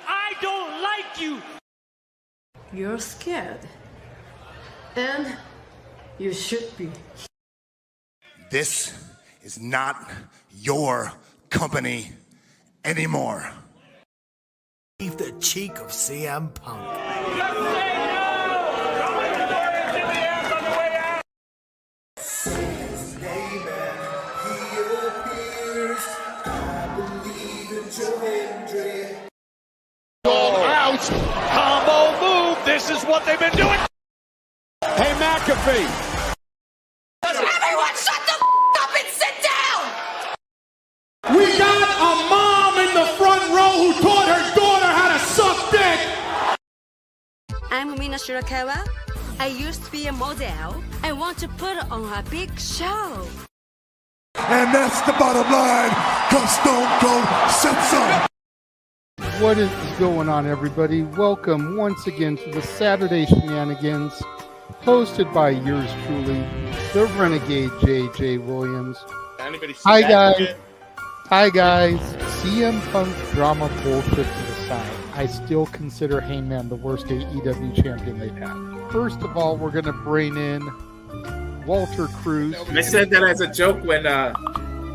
I don't like you. You're scared. And you should be. This is not your company anymore. Leave the cheek of CM Punk. Out. Combo move. This is what they've been doing. Hey, McAfee. Everyone shut the up and sit down! We got a mom in the front row who taught her daughter how to suck dick. I'm Mina Shirakawa. I used to be a model. I want to put on a big show. And that's the bottom line, because Stone Cold said so. What is going on, everybody? Welcome once again to the Saturday Shenanigans, hosted by yours truly, the Renegade JJ Williams. Hi guys. Hi guys. CM Punk drama bullshit to the side. I still consider Hangman the worst AEW champion they've had. First of all, we're going to bring in Walter Cruz. I said that as a joke when,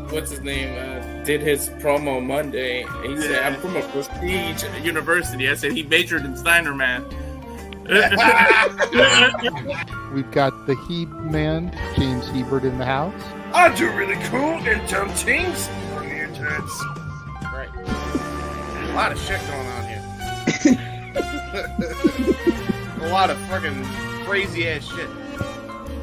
what's his name, did his promo Monday. He said, I'm from a prestige university. I said he majored in Steiner, man. We've got the Heb Man, James Hebert, in the house. I do really cool and dumb things on the internet. Right. A lot of shit going on here. A lot of fucking crazy ass shit.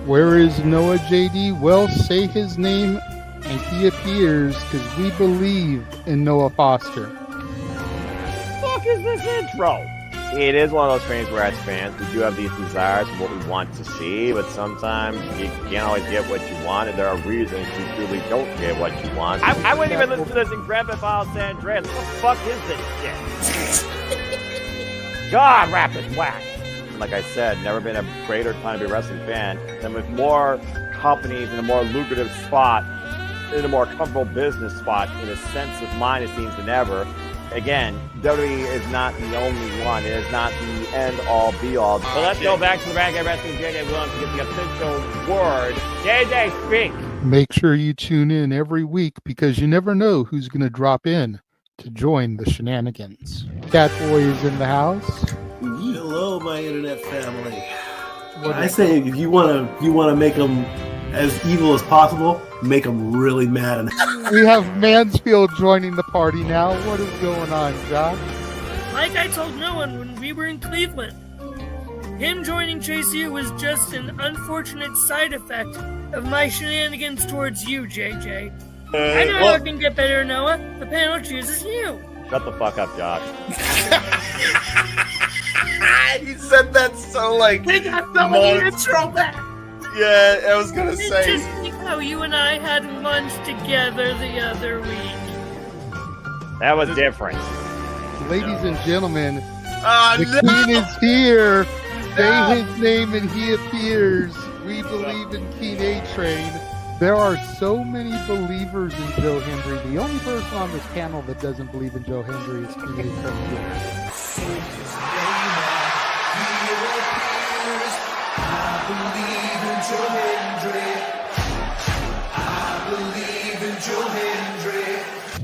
Where is Noah JD? Well, say his name and he appears, because we believe in Noah Foster. Fuck is this intro? It is one of those things where as fans we do have these desires of what we want to see, but sometimes you can't always get what you want, and there are reasons you truly don't get what you want. I wouldn't even listen to this in Grand Theft Auto San Andreas. What the fuck is this shit? God, rapid whack. Like I said, never been a greater time to be a wrestling fan, and with more companies in a more lucrative spot, in a more comfortable business spot, in a sense of mind, it seems, than ever. Again, WWE is not the only one. It is not the end-all, be-all. So let's go back to the Renegade Wrestling JJ Williams to get the official word. JJ, speak! Make sure you tune in every week, because you never know who's going to drop in to join the shenanigans. Catboy is in the house. Hello, my internet family. I say if you want to make them as evil as possible, make them really mad. We have Mansfield joining the party now. What is going on, Josh? Like I told no one when we were in Cleveland, him joining Chase U was just an unfortunate side effect of my shenanigans towards you, JJ. I know how it can get better, Noah. The panel chooses you. Shut the fuck up, Josh. He said that so like. They got some of the intro back. Yeah, I was gonna say. Just think how you and I had lunch together the other week. That was different. Ladies and gentlemen, the King is here. Say his name and he appears. We believe in King A-Train. There are so many believers in Joe Hendry. The only person on this panel that doesn't believe in Joe Hendry is King A-Train.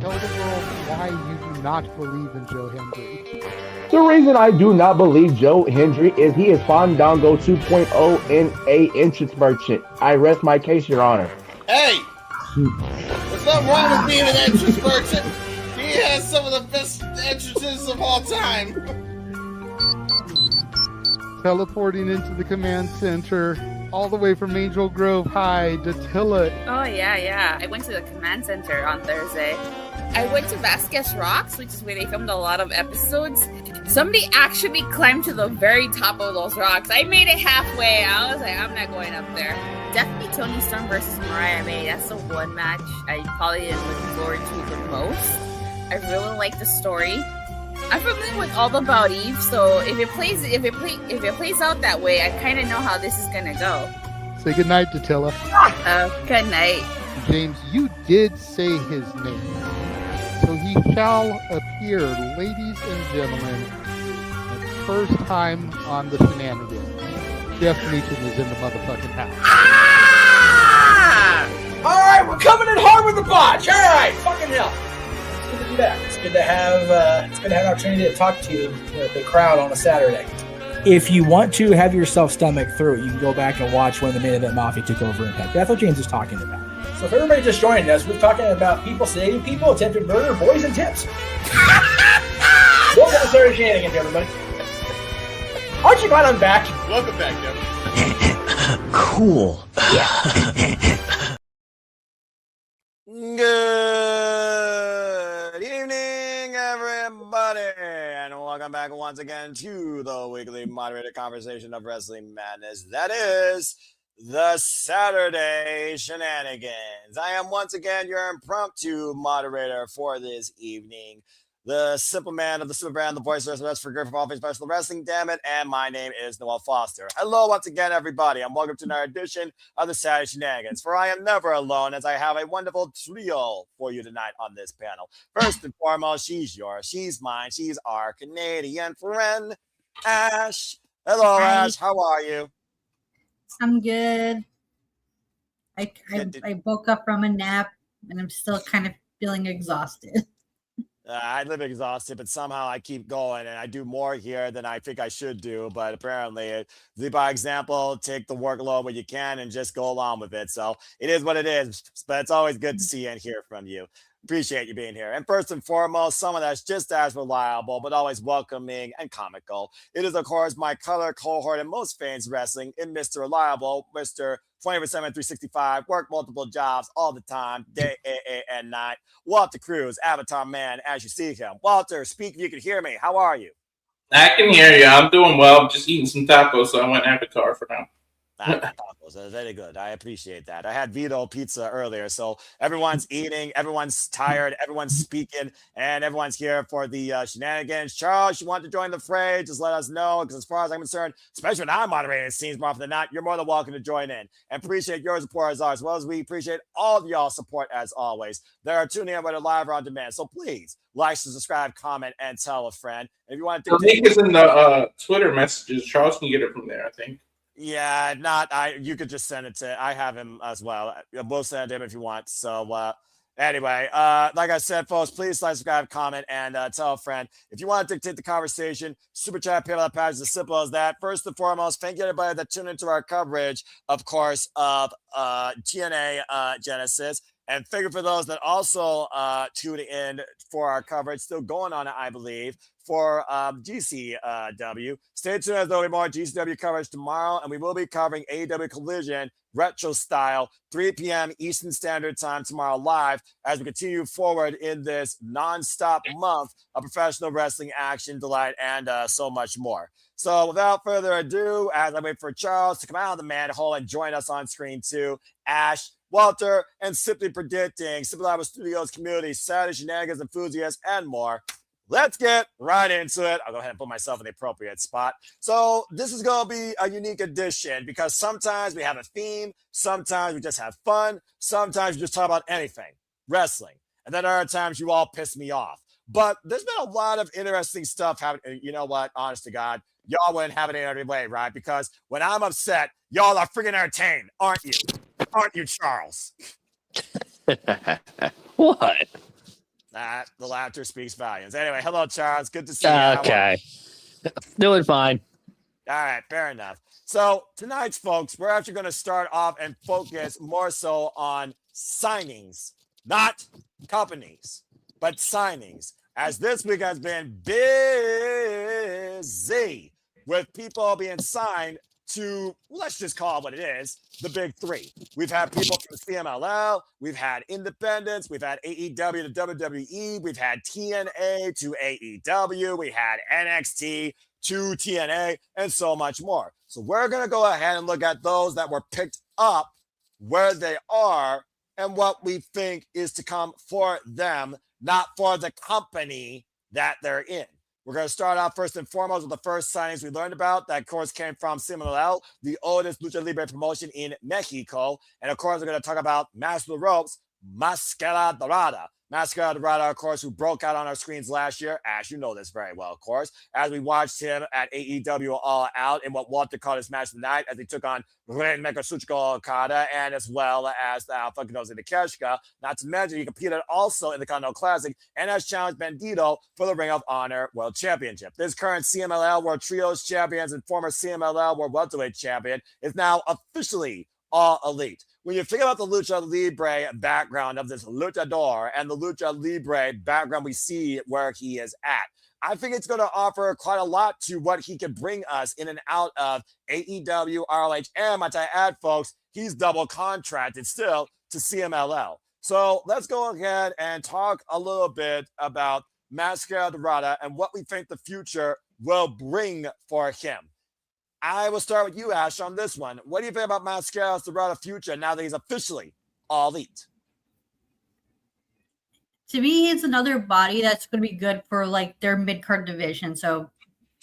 Tell the world why you do not believe in Joe Hendry. The reason I do not believe Joe Hendry is he is Fandango 2.0 in a entrance merchant. I rest my case, Your Honor. Hey! There's nothing wrong with being an entrance merchant. He has some of the best entrances of all time. Teleporting into the command center, all the way from Angel Grove High, Datilla. Oh, yeah. I went to the command center on Thursday. I went to Vasquez Rocks, which is where they filmed a lot of episodes. Somebody actually climbed to the very top of those rocks. I made it halfway. I was like, I'm not going up there. Definitely Toni Storm versus Mariah May. That's the one match I probably am looking forward to the most. I really like the story. I'm familiar with all about Eve, so if it plays out that way, I kind of know how this is gonna go. Say goodnight, Datilla. Good night. James, you did say his name, so he shall appear, ladies and gentlemen, the first time on the Shenanigans. Jeff Meacham is in the motherfucking house. All right, we're coming in hard with the botch. All right, fucking hell. It's good to be back. It's good to have an opportunity to talk to the crowd on a Saturday. If you want to have yourself stomach through it, you can go back and watch when the Main Event Mafia took over Impact. That's what James was talking about. So if everybody just joined us, we're talking about people sedating people, attempted murder, boys, and tips. Welcome to Saturday Shenanigans, everybody. Aren't you glad I'm back? Welcome back, Jeff. Cool. Good evening, everybody, and welcome back once again to the weekly moderated conversation of wrestling madness. That is the Saturday Shenanigans. I am once again your impromptu moderator for this evening, the simple man of the super brand, the voice of the for good for all things professional wrestling, damn it, and my name is Noel Foster. Hello once again, everybody, and welcome to another edition of the Saturday Shenanigans, for I am never alone, as I have a wonderful trio for you tonight on this panel. First and foremost, she's yours, she's mine, she's our Canadian friend, Ash. Hello, Hi. Ash, how are you? I'm good. I woke up from a nap and I'm still kind of feeling exhausted. I live exhausted, but somehow I keep going, and I do more here than I think I should do. But apparently, lead by example, take the workload when you can, and just go along with it. So it is what it is. But it's always good to see and hear from you. Appreciate you being here. And first and foremost, someone that's just as reliable, but always welcoming and comical. It is, of course, my color cohort and most fans wrestling in Mr. Reliable, Mr. 24/7, 365, work multiple jobs all the time, day and night. Walter Cruz, Avatar Man, as you see him. Walter, speak if you can hear me. How are you? I can hear you. I'm doing well. I'm just eating some tacos, so I went Avatar for now. Tacos. Very good. I appreciate that. I had Vito pizza earlier, so everyone's eating, everyone's tired, everyone's speaking, and everyone's here for the Shenanigans. Charles, you want to join the fray? Just let us know, because as far as I'm concerned, especially when I'm moderating scenes more often than not, you're more than welcome to join in. And appreciate your support as well as we appreciate all of y'all's support as always. There are tuning in whether live or on demand, so please like, subscribe, comment, and tell a friend. And if you want to, The link is in the Twitter messages. Charles can get it from there, I think. Yeah, you could just send it to, I have him as well. We'll send him if you want. So anyway, like I said, folks, please like, subscribe, comment, and tell a friend. If you want to dictate the conversation, super chat, PayPal page is as simple as that. First and foremost, thank you everybody that tuned into our coverage, of course, of TNA Genesis. And thank you for those that also tuned in for our coverage, still going on, I believe, for GCW. Stay tuned, as there'll be more GCW coverage tomorrow, and we will be covering AEW Collision retro style, 3 p.m. Eastern Standard Time tomorrow live, as we continue forward in this non-stop month of professional wrestling action, delight, and so much more. So without further ado, as I wait for Charles to come out of the manhole and join us on screen too, Ash, Walter, and Simply Predicting, Simply Live Studios community, Saturday Shenanigans enthusiasts, and more. Let's get right into it. I'll go ahead and put myself in the appropriate spot. So this is going to be a unique edition because sometimes we have a theme, sometimes we just have fun, sometimes we just talk about anything, wrestling. And then there are times you all piss me off. But there's been a lot of interesting stuff happening. You know what? Honest to God, y'all wouldn't have it any other way, right? Because when I'm upset, y'all are freaking entertained, aren't you? Aren't you, Charles? What? The laughter speaks volumes. Anyway, hello, Charles. Good to see you. Okay. Doing fine. All right, fair enough. So tonight, folks, we're actually going to start off and focus more so on signings, not companies, but signings, as this week has been busy with people being signed to, let's just call it what it is, the big three. We've had people from the CMLL, we've had independents, we've had AEW to WWE, we've had TNA to AEW, we had NXT to TNA, and so much more. So we're going to go ahead and look at those that were picked up, where they are, and what we think is to come for them, not for the company that they're in. We're going to start off first and foremost with the first signings we learned about. That, of course, came from CMLL, the oldest Lucha Libre promotion in Mexico. And, of course, we're going to talk about Master of the Ropes, Mascara Dorada. Mascara Dorada, of course, who broke out on our screens last year. Ash, you know this very well, of course, as we watched him at AEW All Out in what Walter called his match of the night as he took on Ren Megasuchiko Okada and as well as fucking knows in the Keshka. Not to mention, he competed also in the Continental Classic and has challenged Bandito for the Ring of Honor World Championship. This current CMLL World Trios Champions and former CMLL World Welterweight Champion is now officially All Elite. When you think about the Lucha Libre background of this luchador and the Lucha Libre background we see where he is at, I think it's going to offer quite a lot to what he can bring us in and out of AEW, ROH, and might I add, folks, he's double contracted still to CMLL. So let's go ahead and talk a little bit about Mascara Dorada and what we think the future will bring for him. I will start with you, Ash, on this one. What do you think about Mascara Dorada future now that he's officially All Elite? To me, it's another body that's going to be good for like their mid-card division. So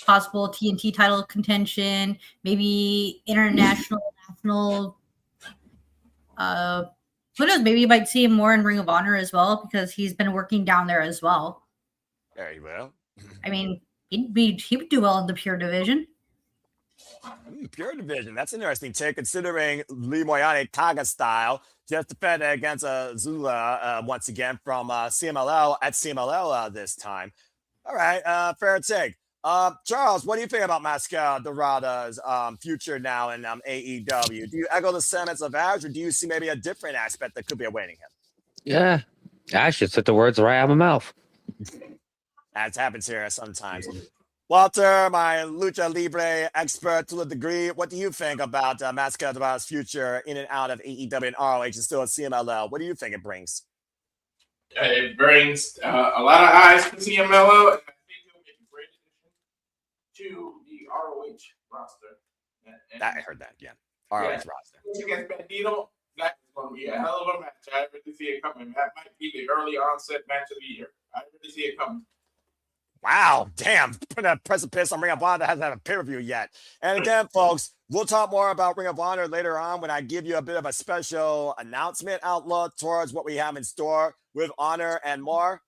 possible TNT title contention, maybe international, national. Who knows? Maybe you might see him more in Ring of Honor as well because he's been working down there as well. Very well. I mean, he would do well in the pure division. Pure division. That's an interesting take, considering Lee Moyane Taga style just defended against Zula once again from CMLL at CMLL this time. All right, fair take. Charles, what do you think about Mascara Dorada's future now in AEW? Do you echo the sentiments of Ash, or do you see maybe a different aspect that could be awaiting him? Yeah, Ash just took the words right out of my mouth. That happens here sometimes. Walter, my Lucha Libre expert to a degree, what do you think about Mascara Dorada's future in and out of AEW and ROH and still at CMLL? What do you think it brings? It brings a lot of eyes to CMLL, and I think it'll make a great addition to the ROH roster. I heard that, yeah. ROH roster. Against Bandito, that is going to be a hell of a match. I really see it coming. That might be the early onset match of the year. I really see it coming. Wow, damn, put a precipice on Ring of Honor that hasn't had a pay-per-view yet. And again, folks, we'll talk more about Ring of Honor later on when I give you a bit of a special announcement outlook towards what we have in store with Honor and more,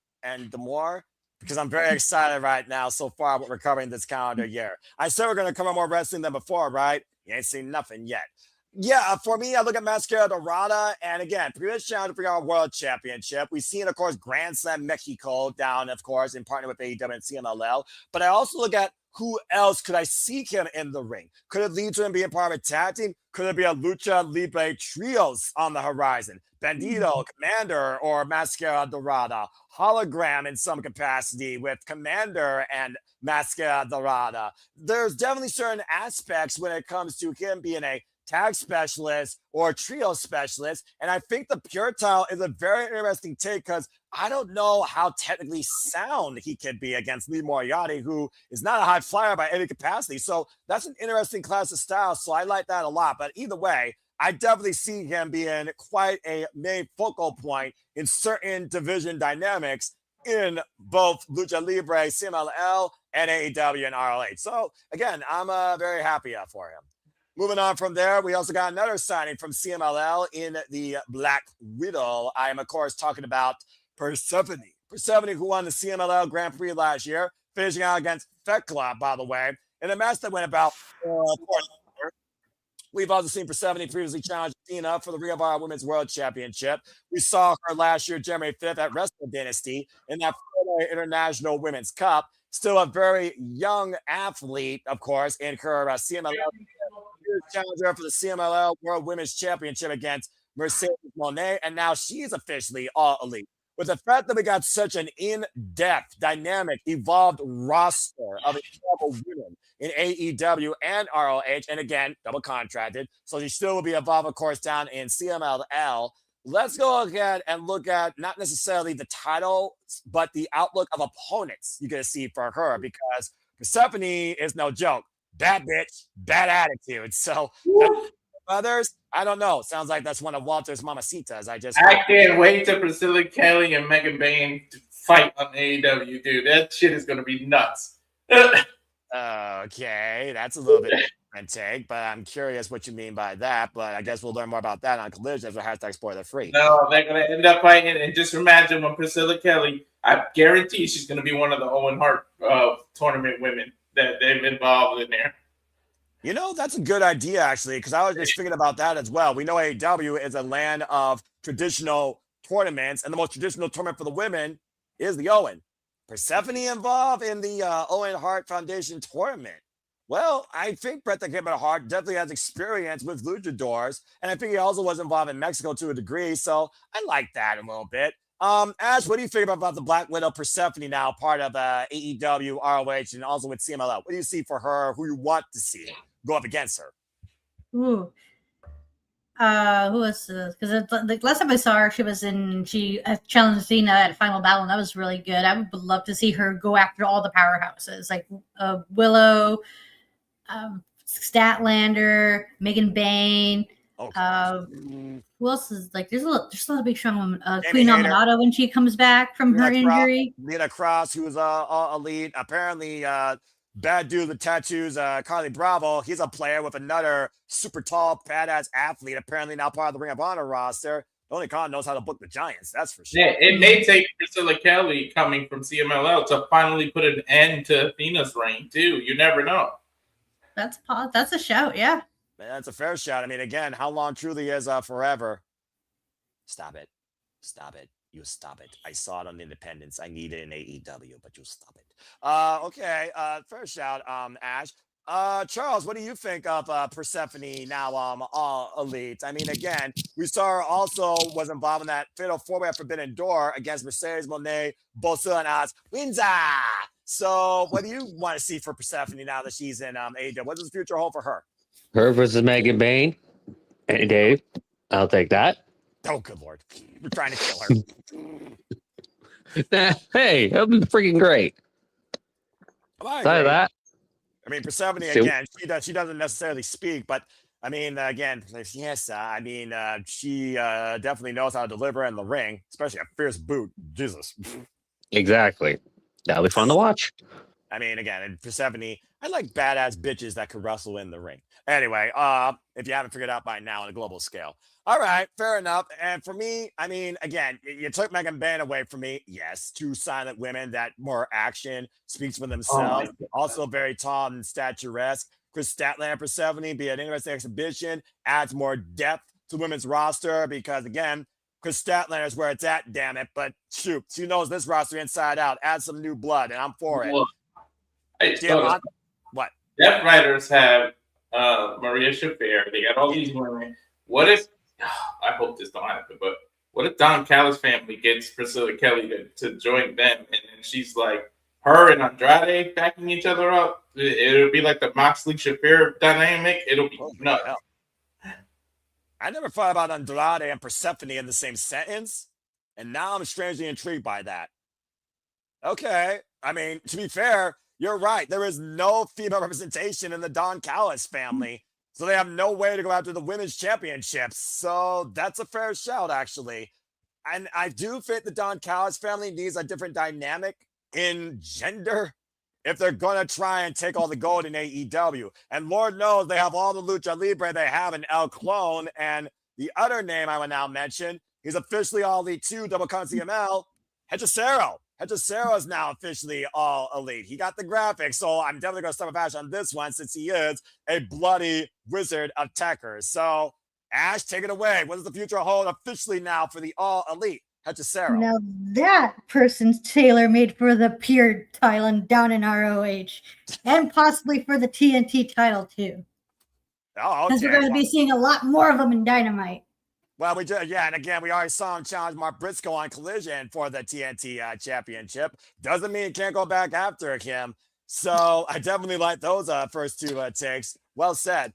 because I'm very excited right now so far what we're covering this calendar year. I said we're going to cover more wrestling than before, right? You ain't seen nothing yet. Yeah, for me, I look at Mascara Dorada, and again, previous challenge for our World Championship. We've seen, of course, Grand Slam Mexico down, of course, in partner with AEW and CMLL. But I also look at who else could I see him in the ring? Could it lead to him being part of a tag team? Could it be a Lucha Libre trios on the horizon? Bandito, Commander, or Mascara Dorada? Hologram in some capacity with Commander and Mascara Dorada. There's definitely certain aspects when it comes to him being a tag specialist or trio specialist, and I think the pure title is a very interesting take because I don't know how technically sound he could be against Lee Moriarty, who is not a high flyer by any capacity. So that's an interesting class of style. So I like that a lot. But either way, I definitely see him being quite a main focal point in certain division dynamics in both Lucha Libre, CMLL, and AEW and ROH. So again, I'm very happy for him. Moving on from there, we also got another signing from CMLL in the Black Widow. I am, of course, talking about Persephone. Persephone, who won the CMLL Grand Prix last year, finishing out against Thekla, by the way, in a match that went about 4 hours. We've also seen Persephone previously challenge Athena for the Ring of Honor Women's World Championship. We saw her last year, January 5th, at Wrestle Dynasty in that International Women's Cup. Still a very young athlete, of course, in her CMLL challenger for the CMLL World Women's Championship against Mercedes Monet, and now she's officially All Elite. With the fact that we got such an in-depth, dynamic, evolved roster of incredible women in AEW and ROH, and again, double contracted, so she still will be involved, of course, down in CMLL. Let's go ahead and look at not necessarily the title, but the outlook of opponents you're going to see for her, because Persephone is no joke. Bad bitch, bad attitude. So others, I don't know. Sounds like that's one of Walter's mamacitas. I can't wait till Priscilla Kelly and Megan Bain to fight on AEW, dude. That shit is gonna be nuts. Okay, that's a little bit different take, but I'm curious what you mean by that. But I guess we'll learn more about that on Collision as a hashtag spoiler free. No, they're gonna end up fighting. And just imagine when Priscilla Kelly, I guarantee she's gonna be one of the Owen Hart tournament women that they've involved in there. You know, that's a good idea, actually, because I was just thinking about that as well. We know AEW is a land of traditional tournaments, and the most traditional tournament for the women is the Owen. Persephone involved in the Owen Hart Foundation tournament. Well, I think Bret the Hitman Hart definitely has experience with luchadors, and I think he also was involved in Mexico to a degree, so I like that a little bit. Ash, what do you think about the Black Widow Persephone now, part of AEW, ROH, and also with CMLL? What do you see for her? Who you want to see go up against her? Ooh. Who was because the last time I saw her, she challenged Cena at Final Battle, and that was really good. I would love to see her go after all the powerhouses like Willow, Statlander, Megan Bayne. Who else is like? There's a lot of big strong women. Queen Amanado when she comes back from her injury. Lita Cross, who's elite. Apparently, bad dude with tattoos, Carly Bravo. He's a player with another super tall, badass athlete. Apparently now part of the Ring of Honor roster. Only Khan knows how to book the Giants. That's for sure. Yeah, it may take Priscilla Kelly coming from CMLL to finally put an end to Athena's reign too. You never know. That's a shout, yeah. Man, that's a fair shout. I mean, again, how long truly is forever? Stop it. Stop it. You stop it. I saw it on Independence. I need it in AEW, but you stop it. Okay. Fair shout, Ash. Charles, what do you think of Persephone now all elite? I mean, again, we saw her also was involved in that fatal four-way at Forbidden Door against Mercedes Moné, Bosa, and Oz Windsor. So what do you want to see for Persephone now that she's in AEW? What does the future hold for her? Her versus Megan Bayne. Any day. I'll take that. Oh, good Lord. We're trying to kill her. Hey, that'd be freaking great. Say that. I mean, Persephone, again, she doesn't necessarily speak, but I mean, again, yes, I mean, she definitely knows how to deliver in the ring, especially a fierce boot. Jesus. Exactly. That'll be fun to watch. I mean, again, in Persephone, I like badass bitches that could wrestle in the ring. Anyway, if you haven't figured out by now on a global scale. All right, fair enough. And for me, I mean, again, you took Megan Bayne away from me. Yes, two silent women that more action speaks for themselves. Also very tall and statuesque. Chris Statlander Persephone be an interesting exhibition. Adds more depth to women's roster because, again, Chris Statlander is where it's at, damn it. But shoot, she knows this roster inside out. Add some new blood, and I'm for it. What? Death Riders have Maria Shafir. They got all these women. What if, I hope this don't happen, but what if Don Callis family gets Priscilla Kelly to join them, and then she's like, her and Andrade backing each other up? It'll be like the Moxley Shafir dynamic. It'll be nuts. I never thought about Andrade and Persephone in the same sentence, and now I'm strangely intrigued by that. Okay, I mean, to be fair, you're right. There is no female representation in the Don Callis family, so they have no way to go after the women's championships. So that's a fair shout, actually. And I do think the Don Callis family needs a different dynamic in gender if they're going to try and take all the gold in AEW. And Lord knows they have all the Lucha Libre they have in El Clone. And the other name I will now mention, he's officially all elite 2, double con CML, Hechicero. Hechicero is now officially all elite. He got the graphics, so I'm definitely going to start with Ash on this one since he is a bloody wizard of techers. So, Ash, take it away. What does the future hold officially now for the all elite Hechicero? Now that person's tailor-made for the pure title down in ROH, and possibly for the TNT title too. Oh, okay. Because we're going to be seeing a lot more of them in Dynamite. Well, we did, yeah, and again, we already saw him challenge Mark Briscoe on Collision for the TNT championship. Doesn't mean he can't go back after him. So I definitely like those first two takes. Well said.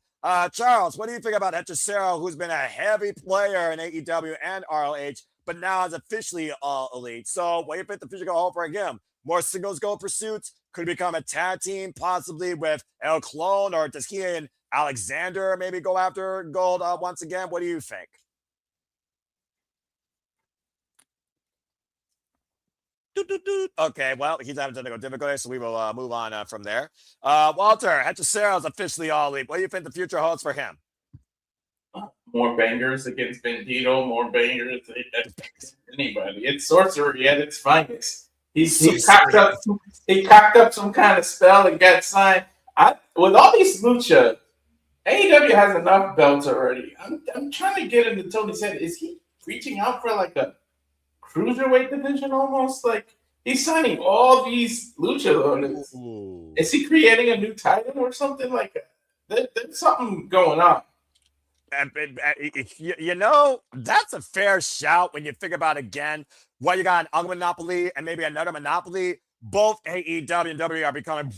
Charles, what do you think about Hechicero, who's been a heavy player in AEW and ROH, but now is officially all elite? So what do you think the future going to hold for him? More singles gold pursuits? Could become a tag team, possibly with El Clone, or does he and Alexander maybe go after gold once again? What do you think? Okay, well, he's having technical difficulties, so we will move on from there. Walter, Hechisero's officially all elite. What do you think the future holds for him? More bangers against Bandito, more bangers against anybody. It's sorcery at its finest. He cocked up some kind of spell and got signed. With all these lucha, AEW has enough belts already. I'm trying to get into Tony's head. Is he reaching out for like a cruiserweight division almost? Like he's signing all these luchadores. Is he creating a new title or something like that? There's something going on. You know, that's a fair shout when you think about, again, what you got an monopoly and maybe another monopoly. Both AEW and WWE are becoming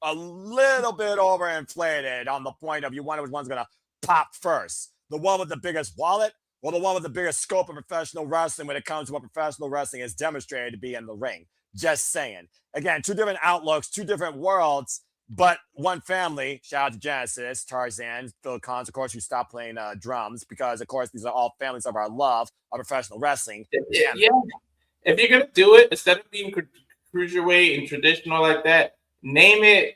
a little bit overinflated on the point of you wonder which one's going to pop first. The one with the biggest wallet or the one with the biggest scope of professional wrestling when it comes to what professional wrestling is demonstrated to be in the ring. Just saying. Again, two different outlooks, two different worlds. But one family, shout out to Genesis, Tarzan, Phil Collins, of course, who stopped playing drums because, of course, these are all families of our love of professional wrestling. Yeah. If you're going to do it, instead of being cruiserweight and traditional like that, name it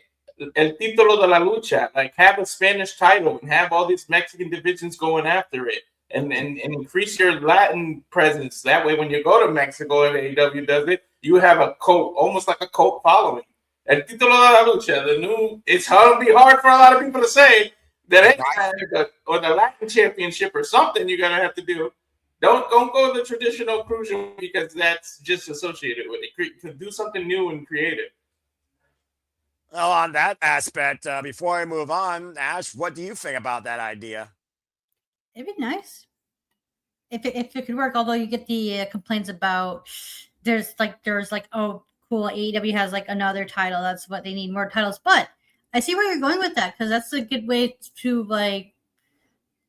El Título de la Lucha. Like, have a Spanish title and have all these Mexican divisions going after it and increase your Latin presence. That way, when you go to Mexico and AEW does it, you have a cult, almost like a cult following. El Título de la Lucha, it's going to be hard for a lot of people to say that or the Latin Championship or something you're going to have to do. Don't go the traditional cruiser because that's just associated with it. To do something new and creative. Well, on that aspect, before I move on, Ash, what do you think about that idea? It'd be nice if it could work. Although you get the complaints about there's like oh, cool, AEW has like another title. That's what they need, more titles. But I see where you're going with that because that's a good way to like,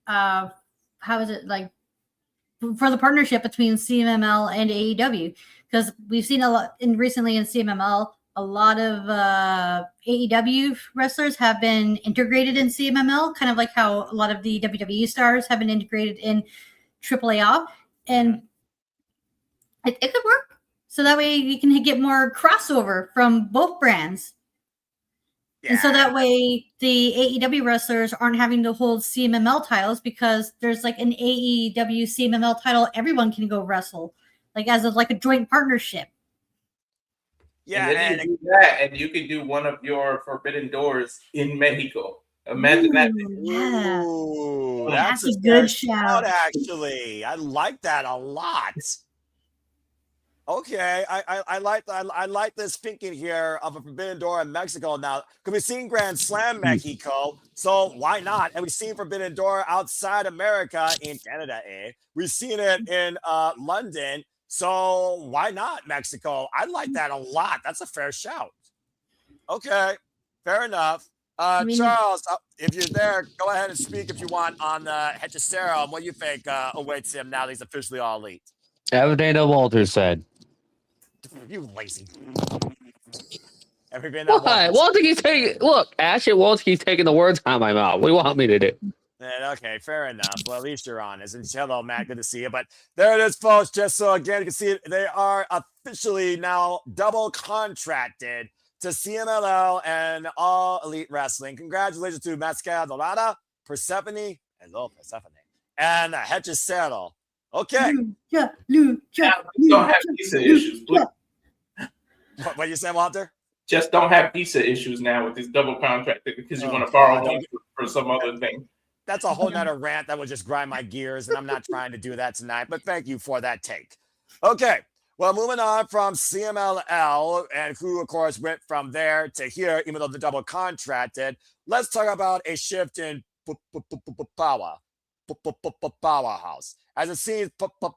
how is it like for the partnership between CMLL and AEW? Because we've seen a lot recently in CMLL. A lot of AEW wrestlers have been integrated in CMLL, kind of like how a lot of the WWE stars have been integrated in AAA, and it could work. So that way you can get more crossover from both brands. Yeah. And so that way the AEW wrestlers aren't having to hold CMLL titles because there's like an AEW CMLL title everyone can go wrestle, like as like a joint partnership. Yeah, and then you do that, and you can do one of your Forbidden Doors in Mexico. Imagine that. Yeah. Ooh, that's a good shout. Actually, I like that a lot. Okay, I like this thinking here of a Forbidden Door in Mexico now. Because we've seen Grand Slam Mexico, so why not? And we've seen Forbidden Door outside America in Canada, We've seen it in London, so why not Mexico? I like that a lot. That's a fair shout. Okay, fair enough. Charles, if you're there, go ahead and speak if you want on Hechicero and what you think awaits him now that he's officially all elite. Everything that Walter said. You lazy. Everything that Walter keeps taking. Look, Ash and Walter keeps taking the words out of my mouth. What do you want me to do? Okay, fair enough. Well, at least you're honest. And hello, Matt. Good to see you. But there it is, folks. Just so again, you can see it, they are officially now double contracted to CMLL and All Elite Wrestling. Congratulations to Mascara Dorada, Persephone, and Hechicero. Okay. Don't have visa issues. What you saying, Walter? Just don't have visa issues now with this double contract because you want to borrow one for some other thing. That's a whole nother rant that will just grind my gears, and I'm not trying to do that tonight, but thank you for that take. Okay, well, moving on from CMLL, and who, of course, went from there to here, even though the double contracted, let's talk about a shift in Powerhouse. As it seems,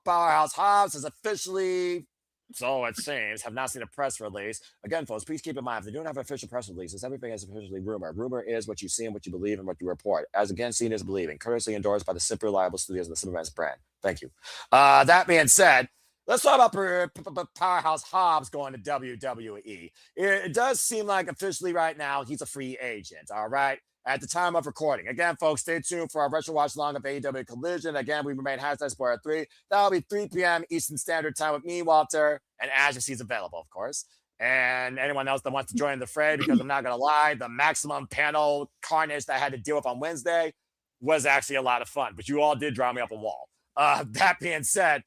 Powerhouse Hobbs has officially, so it seems, have not seen a press release. Again, folks, please keep in mind, if they don't have official press releases, everything is officially rumor. Rumor is what you see and what you believe and what you report. As again, seen is believing. Courteously endorsed by the Super Reliable Studios and the Superman's brand. Thank you. That being said, Let's talk about Powerhouse Hobbs going to WWE. It does seem like officially right now he's a free agent, all right? At the time of recording. Again, folks, stay tuned for our retro watch along of AEW Collision. Again, we remain #Spoiler3. That'll be 3 p.m. Eastern Standard Time with me, Walter, and as he's available, of course. And anyone else that wants to join the fray, because I'm not going to lie, the maximum panel carnage that I had to deal with on Wednesday was actually a lot of fun, but you all did draw me up a wall. That being said,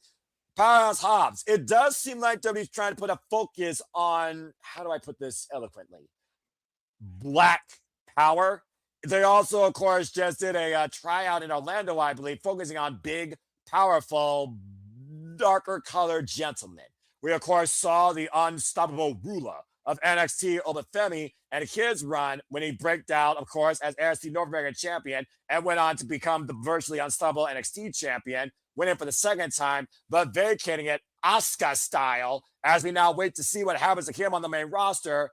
Powerhouse Hobbs, it does seem like WWE's trying to put a focus on, how do I put this eloquently? Black power. They also, of course, just did a tryout in Orlando, I believe, focusing on big, powerful, darker colored gentlemen. We, of course, saw the unstoppable ruler of NXT, Obafemi, and his run when he broke out, of course, as NXT North American champion and went on to become the virtually unstoppable NXT champion, winning for the second time, but vacating it Asuka style as we now wait to see what happens to him on the main roster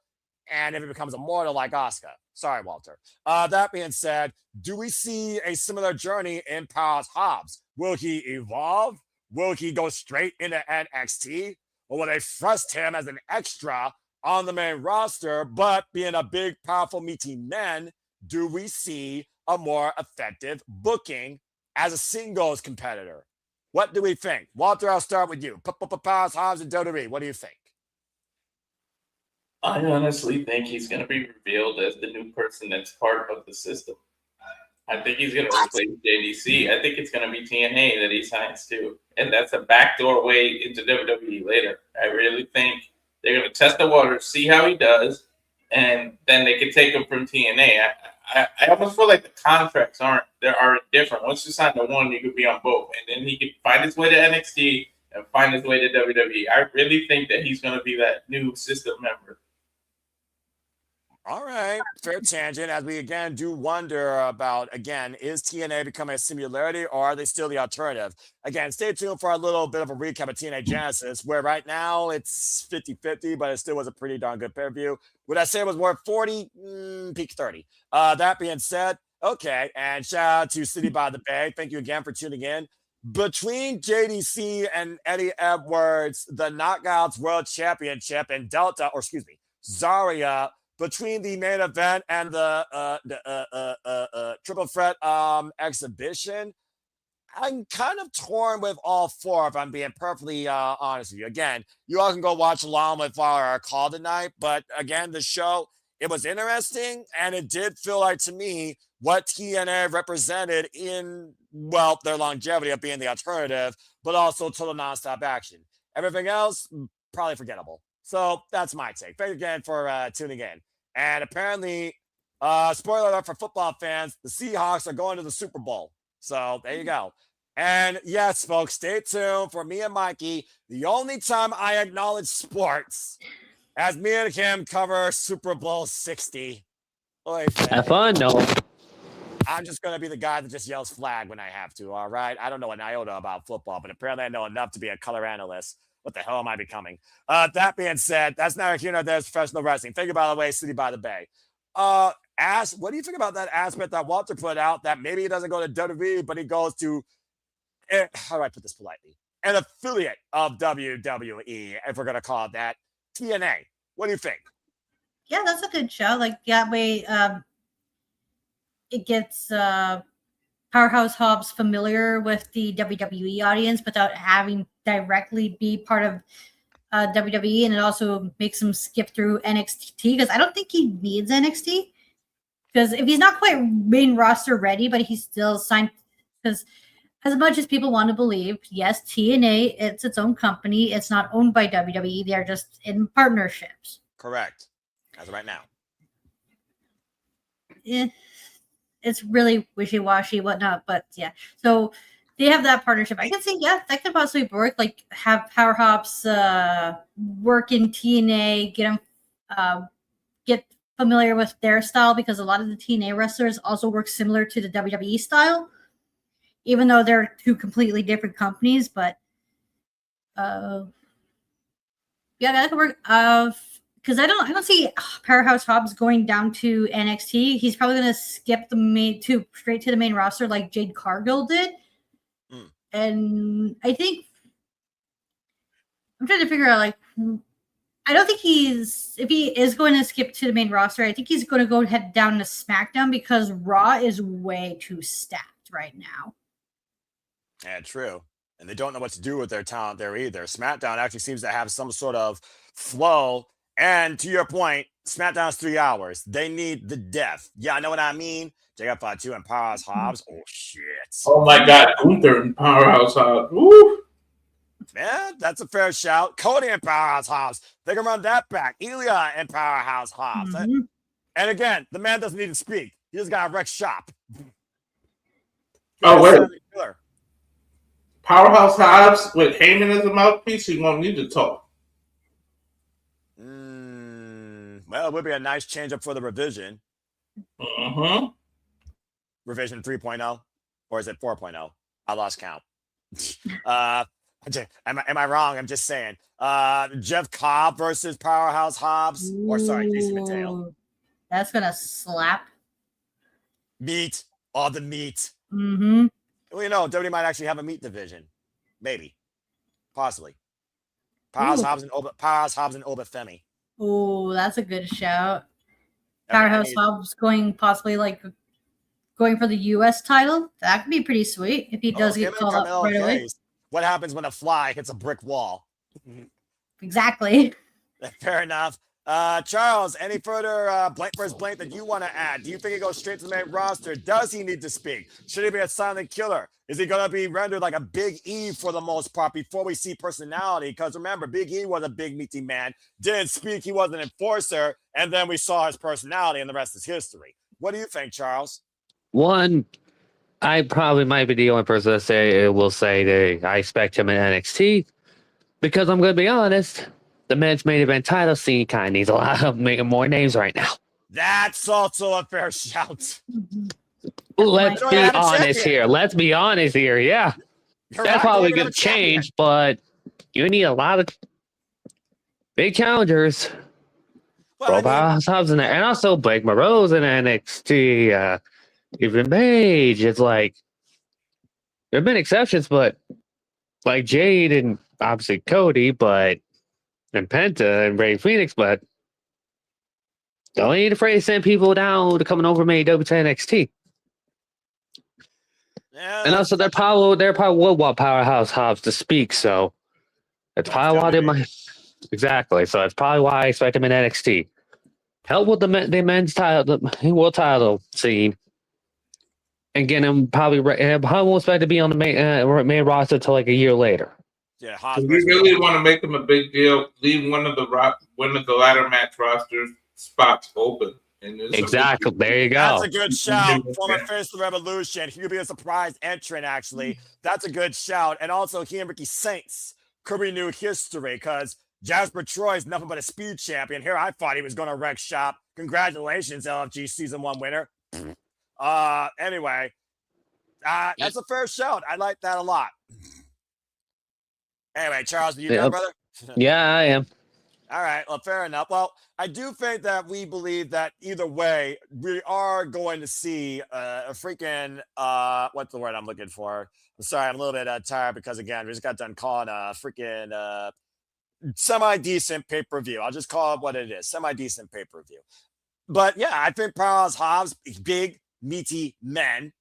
and if it becomes immortal like Asuka. Sorry, Walter. That being said, do we see a similar journey in Powerhouse Hobbs? Will he evolve? Will he go straight into NXT? Or will they thrust him as an extra on the main roster, but being a big, powerful, meaty man, do we see a more effective booking as a singles competitor? What do we think? Walter, I'll start with you. Powerhouse Hobbs and WWE, what do you think? I honestly think he's going to be revealed as the new person that's part of the system. I think he's going to replace JDC. I think it's going to be TNA that he signs to. And that's a backdoor way into WWE later. I really think they're going to test the waters, see how he does, and then they can take him from TNA. I almost feel like the contracts aren't different. Once you sign to one, you could be on both. And then he could find his way to NXT and find his way to WWE. I really think that he's going to be that new system member. All right, fair tangent. As we again do wonder about, again, is TNA becoming a singularity or are they still the alternative? Again, stay tuned for a little bit of a recap of TNA Genesis, where right now it's 50-50, but it still was a pretty darn good pay-per-view. Would I say it was more 40? Peak 30. That being said, okay, and shout out to City by the Bay. Thank you again for tuning in. Between JDC and Eddie Edwards, the Knockouts World Championship and Zarya, between the main event and the triple threat exhibition, I'm kind of torn with all four, if I'm being perfectly honest with you. Again, you all can go watch along with our call tonight, but again, the show, it was interesting, and it did feel like to me what TNA represented in, well, their longevity of being the alternative, but also total nonstop action. Everything else, probably forgettable. So that's my take. Thank you again for tuning in. And apparently, spoiler alert for football fans, the Seahawks are going to the Super Bowl. So there you go. And yes, folks, stay tuned for me and Mikey. The only time I acknowledge sports as me and him cover Super Bowl 60. Have fun, no. I'm just going to be the guy that just yells flag when I have to, all right? I don't know an iota about football, but apparently I know enough to be a color analyst. What the hell am I becoming? That being said, that's not here nor there. It's professional wrestling. Thank you, by the way, City by the Bay. Ash, what do you think about that aspect that Walter put out that maybe he doesn't go to WWE, but he goes to, how do I put this politely? An affiliate of WWE, if we're going to call it that, TNA. What do you think? Yeah, that's a good show. Like, that way it gets Powerhouse Hobbs familiar with the WWE audience without having directly be part of WWE, and it also makes him skip through NXT because I don't think he needs NXT, because if he's not quite main roster ready, but he's still signed, because as much as people want to believe, yes, TNA, it's its own company. It's not owned by WWE. They're just in partnerships. Correct. As of right now. Yeah. It's really wishy-washy, whatnot, but yeah. So they have that partnership. I can see, yeah, that could possibly work. Like, have Powerhouse work in TNA, get familiar with their style, because a lot of the TNA wrestlers also work similar to the WWE style, even though they're two completely different companies. But yeah, that could work. Because I don't see Powerhouse Hobbs going down to NXT. He's probably going to skip straight to the main roster like Jade Cargill did. And I think I'm trying to figure out like I don't think if he is going to skip to the main roster, I think he's going to go head down to SmackDown because Raw is way too stacked right now. Yeah, true. And they don't know what to do with their talent there either. SmackDown actually seems to have some sort of flow. And to your point, SmackDown's 3 hours. They need the depth. Yeah, I know what I mean. Jacob Fatu and Powerhouse Hobbs. Oh, shit. Oh, my God. Gunther and Powerhouse Hobbs. Woo! Yeah, that's a fair shout. Cody and Powerhouse Hobbs. They can run that back. Ilya and Powerhouse Hobbs. Mm-hmm. And again, the man doesn't need to speak. He just got a wreck shop. Oh, wait. Powerhouse Hobbs with Heyman as a mouthpiece, he won't need to talk. Well, it would be a nice change up for the revision. Mm-hmm. Revision 3.0? Or is it 4.0? I lost count. Am I wrong? I'm just saying. Jeff Cobb versus Powerhouse Hobbs. Or sorry, JC Mateo. That's gonna slap. Meat. All the meat. Mm-hmm. Well, you know, WWE might actually have a meat division. Maybe. Possibly. Powerhouse Hobbs and Obafemi. Oh, that's a good shout. Powerhouse Hobbs going for the U.S. title. That could be pretty sweet if he does get called up right away. What happens when a fly hits a brick wall? Exactly. Fair enough. Charles, any further blank versus blank that you want to add? Do you think he goes straight to the main roster? Does he need to speak? Should he be a silent killer? Is he going to be rendered like a Big E for the most part before we see personality? Because remember, Big E was a big meaty man, didn't speak, he was an enforcer, and then we saw his personality and the rest is history. What do you think, Charles? One, I probably might be the only person that will say that I expect him in NXT because I'm going to be honest, the men's main event title scene kind of needs a lot of making more names right now. That's also a fair shout. Let's be honest here. Let's be honest here. Yeah. That's probably going to change, but you need a lot of big challengers. Powerhouse Hobbs in there. And also Blake Moreau's in NXT. Even Page. It's like, there have been exceptions, but like Jade and obviously Cody, and Penta and Ray Phoenix, but don't ain't afraid to send people down to coming over to AEW to NXT. Yeah, and also they're probably would want Powerhouse Hobbs to speak, so that's probably why they might exactly. So that's probably why I expect him in NXT. Help with the men's title, the world title scene, and get him probably won't expect to be on the main roster until like a year later. Yeah, we really want to make him a big deal. Leave one of the ladder match rosters spots open. Exactly. There you go. That's a good shout. Former Face of the Revolution. He'll be a surprise entrant, actually. That's a good shout. And also, he and Ricky Saints could be new history because Jasper Troy's nothing but a speed champion. Here, I thought he was going to wreck shop. Congratulations, LFG Season 1 winner. Anyway, that's a fair shout. I like that a lot. Anyway, Charles, are you done, brother? Yeah, I am. All right, well, fair enough. Well, I do think that we believe that either way, we are going to see a freaking, what's the word I'm looking for? I'm sorry, I'm a little bit tired because, again, we just got done calling a freaking semi-decent pay-per-view. I'll just call it what it is, semi-decent pay-per-view. But, yeah, I think Powerhouse Hobbs, big, meaty men.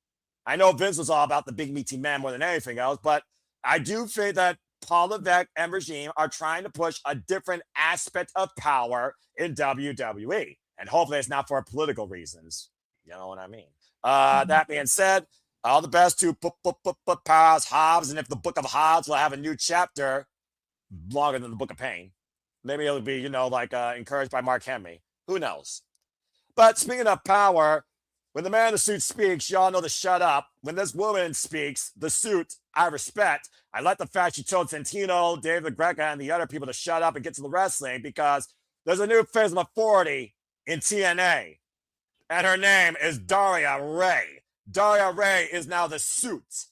I know Vince was all about the big, meaty men more than anything else, but I do think that Paul Levesque and regime are trying to push a different aspect of power in WWE. And hopefully it's not for political reasons. You know what I mean? That being said, all the best to Powerhouse Hobbs. And if the Book of Hobbs will have a new chapter longer than the Book of Pain, maybe it'll be, encouraged by Mark Henry. Who knows? But speaking of power, when the man in the suit speaks, y'all know to shut up. When this woman speaks, the suit, I respect. I like the fact she told Santino, David Greca, and the other people to shut up and get to the wrestling because there's a new phase of authority in TNA. And her name is Daria Ray. Daria Ray is now the suit.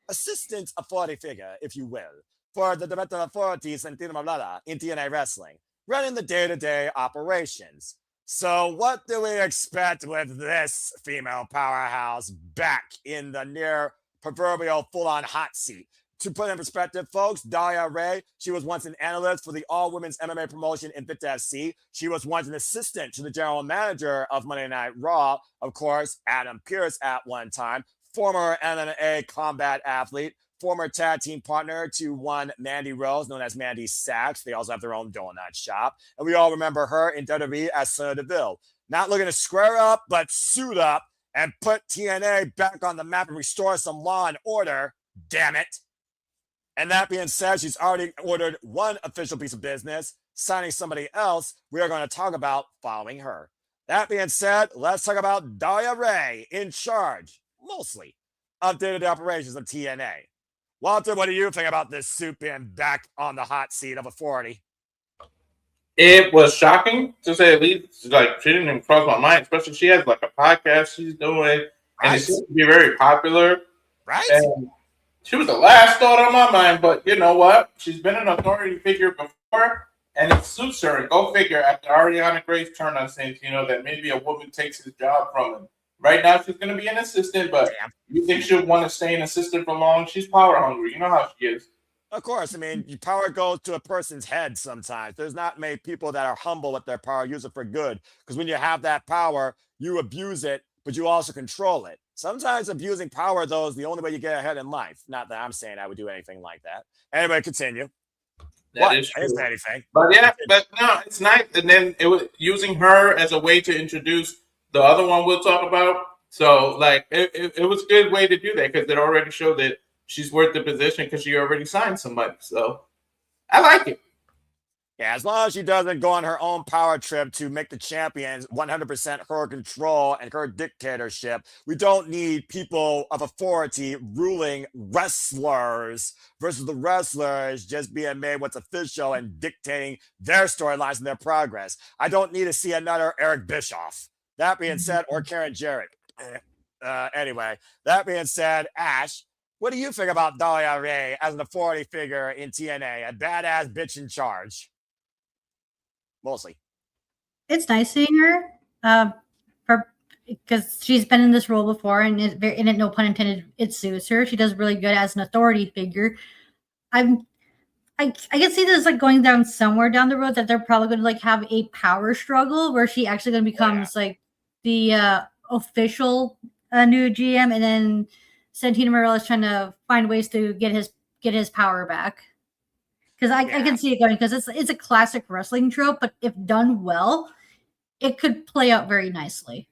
Assistant authority figure, if you will, for the director of authority, Santino Marella, in TNA Wrestling, running the day-to-day operations. So what do we expect with this female powerhouse back in the near proverbial full-on hot seat? To put in perspective, folks, Daria Ray, she was once an analyst for the all-women's MMA promotion in Fit FC. She was once an assistant to the general manager of Monday Night Raw, of course, Adam Pearce at one time, former MMA combat athlete, former tag team partner to one Mandy Rose, known as Mandy Sachs. They also have their own donut shop. And we all remember her in WWE as Sonya Deville. Not looking to square up, but suit up and put TNA back on the map and restore some law and order. Damn it. And that being said, she's already ordered one official piece of business, signing somebody else we are going to talk about following her. That being said, let's talk about Daria Ray, in charge, mostly, of day-to-day operations of TNA. Walter, what do you think about this suit being back on the hot seat of authority? It was shocking, to say the least. Like, she didn't even cross my mind, especially she has like a podcast she's doing, and it seems to be very popular. Right? And she was the last thought on my mind, but you know what? She's been an authority figure before, and it suits her. And go figure, after Ariana Grace turned on Santino, that maybe a woman takes his job from him. Right now, she's going to be an assistant, but you think she'll want to stay an assistant for long? She's power hungry. You know how she is. Of course. I mean, your power goes to a person's head sometimes. There's not many people that are humble with their power, use it for good. Because when you have that power, you abuse it, but you also control it. Sometimes abusing power, though, is the only way you get ahead in life. Not that I'm saying I would do anything like that. Anyway, continue. That is true. I didn't say anything. But yeah, but no, it's nice. And then it was using her as a way to introduce the other one we'll talk about. So, like, it was a good way to do that because it already showed that she's worth the position because she already signed somebody. So, I like it. Yeah, as long as she doesn't go on her own power trip to make the champions 100% her control and her dictatorship, we don't need people of authority ruling wrestlers versus the wrestlers just being made what's official and dictating their storylines and their progress. I don't need to see another Eric Bischoff. That being said, or Karen Jarrett. Anyway, that being said, Ash, what do you think about Daria Ray as an authority figure in TNA, a badass bitch in charge? Mostly. It's nice seeing her, because she's been in this role before, and it, no pun intended, it suits her. She does really good as an authority figure. I can see this like going down somewhere down the road that they're probably going to like have a power struggle where she actually going to becomes like the official new GM, and then Santino Marella is trying to find ways to get his power back. Because I can see it going, because it's a classic wrestling trope, but if done well, it could play out very nicely.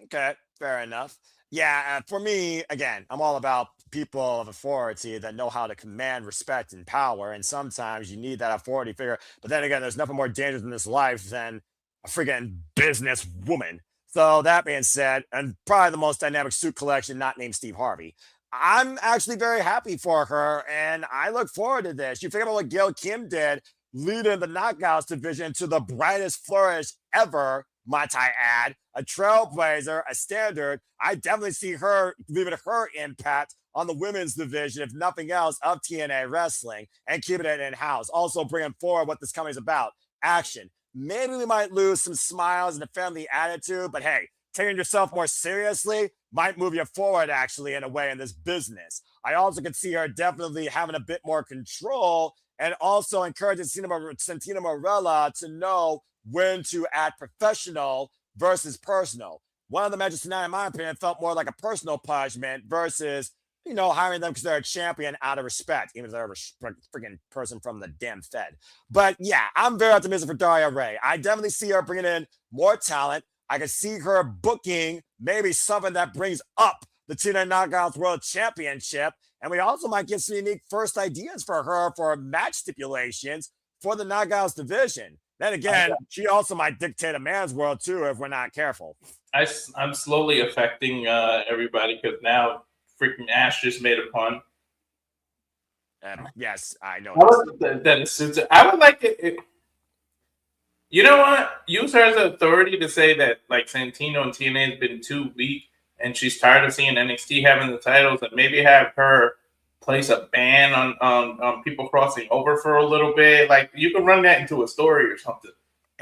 Okay, fair enough. Yeah, for me, again, I'm all about people of authority that know how to command respect and power, and sometimes you need that authority figure. But then again, there's nothing more dangerous in this life than a freaking business woman. So that being said, and probably the most dynamic suit collection not named Steve Harvey. I'm actually very happy for her, and I look forward to this. You think about what Gail Kim did, leading the Knockouts division to the brightest flourish ever, might I add, a trailblazer, a standard. I definitely see her leaving her impact on the women's division, if nothing else, of TNA wrestling, and keeping it in-house. Also bringing forward what this company is about, action. Maybe we might lose some smiles and a family attitude, but hey, taking yourself more seriously might move you forward, actually, in a way in this business. I also could see her definitely having a bit more control and also encouraging Santino Marella to know when to act professional versus personal. One of the matches tonight, in my opinion, felt more like a personal punishment versus, hiring them because they're a champion out of respect, even if they're a freaking person from the damn Fed. But yeah, I'm very optimistic for Daria Ray. I definitely see her bringing in more talent. I can see her booking maybe something that brings up the TNA Knockouts World Championship. And we also might get some unique first ideas for her for match stipulations for the Knockouts division. Then again, she also might dictate a man's world too if we're not careful. I'm slowly affecting everybody because now freaking Ash just made a pun. Yes, I know. I would like it. You know what? Use her as an authority to say that like Santino and TNA has been too weak and she's tired of seeing NXT having the titles, and maybe have her place a ban on people crossing over for a little bit. Like, you can run that into a story or something.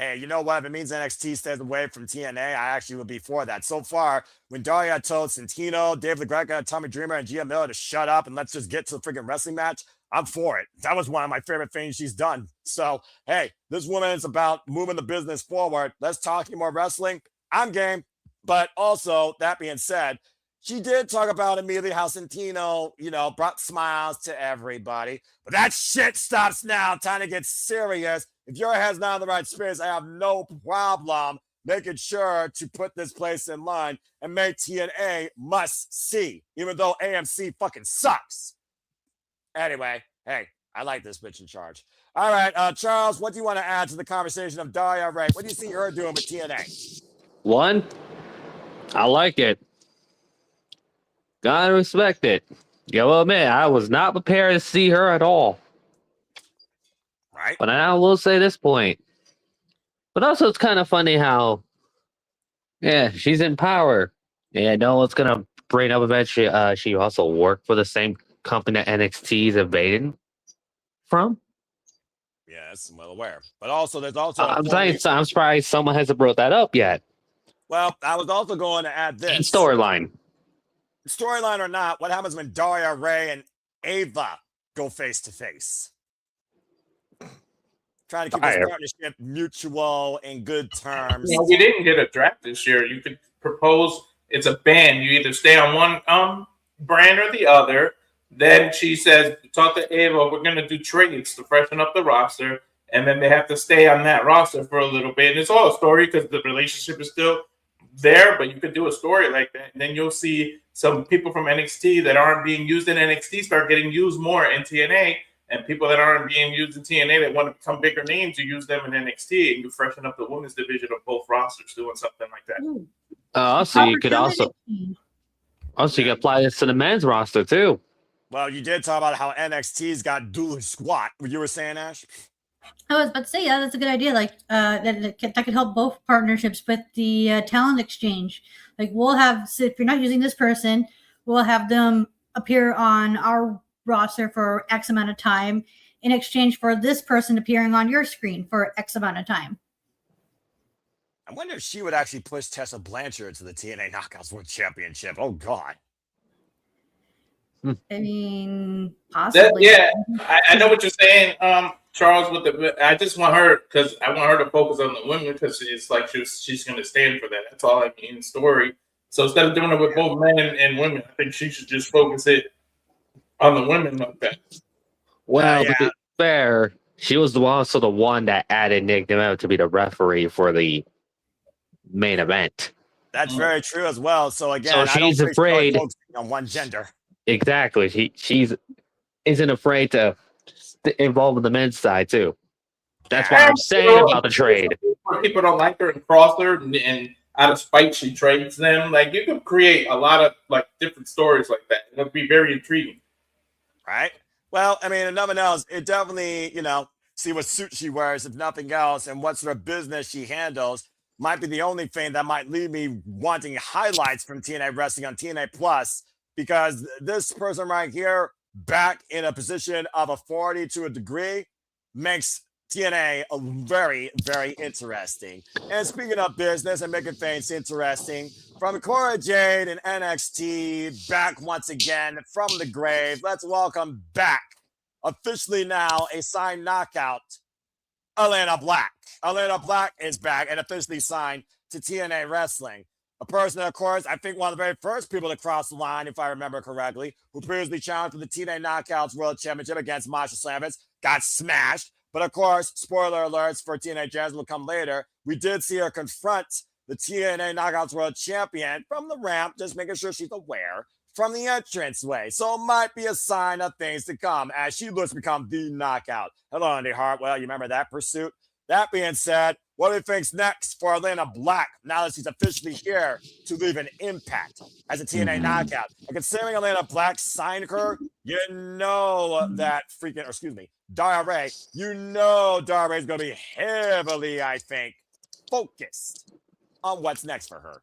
hey, you know what? If it means NXT stays away from TNA, I actually would be for that. So far, when Daria told Santino, Dave LaGreca, Tommy Dreamer, and Gia Miller to shut up and let's just get to the freaking wrestling match, I'm for it. That was one of my favorite things she's done. So, hey, this woman is about moving the business forward. Let's talk more wrestling. I'm game. But also, that being said, she did talk about immediately how Santino, brought smiles to everybody. But that shit stops now. Time to get serious. If your head's not in the right space, I have no problem making sure to put this place in line and make TNA must see, even though AMC fucking sucks. Anyway, hey, I like this bitch in charge. All right, Charles, what do you want to add to the conversation of Daria Ray? What do you see her doing with TNA? One, I like it. Gotta respect it. You will admit, I was not prepared to see her at all. Right. But I will say this point. But also, it's kind of funny how, she's in power. Yeah, no one's gonna bring up eventually. She also worked for the same company that NXT is invading from. Yes, I'm well aware. But also, there's also. I'm surprised someone hasn't brought that up yet. Well, I was also going to add this. Storyline or not, what happens when Daria Ray and Ava go face to face? Trying to keep this partnership mutual in good terms. We didn't get a draft this year. You could propose it's a band. You either stay on one brand or the other. Then she says, talk to Ava, we're going to do trades to freshen up the roster. And then they have to stay on that roster for a little bit. And it's all a story because the relationship is still there, but you could do a story like that. And then you'll see some people from NXT that aren't being used in NXT start getting used more in TNA. And people that aren't being used in TNA that want to become bigger names, you use them in NXT and you freshen up the women's division of both rosters doing something like that. You could apply this to the men's roster too. Well, you did talk about how NXT's got dual squat. What you were saying, Ash? I was about to say, that's a good idea. Like that could help both partnerships with the talent exchange. Like we'll have, so if you're not using this person, we'll have them appear on our roster for X amount of time in exchange for this person appearing on your screen for X amount of time. I wonder if she would actually push Tessa Blanchard to the TNA Knockouts World Championship. Oh God. I mean, possibly. I know what you're saying, Charles. I just want her because I want her to focus on the women because it's like she's going to stand for that. That's all I mean. Story. So instead of doing it with both men and women, I think she should just focus it on the women like that. Well, to be fair, she was also the one that added Nick DeMeo to be the referee for the main event. That's very true as well. So again, so she's afraid on one gender. Exactly. She's isn't afraid to involve in the men's side too. That's what I'm saying about the trade. People don't like her and cross her, and out of spite, she trades them. Like you could create a lot of like different stories like that. It would be very intriguing, right? Well, I mean, if nothing else, it definitely see what suit she wears, if nothing else, and what sort of business she handles. Might be the only thing that might leave me wanting highlights from TNA Wrestling on TNA Plus. Because this person right here, back in a position of authority to a degree, makes TNA a very, very interesting. And speaking of business and making things interesting, from Cora Jade and NXT, back once again from the grave, let's welcome back, officially now a signed knockout, Atlanta Black. Atlanta Black is back and officially signed to TNA Wrestling. A person, of course, I think one of the very first people to cross the line, if I remember correctly, who previously challenged for the TNA Knockouts World Championship against Masha Slamovich, got smashed. But of course, spoiler alerts for TNA Jazz will come later. We did see her confront the TNA Knockouts World Champion from the ramp, just making sure she's aware, from the entranceway. So it might be a sign of things to come as she looks to become the knockout. Hello, Andy Hartwell. You remember that pursuit? That being said, what do you think's next for Atlanta Black now that she's officially here to leave an impact as a TNA knockout? And considering Atlanta Black signed her, you know that Daria Ray, Daria Ray's going to be heavily, I think, focused on what's next for her.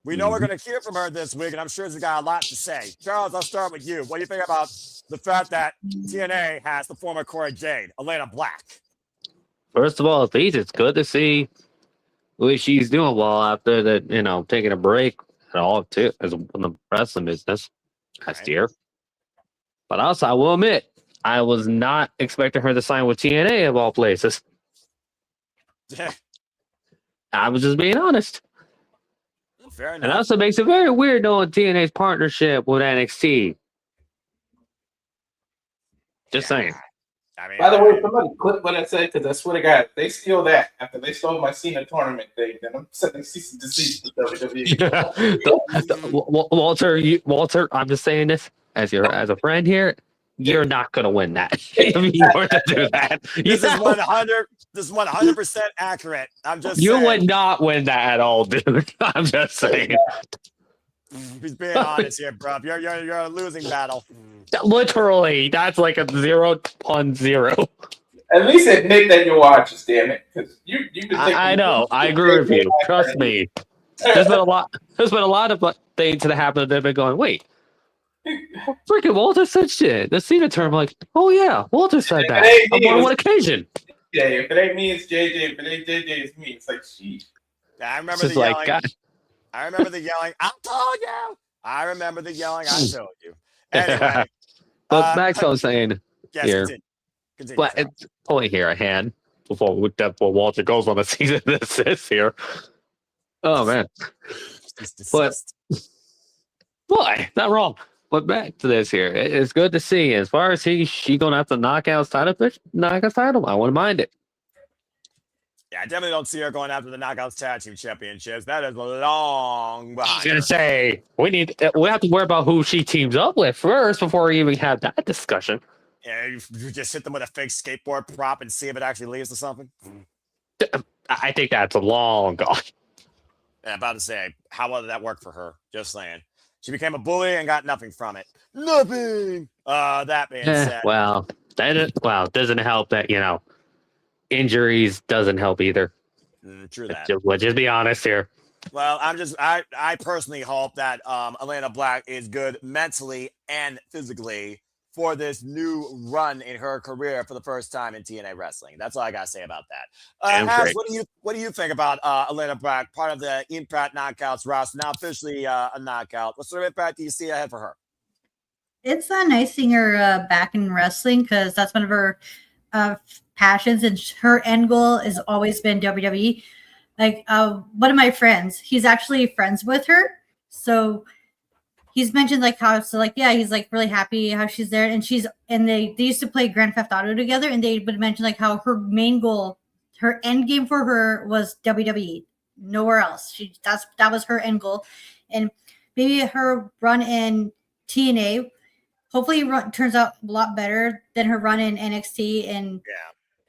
We know we're going to hear from her this week, and I'm sure she's got a lot to say. Charles, I'll start with you. What do you think about the fact that TNA has the former Cora Jade, Atlanta Black? First of all, Pete, it's good to see she's doing well after that, taking a break at all too, as in the wrestling business last year. But also, I will admit, I was not expecting her to sign with TNA of all places. I was just being honest. Fair enough. And also makes it very weird knowing TNA's partnership with NXT. Just saying. By the way, somebody clip what I said, because I swear to God, if they steal that after they stole my Cena tournament thing, then I'm sending cease and desist to WWE. Walter, I'm just saying this as a friend here. You're not gonna win that if you were to do that. This is 100% accurate. I'm just you saying. would not win that at all, dude. I'm just saying. He's being honest here, bro. You're a losing battle. Literally, that's like a 0.0. At least admit that you watch us, damn it. Because you can. I know. I agree with you. Trust me. There's been a lot. There's been a lot of things that have happened. They've been going. Wait. Freaking Walter said shit. The Cena term, like, oh yeah, Walter said that on more than one occasion. Yeah, if it ain't me, it's JJ. If it ain't JJ, it's me. It's like, sheesh. I remember the yelling. I remember the yelling. I told you. I remember the yelling. I told you. Anyway, but Max, I was saying here. Continue, but point here a hand before Walter goes on the season desist here. Oh man, but boy, not wrong. But back to this here, it's good to see. As far as she gonna have to knock out title, I wouldn't mind it. Yeah, I definitely don't see her going after the Knockouts Tag Team Championships. That is long behind. I was gonna say we have to worry about who she teams up with first before we even have that discussion. Yeah, you just hit them with a fake skateboard prop and see if it actually leads to something. I think that's a long gone. Yeah, about to say, how well did that work for her? Just saying. She became a bully and got nothing from it. Nothing. That being said. Well, doesn't help that, injuries doesn't help either. True that. Let's just be honest here. Well, I personally hope that Atlanta Black is good mentally and physically for this new run in her career for the first time in TNA wrestling. That's all I gotta say about that. Has, what do you think about Atlanta Black, part of the Impact Knockouts roster, now officially a knockout? What sort of impact do you see ahead for her? It's nice seeing her back in wrestling because that's one of her passions, and her end goal has always been WWE. Like one of my friends, he's actually friends with her, so he's mentioned like how he's like really happy how she's there, and they used to play Grand Theft Auto together, and they would mention like how her main goal, her end game for her was WWE, nowhere else. That was her end goal, and maybe her run in TNA hopefully turns out a lot better than her run in NXT,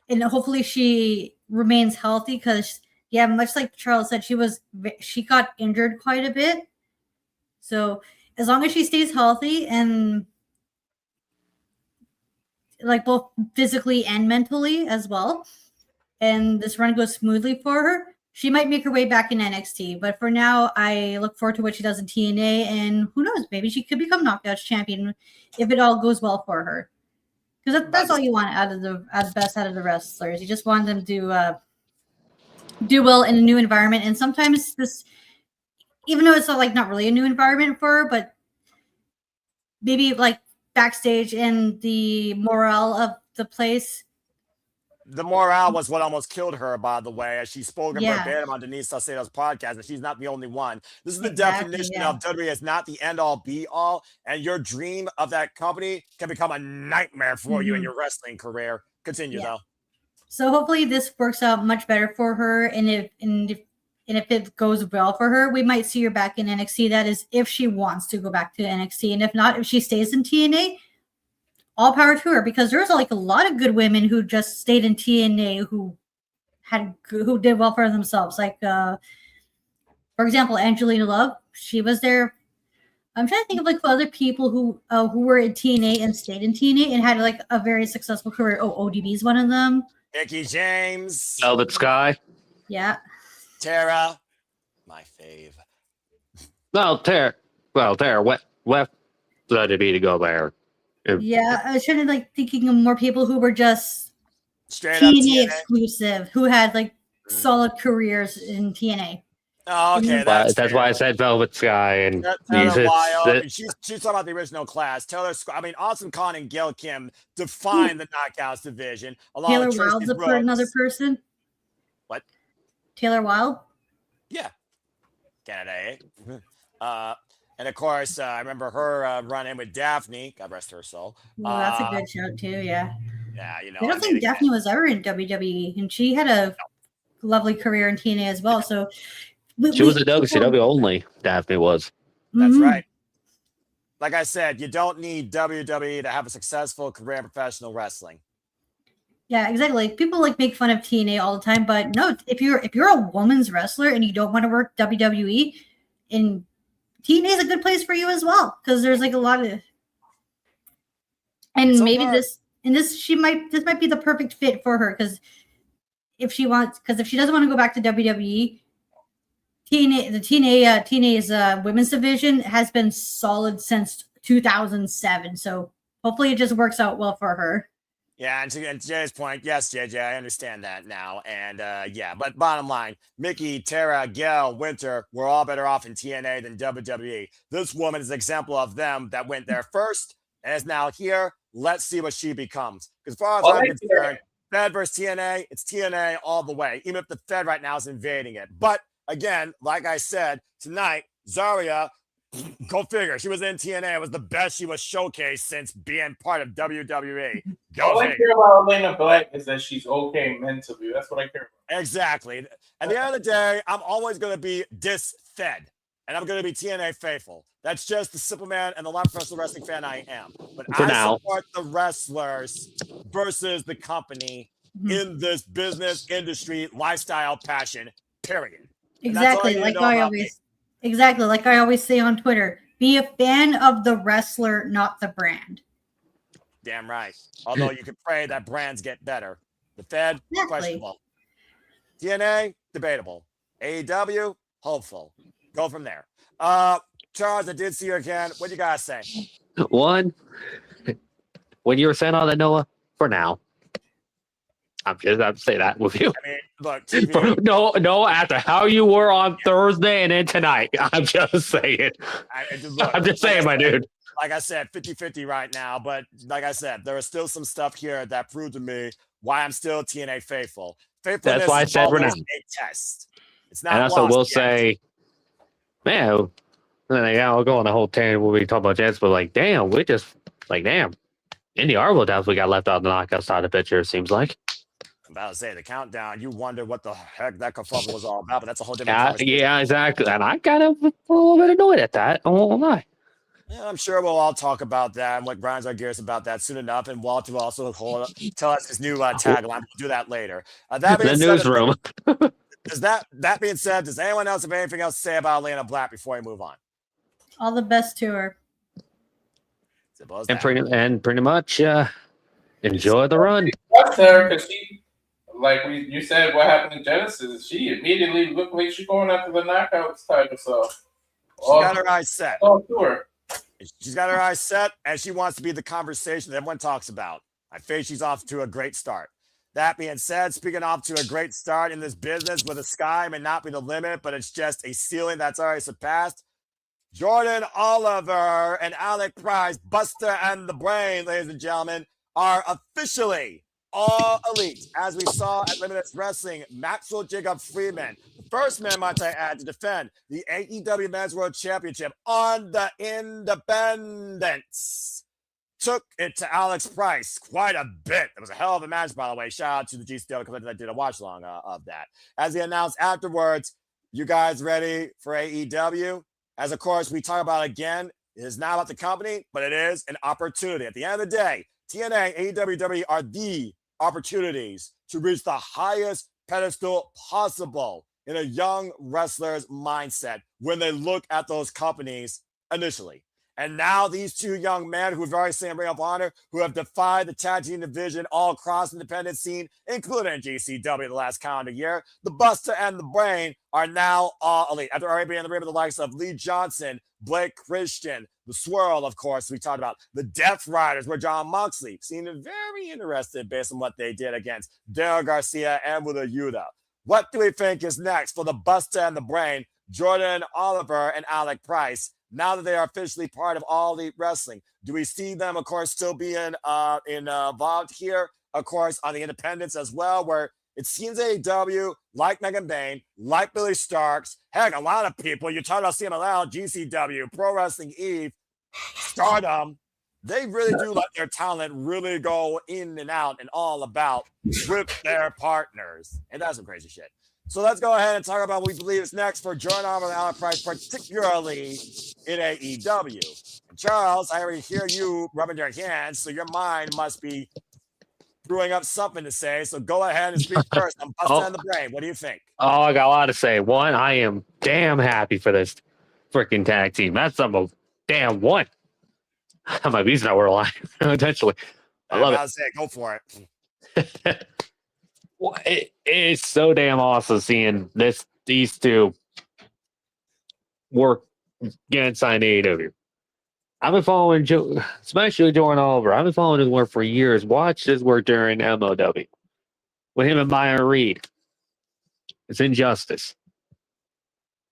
and hopefully she remains healthy because much like Charles said, she got injured quite a bit, so. As long as she stays healthy and like both physically and mentally as well, and this run goes smoothly for her, she might make her way back in NXT. But for now, I look forward to what she does in TNA, and who knows, maybe she could become Knockouts champion if it all goes well for her. Because that's all you want out of the wrestlers. You just want them to do well in a new environment, and sometimes this. Even though it's not really a new environment for her, but maybe like backstage and the morale of the place. The morale was what almost killed her, by the way, as she spoke verbatim on Denise Salcedo's podcast, and she's not the only one. This is the definition of WWE is not the end-all, be-all, and your dream of that company can become a nightmare for you in your wrestling career. Continue, though. So hopefully this works out much better for her, and if it goes well for her, we might see her back in NXT. That is, if she wants to go back to NXT. And if not, if she stays in TNA, all power to her. Because there's a lot of good women who just stayed in TNA who did well for themselves. Like, for example, Angelina Love. She was there. I'm trying to think of other people who were in TNA and stayed in TNA and had a very successful career. Oh, ODB is one of them. Mickey James. Velvet Sky. Yeah. Tara, my fave. Tara, what let it be to go there? I was trying to thinking of more people who were just Straight up TNA TNA. exclusive who had like solid careers in TNA. Oh, okay, That's that's why I said Velvet Sky and Taylor Wilde. She's talking about the original class. Awesome Khan and Gail Kim defined the Knockouts division. Along Taylor with Tracy Wilde's Brooks. another person. What? Taylor Wilde. Yeah. Canada, eh? And of course, I remember her run-in with Daphne. God rest her soul. Well, that's a good show too. Yeah. Yeah, you know. I don't think Daphne was ever in WWE, and she had a lovely career in TNA as well. So she was a WCW only. Daphne was. That's right. Like I said, you don't need WWE to have a successful career in professional wrestling. Yeah, exactly. People like make fun of TNA all the time, but no, if you're a woman's wrestler and you don't want to work WWE, and TNA is a good place for you as well because there's like a lot of, and so maybe this might be the perfect fit for her because if she doesn't want to go back to WWE, TNA's women's division has been solid since 2007. So hopefully it just works out well for her. Yeah, and to Jay's point, yes, JJ, I understand that now. And yeah, but bottom line, Mickey, Tara, Gail, Winter, we're all better off in TNA than WWE. This woman is an example of them that went there first and is now here. Let's see what she becomes. Because as far as I'm concerned, Fed versus TNA, it's TNA all the way, even if the Fed right now is invading it. But again, like I said, tonight, Zarya, go figure. She was in TNA. It was the best she was showcased since being part of WWE. All I care about Elena Black is that she's okay mentally. That's what I care about. Exactly. At the end of the day, I'm always going to be dis-fed. And I'm going to be TNA faithful. That's just the simple man and the live professional wrestling fan I am. But I support the wrestlers versus the company in this business, industry, lifestyle, passion, period. Exactly. Like I always say on Twitter, be a fan of the wrestler, not the brand. Damn right. Although you could pray that brands get better. The Fed, questionable. TNA, debatable. AEW, hopeful. Go from there. Charles, I did see you again. What you guys say? One, when you were saying all that, Noah, for now. I'm say that with you. I mean, look, TV. No, after how you were on Thursday and then tonight. I'm just saying. I'm just saying, my dude. Like I said, 50-50 right now. But like I said, there is still some stuff here that proved to me why I'm still TNA faithful. Faithfulness That's why I said for now. A test. It's not. And also, will yet. say, man, I'll go on the whole tangent when we talk about Jets, but like, damn, Indy Arvo definitely got left out of the knockout side of the picture. It seems like. I'm about to say the countdown. You wonder what the heck that kerfuffle was all about, but that's a whole different conversation. Yeah, exactly. And I got a little bit annoyed at that. I won't lie. Yeah, I'm sure we'll all talk about that and what grinds our gears about that soon enough. And Walt will also tell us his new tagline. We'll do that later. That being the newsroom. That being said, does anyone else have anything else to say about Elena Black before we move on? All the best to her. And pretty much enjoy the run. That's her because she, like you said, what happened in Genesis? She immediately looked like she's going after the knockouts title. So she got her eyes set. Oh, sure. She's got her eyes set, and she wants to be the conversation that everyone talks about. I think she's off to a great start. That being said, speaking off to a great start in this business where the sky may not be the limit, but it's just a ceiling that's already surpassed. Jordan Oliver and Alec Price, Buster and the Brain, ladies and gentlemen, are officially all elite. As we saw at Limitless Wrestling, Maxwell Jacob Freeman, the first man, might I add, to defend the AEW Men's World Championship on the Independents, took it to Alex Price quite a bit. It was a hell of a match, by the way. Shout out to the GCW collective that did a watch along of that. As he announced afterwards, you guys ready for AEW? As of course, we talk about again, it is not about the company, but it is an opportunity. At the end of the day, TNA, AEW, WWE are the opportunities to reach the highest pedestal possible in a young wrestler's mindset when they look at those companies initially. And now these two young men who have already seen Ring of Honor, who have defied the tag team division all across the independent scene, including GCW the last calendar year, the Buster and the Brain are now all elite. After already being in the ring with the likes of Lee Johnson, Blake Christian, The Swirl, of course, we talked about. The Death Riders were John Moxley. Seemed very interested based on what they did against Daryl Garcia and Wheeler Yuta. What do we think is next for the Buster and the Brain, Jordan Oliver and Alec Price, now that they are officially part of All Elite Wrestling? Do we see them, of course, still being involved here, of course, on the independents as well, where it seems AEW, like Megan Bain, like Billy Starks, heck, a lot of people, you're talking about CMLL, GCW, Pro Wrestling Eve, Stardom, they really do let their talent really go in and out and all about with their partners. And that's some crazy shit. So let's go ahead and talk about what we believe is next for Jordan Oliver and Alec Price, particularly in AEW. And Charles, I already hear you rubbing your hands, so your mind must be brewing up something to say. So go ahead and speak first. I'm busting on the brain. What do you think? Oh, I got a lot to say. One, I am damn happy for this freaking tag team. That's number damn one. I might be that we're alive potentially. I love it. Say, go for it. It's so damn awesome seeing these two work getting signed to AEW. I've been following especially Jordan Oliver. I've been following his work for years. Watched his work during MOW with him and Byron Reed. It's Injustice.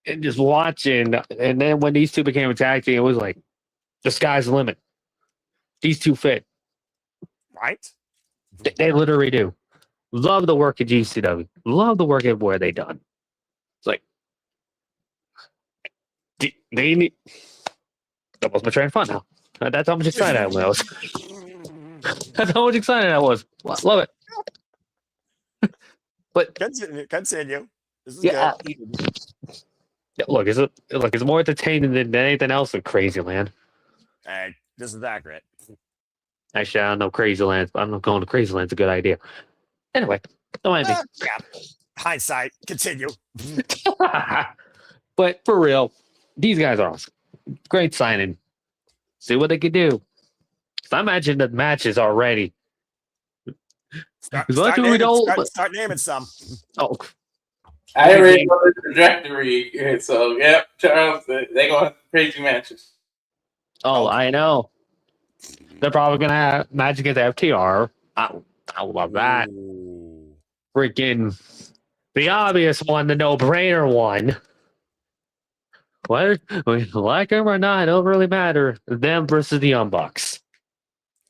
And just watching, and then when these two became a tag team, it was like the sky's the limit. These two fit. Right? They literally do. Love the work at GCW. Love the work everywhere they done. It's like they need. That was my train of thought now. That's how much excited I was. That's how much excited I was. Love it. But continue. This is good. Look, it's more entertaining than anything else in Crazyland. Hey, this is accurate. Actually, I don't know Crazyland. I don't know going to Crazyland's a good idea. Anyway, don't mind me. Yeah. Hindsight. Continue. But for real, these guys are awesome. Great signing. See what they can do. So I imagine the matches already. Start naming some. Oh, I already know the trajectory. So, yep, Charles, they're going to have crazy matches. Oh, I know. They're probably going to have match against FTR. I love that. Ooh. Freaking the obvious one, the no-brainer one. What? Like them or not, it don't really matter. Them versus the Young Bucks.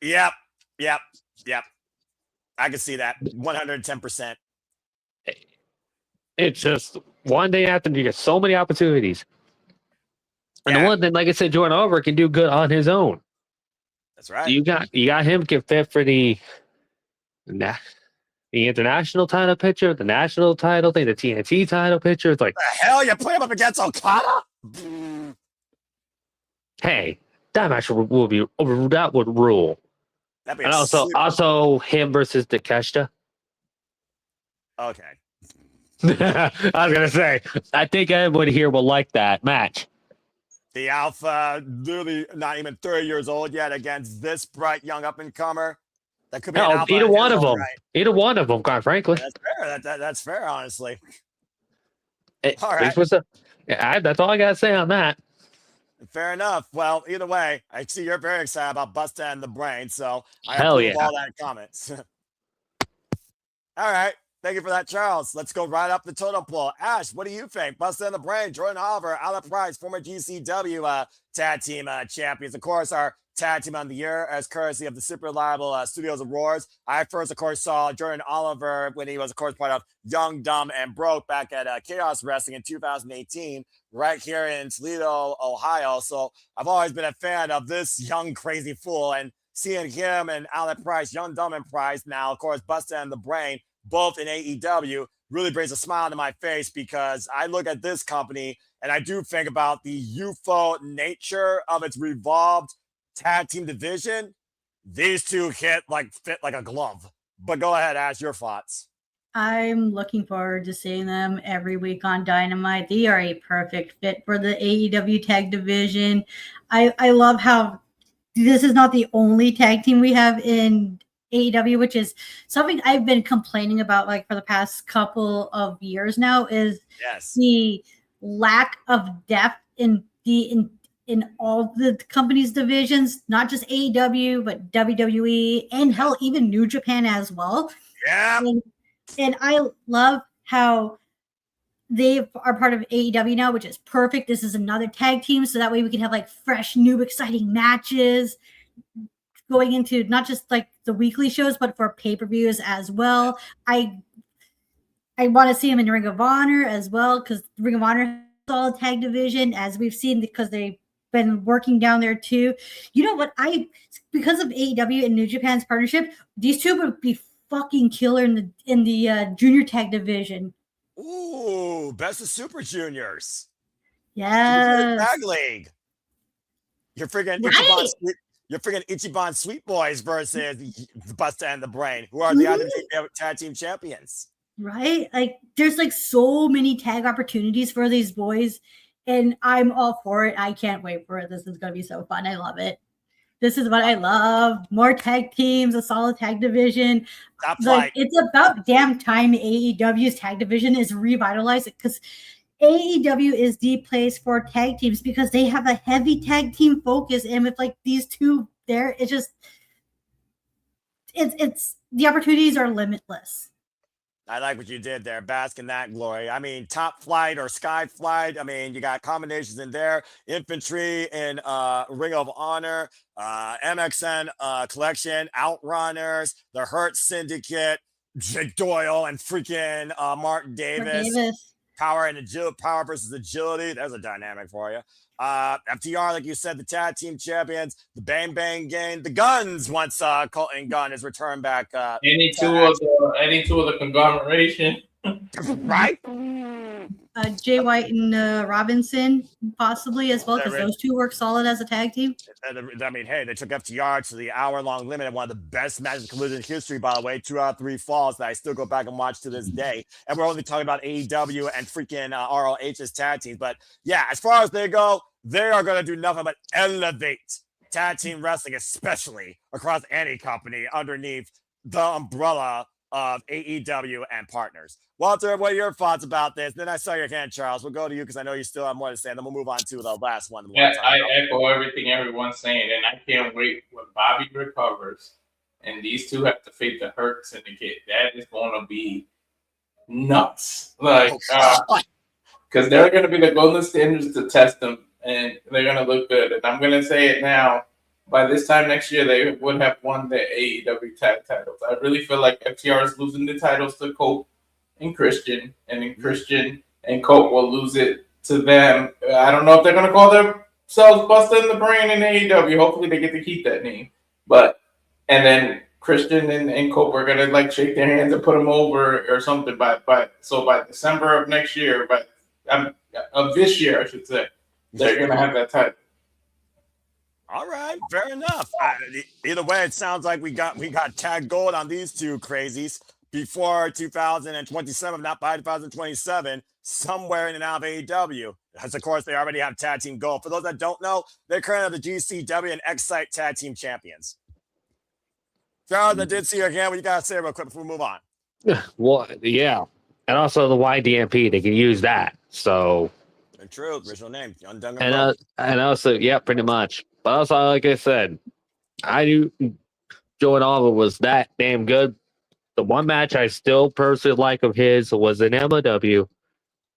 Yep. I can see that 110%. It's just one day after you get so many opportunities. And the one thing, like I said, Jordan Oliver can do good on his own. That's right. You got him get fit for the international title picture, the national title thing, the TNT title picture. It's like the hell you put him up against Okada? Hey, that match would rule. And also him versus Takeshita. Okay. I was gonna say, I think everybody here will like that match. The Alpha, literally not even 30 years old yet, against this bright young up and comer. That could be either one of them. Right. Either one of them, quite frankly. That's fair. That's fair, honestly. All right. That's all I gotta say on that. Fair enough. Well, either way, I see you're very excited about Busta and the Brain, so I approve all that comments. All right. Thank you for that, Charles. Let's go right up the totem pole. Ash, what do you think? Busta and the Brain, Jordan Oliver, Alec Price, former GCW tag team champions. Of course, our tag team on the year as courtesy of the Super Reliable Studios Awards. I first, of course, saw Jordan Oliver when he was, of course, part of Young, Dumb, and Broke back at Chaos Wrestling in 2018, right here in Toledo, Ohio. So I've always been a fan of this young, crazy fool. And seeing him and Alec Price, Young, Dumb, and Price, now, of course, Busta and the Brain, both in AEW, really brings a smile to my face because I look at this company and I do think about the UFO nature of its revolved tag team division. These two fit like a glove. But go ahead, Ash, your thoughts. I'm looking forward to seeing them every week on Dynamite. They are a perfect fit for the AEW tag division. I love how this is not the only tag team we have in AEW, which is something I've been complaining about like for the past couple of years now, is the lack of depth in in all the company's divisions, not just AEW, but WWE and hell, even New Japan as well. Yeah. And I love how they are part of AEW now, which is perfect. This is another tag team, so that way we can have like fresh, new, exciting matches going into not just like the weekly shows, but for pay-per-views as well. I want to see them in Ring of Honor as well, because Ring of Honor has a solid tag division, as we've seen, because they've been working down there too. You know what? Because of AEW and New Japan's partnership, these two would be fucking killer in the junior tag division. Ooh, best of Super Juniors. Yes. Tag League. You're freaking Right. Ichiban Sweet Boys versus Busta and the Brain, who are the IWGP Tag Team Champions. Right? Like, there's like so many tag opportunities for these boys, and I'm all for it. I can't wait for it. This is going to be so fun. I love it. This is what I love. More tag teams, a solid tag division. Like, it's about damn time AEW's tag division is revitalized, because AEW is the place for tag teams because they have a heavy tag team focus. And with like these two there, it's the opportunities are limitless. I like what you did there. Bask in that glory. I mean, Top Flight or Sky Flight. I mean, you got combinations in there. Infantry in Ring of Honor, MXN Collection, Outrunners, the Hurt Syndicate, Jake Doyle, and freaking Martin Davis. Power and agility. Power versus agility. There's a dynamic for you. FTR, like you said, the tag team champions, the Bang Bang Gang, the Guns. Once Colton Gunn is returned back. Any two of the conglomeration, right? Jay White and Robinson possibly as well, because those two work solid as a tag team. I mean, hey, they took FTR to the hour-long limit and one of the best matches concluded in history, by the way. 2 out of 3 falls that I still go back and watch to this day. And we're only talking about AEW and freaking ROH's tag teams. But yeah, as far as they go, they are going to do nothing but elevate tag team wrestling, especially across any company underneath the umbrella of AEW and partners. Walter, what are your thoughts about this? Then I saw your hand, Charles. We'll go to you because I know you still have more to say. And then we'll move on to the last one. Yeah, I echo everything everyone's saying, and I can't wait when Bobby recovers and these two have to face the Hurt Syndicate. That is going to be nuts. Like, because they're going to be the golden standards to test them, and they're going to look good. And I'm going to say it now. By this time next year, they would have won the AEW tag titles. I really feel like FTR is losing the titles to Colt and Christian, and then Christian and Colt will lose it to them. I don't know if they're going to call themselves Busta and the Brain in AEW. Hopefully they get to keep that name. And then Christian and Colt are going to like shake their hands and put them over or something. By December of next year, of this year, I should say, they're going to have that title. All right, fair enough. Either way, it sounds like we got tag gold on these two crazies before 2027, not by 2027, somewhere in and out of AEW. As of course, they already have tag team gold. For those that don't know, they're currently the GCW and X-Site tag team champions. Charles, I did see your hand. What you got to say real quick before we move on? Well, yeah. And also the YDMP, they can use that. So. True, original name. And also, yeah, pretty much. But also, like I said, I knew Joe and Oliver was that damn good. The one match I still personally like of his was in MLW.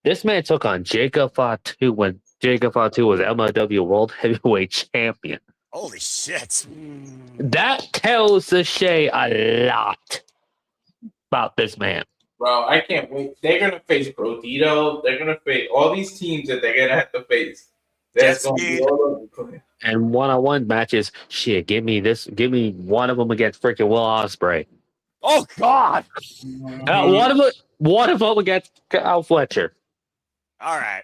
This man took on Jacob Fatu when Jacob Fatu was MLW World Heavyweight Champion. Holy shit. That tells the Shay a lot about this man. Bro, I can't wait. They're going to face Brodito. They're going to face all these teams that they're going to have to face. That's going to be all over the place. And one-on-one matches, shit, give me one of them against freaking Will Ospreay. Oh, God. One of them against Kyle Fletcher. All right.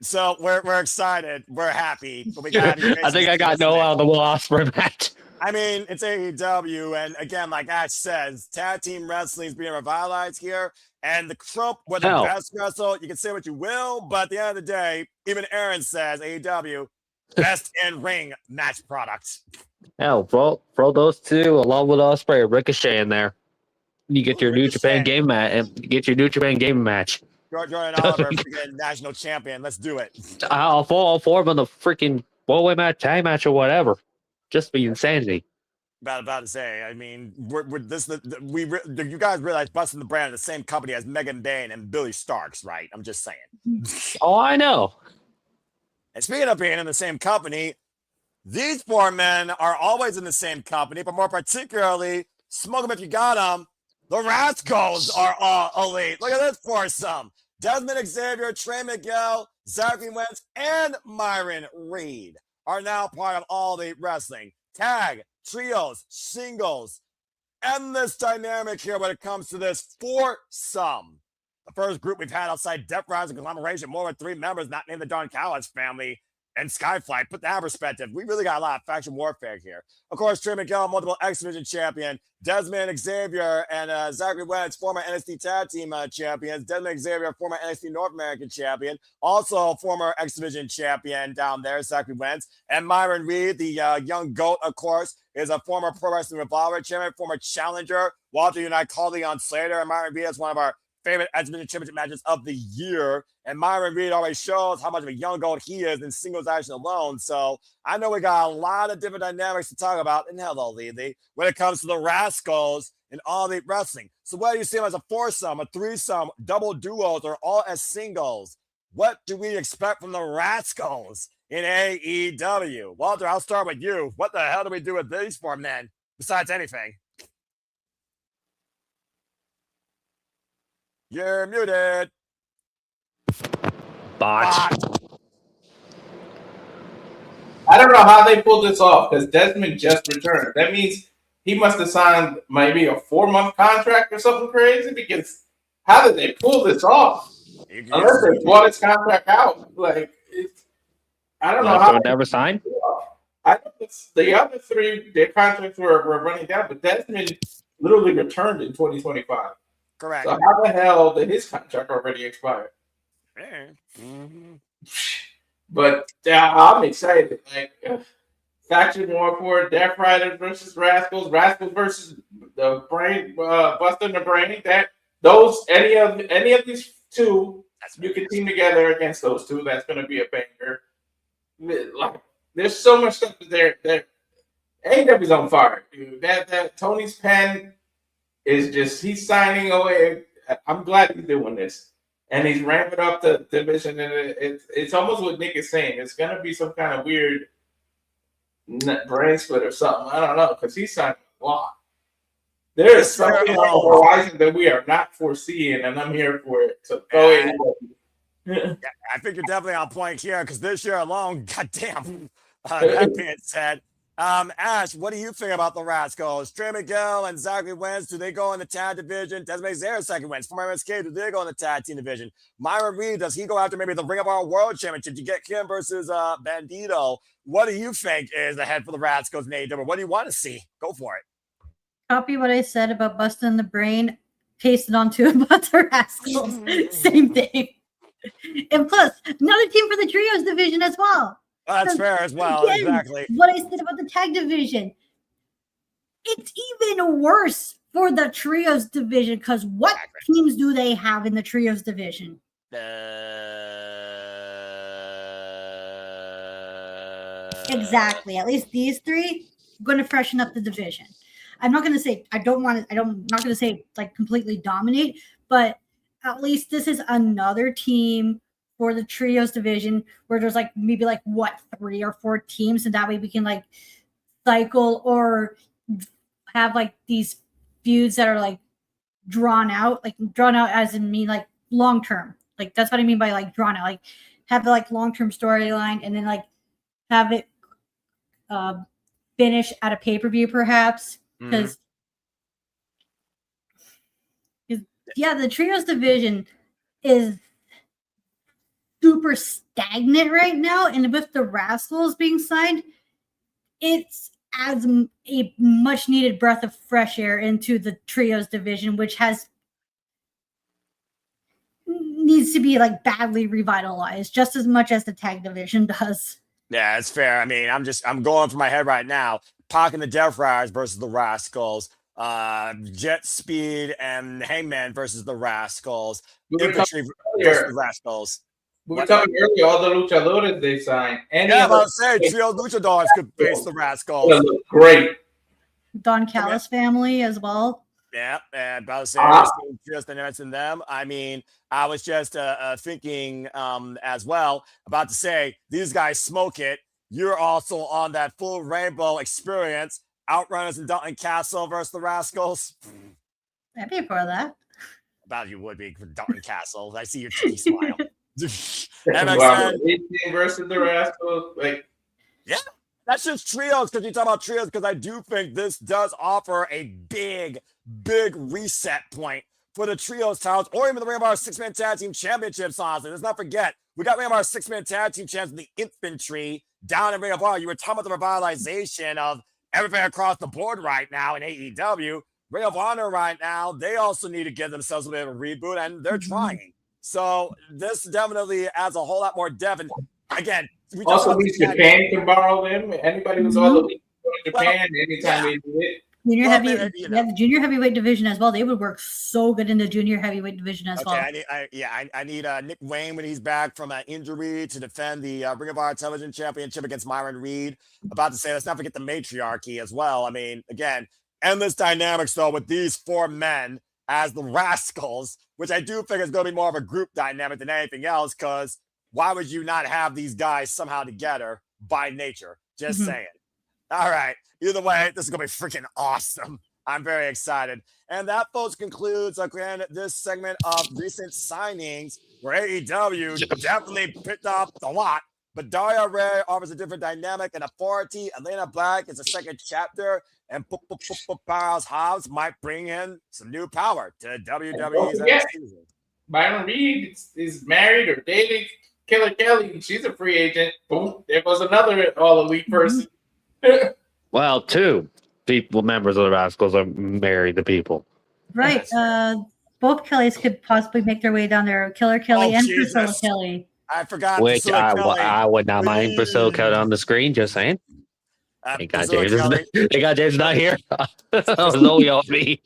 So we're excited. We're happy. But we got I think I got no out of the Will Ospreay match. I mean, it's AEW, and again, like Ash says, tag team wrestling is being revitalized here, and the trope where the best wrestle, you can say what you will, but at the end of the day, even Aaron says AEW, best in-ring match product. Hell, throw those two along with Ospreay, Ricochet in there. You get your New Japan game match, and get your New Japan game match. Jordan Oliver, freaking national champion. Let's do it. All four of them, the freaking 4-way match, tag match, or whatever. Just be insanity. About to say, I mean, you guys realize Busting the Brand is the same company as Megan Bain and Billy Starks, right? I'm just saying. Oh, I know. And speaking of being in the same company, these four men are always in the same company, but more particularly, smoke them if you got them. The Rascals are all elite. Look at this foursome. Desmond Xavier, Trey Miguel, Zachary Wentz, and Myron Reed are now part of All Elite Wrestling. Tag, trios, singles, endless dynamic here when it comes to this foursome. The first group we've had outside Death Rise and Conglomeration, more than 3 members not named the Don Callis family, and Skyfly. Put that in perspective. We really got a lot of faction warfare here. Of course, Trey Miguel, multiple X Division champion. Desmond Xavier and Zachary Wentz, former NXT Tag Team champions. Desmond Xavier, former NXT North American champion. Also former X Division champion down there, Zachary Wentz. And Myron Reed, the young GOAT, of course, is a former Pro Wrestling Revolver champion, former challenger. Walter, you and I called Leon Slater, and Myron Reed is one of our favorite X Division championship matches of the year. And Myron Reed always shows how much of a young goat he is in singles action alone. So I know we got a lot of different dynamics to talk about. And hello, Lily, when it comes to the Rascals in All Elite Wrestling. So whether you see them as a foursome, a threesome, double duos, or all as singles, what do we expect from the Rascals in AEW? Walter, I'll start with you. What the hell do we do with these four men besides anything? You're muted. Botch. I don't know how they pulled this off because Desmond just returned. That means he must have signed maybe a 4-month contract or something crazy, because how did they pull this off? Unless they bought his contract out. Like, I don't know how. So never signed? I think the other 3, their contracts were running down, but Desmond literally returned in 2025. Correct. So how the hell did his contract already expire? But I'm excited. Like, faction warfare, Death Riders versus Rascals, Rascals versus the Brain, Busting the Brain. Any of these 2, you can team together against those 2. That's going to be a banger. Like, there's so much stuff there. AEW's on fire, dude. That Tony's pen is just, he's signing away. I'm glad he's doing this. And he's ramping up the division. And it's almost what Nick is saying. It's going to be some kind of weird brain split or something. I don't know, because he's signing a lot. There is something on the horizon that we are not foreseeing, and I'm here for it. So go ahead. Yeah, I think you're definitely on point here, because this year alone, goddamn, that being said, Ash, what do you think about the Rascals? Trey Miguel and Zachary Wentz, do they go in the tag division? Desmond Xavier, Zachary Wentz, former MSK, do they go in the tag team division? Myron Reed, does he go after maybe the Ring of Honor World Championship? You get him versus Bandito. What do you think is ahead for the Rascals in AEW? What do you want to see? Go for it. Copy what I said about busting the brain, paste it onto about the Rascals. Same thing. And plus, another team for the trios division as well. That's fair as well. Again, exactly. What I said about the tag division. It's even worse for the trios division, because what teams do they have in the trios division? Exactly. At least these 3 are going to freshen up the division. I'm not going to say I'm not going to say like completely dominate, but at least this is another team for the trios division where there's like maybe like 3 or 4 teams, and that way we can like cycle or have like these feuds that are like drawn out as in mean like long term. Like that's what I mean by like drawn out. Like have like long term storyline and then like have it finish at a pay-per-view perhaps, because the trios division is super stagnant right now, and with the Rascals being signed, it's adds a much needed breath of fresh air into the trios division, which needs to be like badly revitalized just as much as the tag division does. Yeah, it's fair. I mean, I'm going for my head right now. Pac and the Death Riders versus the Rascals. Jet Speed and Hangman versus the Rascals. Infantry versus the Rascals. We were talking earlier, all the luchadores they signed. Yeah, I was saying Trio Luchadors could face the Rascals. That look great. Don Callis family as well. Yeah, and about to say just announcing them. I mean, I was just thinking as well about to say these guys smoke it. You're also on that full rainbow experience. Outrunners in Dalton Castle versus the Rascals. I'd be for that. About you would be for Dalton Castle. I see your cheeky smile. Wow, 18 versus the Rascals. Like, yeah, that's just trios because you talk about trios because I do think this does offer a big reset point for the trios titles or even the Ring of Honor 6-Man Tag Team Championships. Honestly, let's not forget we got Ring of Honor 6-Man Tag Team champs in the infantry down in Ring of Honor. You were talking about the revitalization of everything across the board right now in AEW. Ring of Honor right now, they also need to give themselves a bit of a reboot, and they're trying. So this definitely adds a whole lot more depth. And again, also means Japan can borrow them. Anybody who's all the Japan, anytime they do it. The junior heavyweight division as well. They would work so good in the junior heavyweight division as well. I need Nick Wayne when he's back from an injury to defend the Ring of Honor Television Championship against Myron Reed. About to say, let's not forget the matriarchy as well. I mean, again, endless dynamics though with these four men as the Rascals, which I do think is going to be more of a group dynamic than anything else, because why would you not have these guys somehow together by nature? Just saying. All right. Either way, this is going to be freaking awesome. I'm very excited. And that, folks, concludes this segment of recent signings where AEW definitely picked up a lot. But Daria Ray offers a different dynamic and authority. Elena Black is a second chapter. And Powerhouse Hobbs might bring in some new power to WWE's season. Byron Reed is married or dating Killer Kelly. She's a free agent. Boom. There was another all elite person. Well, two members of the Rascals are married to people. Right. Both Kellys could possibly make their way down there. Killer Kelly and Priscilla Kelly. I forgot. Which I would not mind Priscilla Kelly on the screen, just saying. They got James not here. Zoe off me.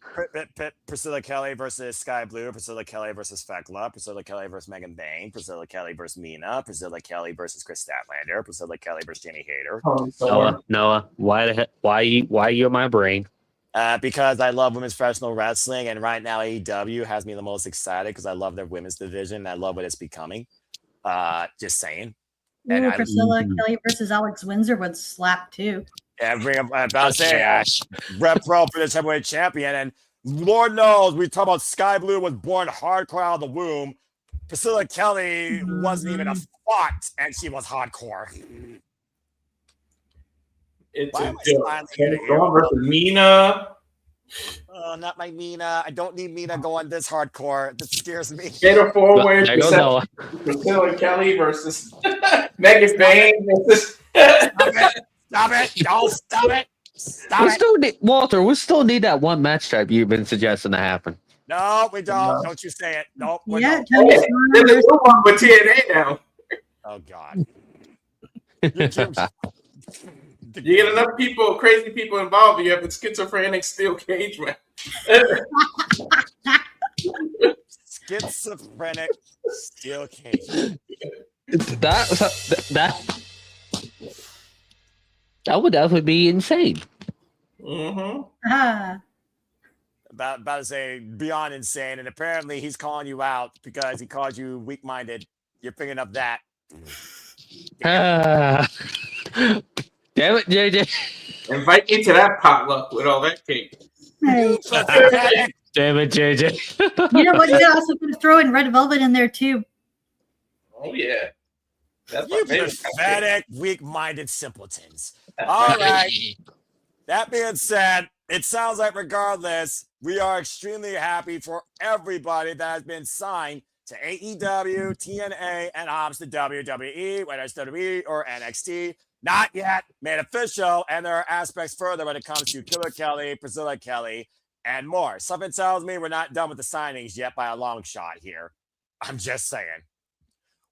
Priscilla Kelly versus Sky Blue. Priscilla Kelly versus Fekla. Priscilla Kelly versus Megan Bain. Priscilla Kelly versus Mina. Priscilla Kelly versus Chris Statlander. Priscilla Kelly versus Jamie Hayter. Noah, why you in my brain? Because I love women's professional wrestling, and right now AEW has me the most excited because I love their women's division. And I love what it's becoming. Just saying. And Priscilla Kelly versus Alex Windsor would slap too. Yeah, I'm about to say, Rep Pro for this heavyweight champion. And Lord knows, we talk about Sky Blue was born hardcore out of the womb. Priscilla Kelly wasn't even a thought, and she was hardcore. It's going versus Mina. Oh, not my Mina. I don't need Mina going this hardcore. This scares me. Fatal four-way. Priscilla Kelly versus Megan Bain versus. Stop it! Don't stop it! Walter, we still need that one match type you've been suggesting to happen. No, we don't. Don't you say it. Nope. Yeah, there's a new one with TNA now. Oh God. You get enough people, crazy people involved, you have a schizophrenic steel cage match. Schizophrenic steel cage. That would definitely be insane. About to say beyond insane, and apparently he's calling you out because he called you weak-minded. You're picking up that. Damn it, JJ. Invite me to that potluck with all that cake. Hey. Damn it, JJ. You know what? You also could throw in red velvet in there too. Oh yeah. That's you pathetic, weak-minded simpletons. All right. That being said, it sounds like regardless, we are extremely happy for everybody that has been signed to AEW, TNA, and Hobbs to WWE, whether it's WWE or NXT. Not yet made official, and there are aspects further when it comes to Killer Kelly, Priscilla Kelly, and more. Something tells me we're not done with the signings yet by a long shot here. I'm just saying.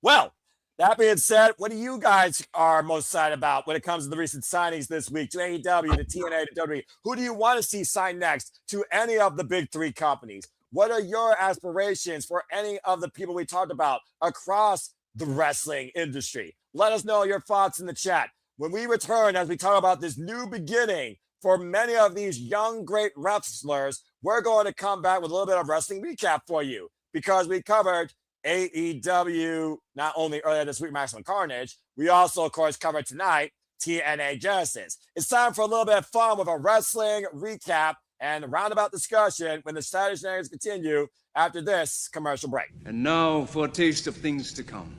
Well, that being said, what do you guys are most excited about when it comes to the recent signings this week to AEW, to TNA, to WWE? Who do you want to see sign next to any of the big three companies? What are your aspirations for any of the people we talked about across the wrestling industry. Let us know your thoughts in the chat. When we return, as we talk about this new beginning for many of these young, great wrestlers, we're going to come back with a little bit of wrestling recap for you because we covered AEW not only earlier this week, Maximum Carnage, we also, of course, covered tonight TNA Genesis. It's time for a little bit of fun with a wrestling recap and a roundabout discussion when the Saturday Shenanigans continue after this commercial break. And now for a taste of things to come.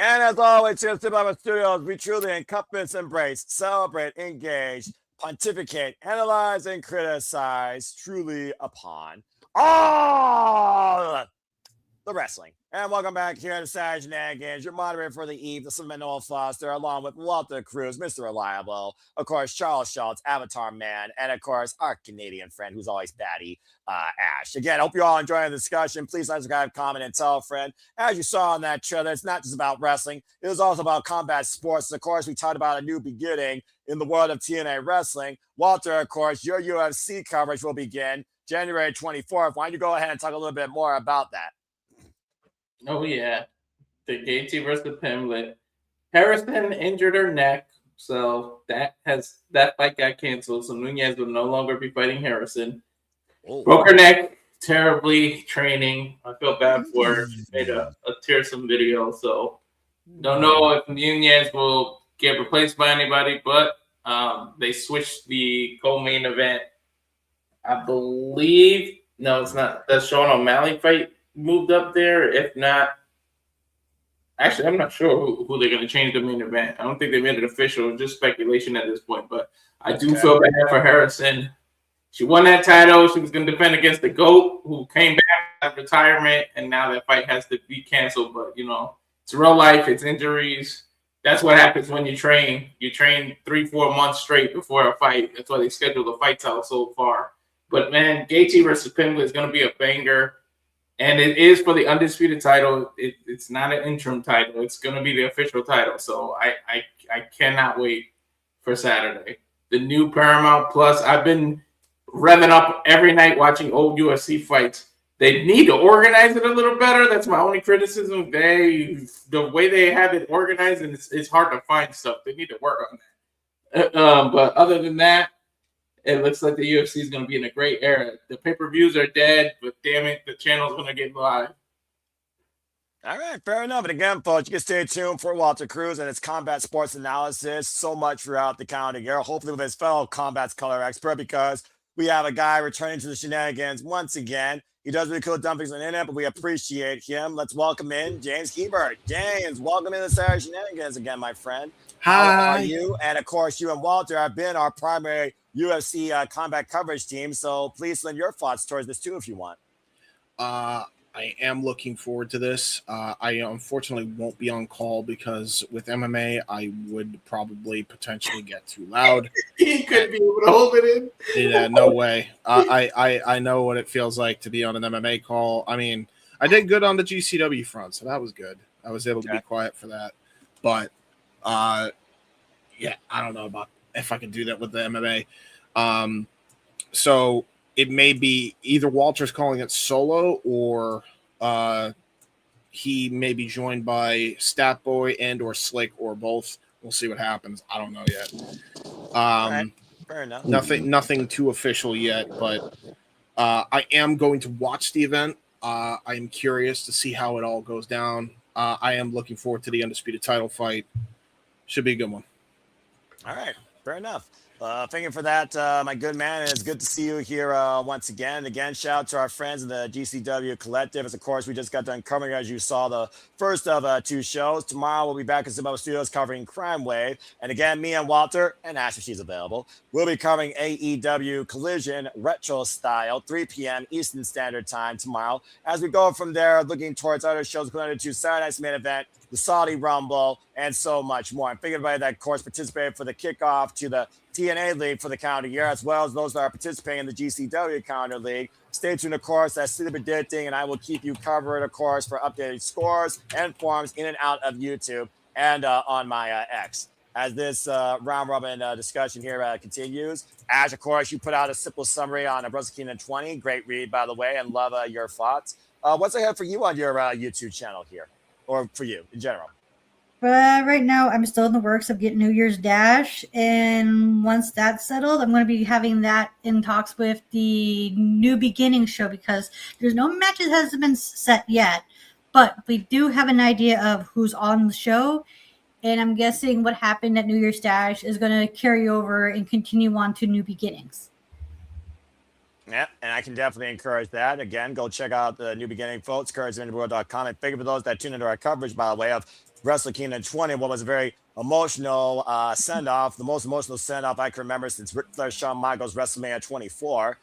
And as always, here at Superchatted Studios, we truly encompass, embrace, celebrate, engage, pontificate, analyze, and criticize truly upon all the wrestling. And welcome back here to Saturday Shenanigans, your moderator for the eve, the Seminole Foster, along with Walter Cruz, Mr. Reliable, of course, Charles Schultz, Avatar Man, and of course, our Canadian friend who's always batty, Ash. Again, hope you all enjoying the discussion. Please like, subscribe, comment, and tell a friend. As you saw in that trailer, it's not just about wrestling. It was also about combat sports. And of course, we talked about a new beginning in the world of TNA wrestling. Walter, of course, your UFC coverage will begin January 24th. Why don't you go ahead and talk a little bit more about that? Oh, yeah. The Gaethje versus Pimlet. Harrison injured her neck, so that fight got canceled. So Nunez will no longer be fighting Harrison. Broke her neck terribly training. I feel bad for her. She made a tearsome video. So don't know if Nunez will get replaced by anybody, but they switched the co-main event. I believe, no, it's not. The Sean O'Malley fight moved up there. If not, actually, I'm not sure who they're going to change the main event. I don't think they made it official. Just speculation at this point. But I do feel bad for Harrison. She won that title. She was going to defend against the GOAT, who came back from retirement, and now that fight has to be canceled. But, you know, it's real life. It's injuries. That's what happens when you train. You train 3-4 months straight before a fight. That's why they schedule the fights out so far. But, man, Gaethje versus Pimlet is going to be a banger. And it is for the undisputed title. It's not an interim title. It's going to be the official title. So I cannot wait for Saturday. The new Paramount Plus. I've been revving up every night watching old UFC fights. They need to organize it a little better. That's my only criticism. The way they have it organized, and it's hard to find stuff. They need to work on that. But other than that, it looks like the UFC is going to be in a great era. The pay-per-views are dead, but damn it, the channel's going to get live. All right, fair enough. And again, folks, you can stay tuned for Walter Cruz and his combat sports analysis so much throughout the calendar year, hopefully with his fellow combat color expert, because we have a guy returning to the Shenanigans once again. He does really cool dumpings on the internet, but we appreciate him. Let's welcome in James Hebert. James, welcome in the Saturday Shenanigans again, my friend. Hi. How are you? And of course, you and Walter have been our primary UFC combat coverage team, so please lend your thoughts towards this too if you want. I am looking forward to this. I unfortunately won't be on call because with MMA, I would probably potentially get too loud. He could be able to hold it in. Yeah, no way. I know what it feels like to be on an MMA call. I mean, I did good on the GCW front, so that was good. I was able to be quiet for that. But yeah, I don't know about if I can do that with the MMA. So it may be either Walter's calling it solo or he may be joined by Statboy and or Slick or both. We'll see what happens. I don't know yet. Right. Fair enough. Nothing too official yet, but I am going to watch the event. I am curious to see how it all goes down. I am looking forward to the undisputed title fight. Should be a good one. All right, fair enough. Thank you for that, my good man. And it's good to see you here once again. Again, shout out to our friends in the GCW Collective. As of course, we just got done covering, as you saw, the first of 2 shows. Tomorrow, we'll be back in Simba Studios covering Crime Wave. And again, me and Walter, and Ash, if she's available, we'll be covering AEW Collision Retro Style, 3 p.m. Eastern Standard Time tomorrow. As we go from there, looking towards other shows, including to Saturday Night's Main Event, the Saudi Rumble, and so much more. I'm thinking about that, of course, participated for the kickoff to the TNA League for the calendar year, as well as those that are participating in the GCW calendar league. Stay tuned, of course, as City Predicting, and I will keep you covered, of course, for updated scores and forms in and out of YouTube and on my X. As this round robin discussion here continues, Ash, of course, you put out a simple summary on Wrestle Kingdom 20. Great read, by the way, and love your thoughts. What's ahead for you on your YouTube channel here, or for you in general? But right now, I'm still in the works of getting New Year's Dash, and once that's settled, I'm going to be having that in talks with the New Beginning show because there's no matches hasn't been set yet, but we do have an idea of who's on the show, and I'm guessing what happened at New Year's Dash is going to carry over and continue on to New Beginnings. Yeah, and I can definitely encourage that. Again, go check out the New Beginning, folks, CourageInTheWorld.com. And thank you for those that tune into our coverage, by the way, of Wrestle Kingdom 20, what was a very emotional send-off, the most emotional send-off I can remember since Ric Flair, Shawn Michaels, WrestleMania 24,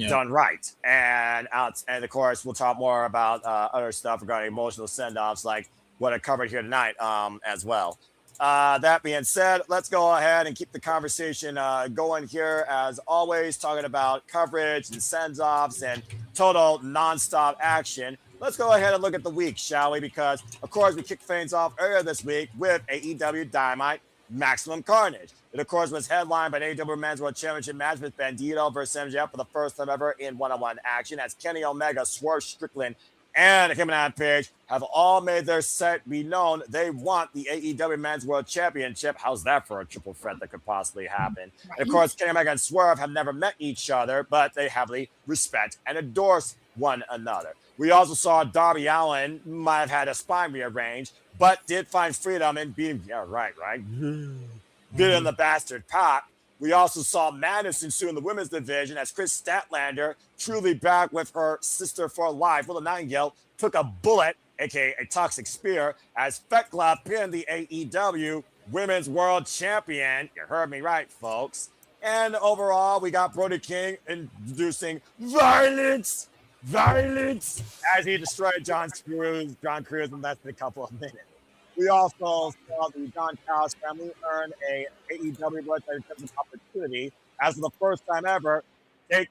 done right. And of course, we'll talk more about other stuff regarding emotional send-offs like what I covered here tonight as well. That being said, let's go ahead and keep the conversation going here, as always, talking about coverage and send-offs and total nonstop action. Let's go ahead and look at the week, shall we? Because, of course, we kicked things off earlier this week with AEW Dynamite Maximum Carnage. It, of course, was headlined by an AEW Men's World Championship match with Bandito versus MJF for the first time ever in one-on-one action, as Kenny Omega, Swerve Strickland, and him and Adam Page have all made their set be known. They want the AEW Men's World Championship. How's that for a triple threat that could possibly happen? And, of course, Kenny Omega and Swerve have never met each other, but they heavily respect and endorse one another. We also saw Darby Allin might have had a spine rearranged, but did find freedom in being, beating the bastard Pac. We also saw madness ensue in the women's division as Chris Statlander, truly back with her sister for life, Willow Nightingale, took a bullet, aka a toxic spear, as Fekla pinned the AEW Women's World Champion. You heard me right, folks. And overall, we got Brody King introducing violence as he destroyed John Cruz in less than a couple of minutes. We also saw the John Callis family earn a AEW World Championship opportunity as for the first time ever. Jake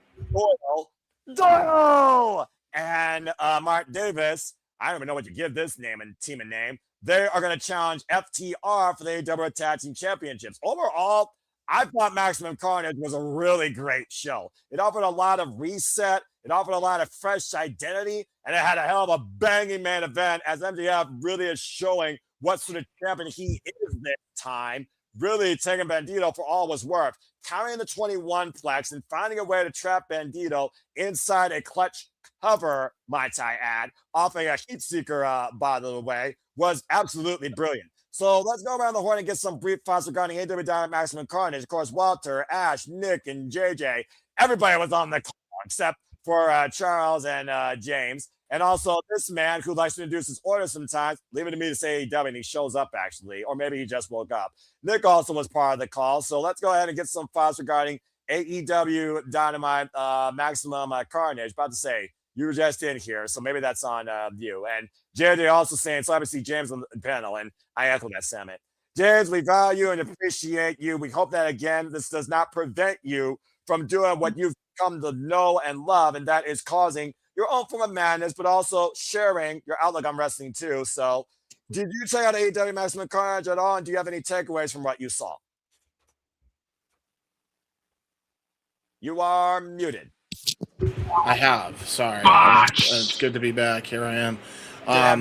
Doyle and Mark Davis. I don't even know what to give this name and team a name. They are going to challenge FTR for the AEW Tag Team Championships. Overall, I thought Maximum Carnage was a really great show. It offered a lot of reset. It offered a lot of fresh identity, and it had a hell of a banging main event as MJF really is showing what sort of champion he is this time, really taking Bandito for all it was worth, carrying the 21 plex and finding a way to trap Bandito inside a clutch cover, might I add, offering a heat seeker, by the way, was absolutely brilliant. So let's go around the horn and get some brief thoughts regarding AEW Dynamite Maximum Carnage. Of course, Walter, Ash, Nick, and JJ, everybody was on the call except for Charles and James. And also this man who likes to introduce his order sometimes, leave it to me to say AEW, and he shows up actually, or maybe he just woke up. Nick also was part of the call. So let's go ahead and get some thoughts regarding AEW Dynamite Maximum Carnage. About to say, you were just in here, so maybe that's on you. And JJ also saying, so I see James on the panel, and I echo that sentiment. James, we value and appreciate you. We hope that, again, this does not prevent you from doing what you've come to know and love, and that is causing your own form of madness, but also sharing your outlook on wrestling too. So, did you check out AEW Maximum Carnage at all? And do you have any takeaways from what you saw? You are muted. I have. Sorry. It's good to be back. Here I am.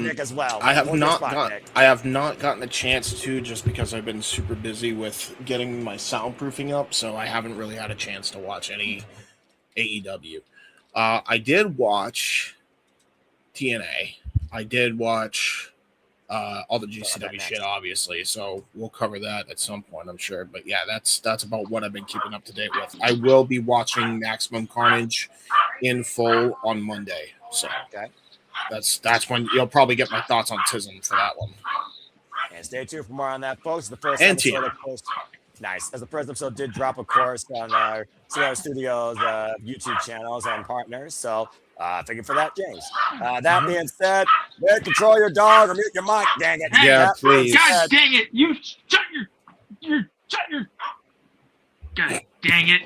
Nick as well. I have Hold your not spot, got. Nick. I have not gotten a chance to, just because I've been super busy with getting my soundproofing up, so I haven't really had a chance to watch any AEW. I did watch TNA. I did watch all the GCW shit, obviously. So we'll cover that at some point, I'm sure. But yeah, that's about what I've been keeping up to date with. I will be watching Maximum Carnage in full on Monday. So that's when you'll probably get my thoughts on Tism for that one. And stay tuned for more on that, folks. The first And episode, of course, nice. As the first episode did drop, of course, on our Sierra Studios YouTube channels and partners. So thank you for that, James. That being said, control your dog or mute your mic, dang it. Yeah, That please. being God said- dang it! You shut your. God dang it!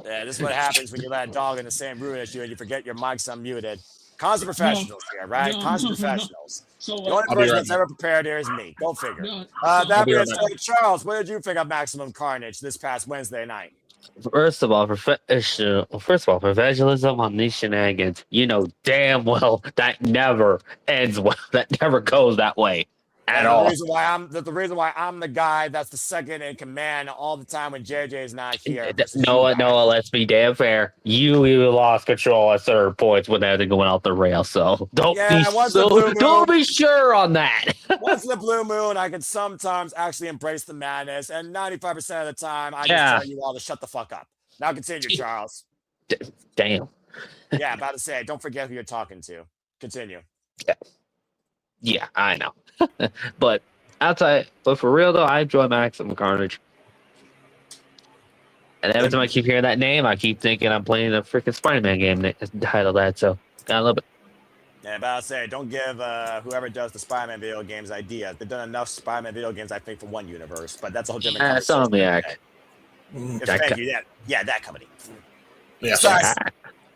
Yeah, this is what happens when you let a dog in the same room as you and you forget your mic's unmuted. Constant professionals here, right? Constant professionals. So, the only I'll be person right that's back. ever prepared here is me. Go figure. I'll That be being right said, back. Charles, what did you think of Maximum Carnage this past Wednesday night? First of all, professionalism on these shenanigans. You know damn well that never ends well. That never goes that way at all. The reason why I'm the guy that's the second in command all the time when JJ's not here. Noah, let's be damn fair. You even lost control at certain points when everything went off the rails. So don't be sure on that. Once in the blue moon, I can sometimes actually embrace the madness, and 95% of the time, I just tell you all to shut the fuck up. Now continue, Charles. Damn. Yeah, about to say, don't forget who you're talking to. Continue. Yeah, I know. But for real though, I enjoy Maximum Carnage. And every time I keep hearing that name, I keep thinking I'm playing a freaking Spider-Man game titled that. So gotta love it. Yeah, about to say, don't give whoever does the Spider-Man video games ideas. They've done enough Spider-Man video games, I think, for one universe, but that's a whole different conversation. Thank you. Yeah, that company. Yeah,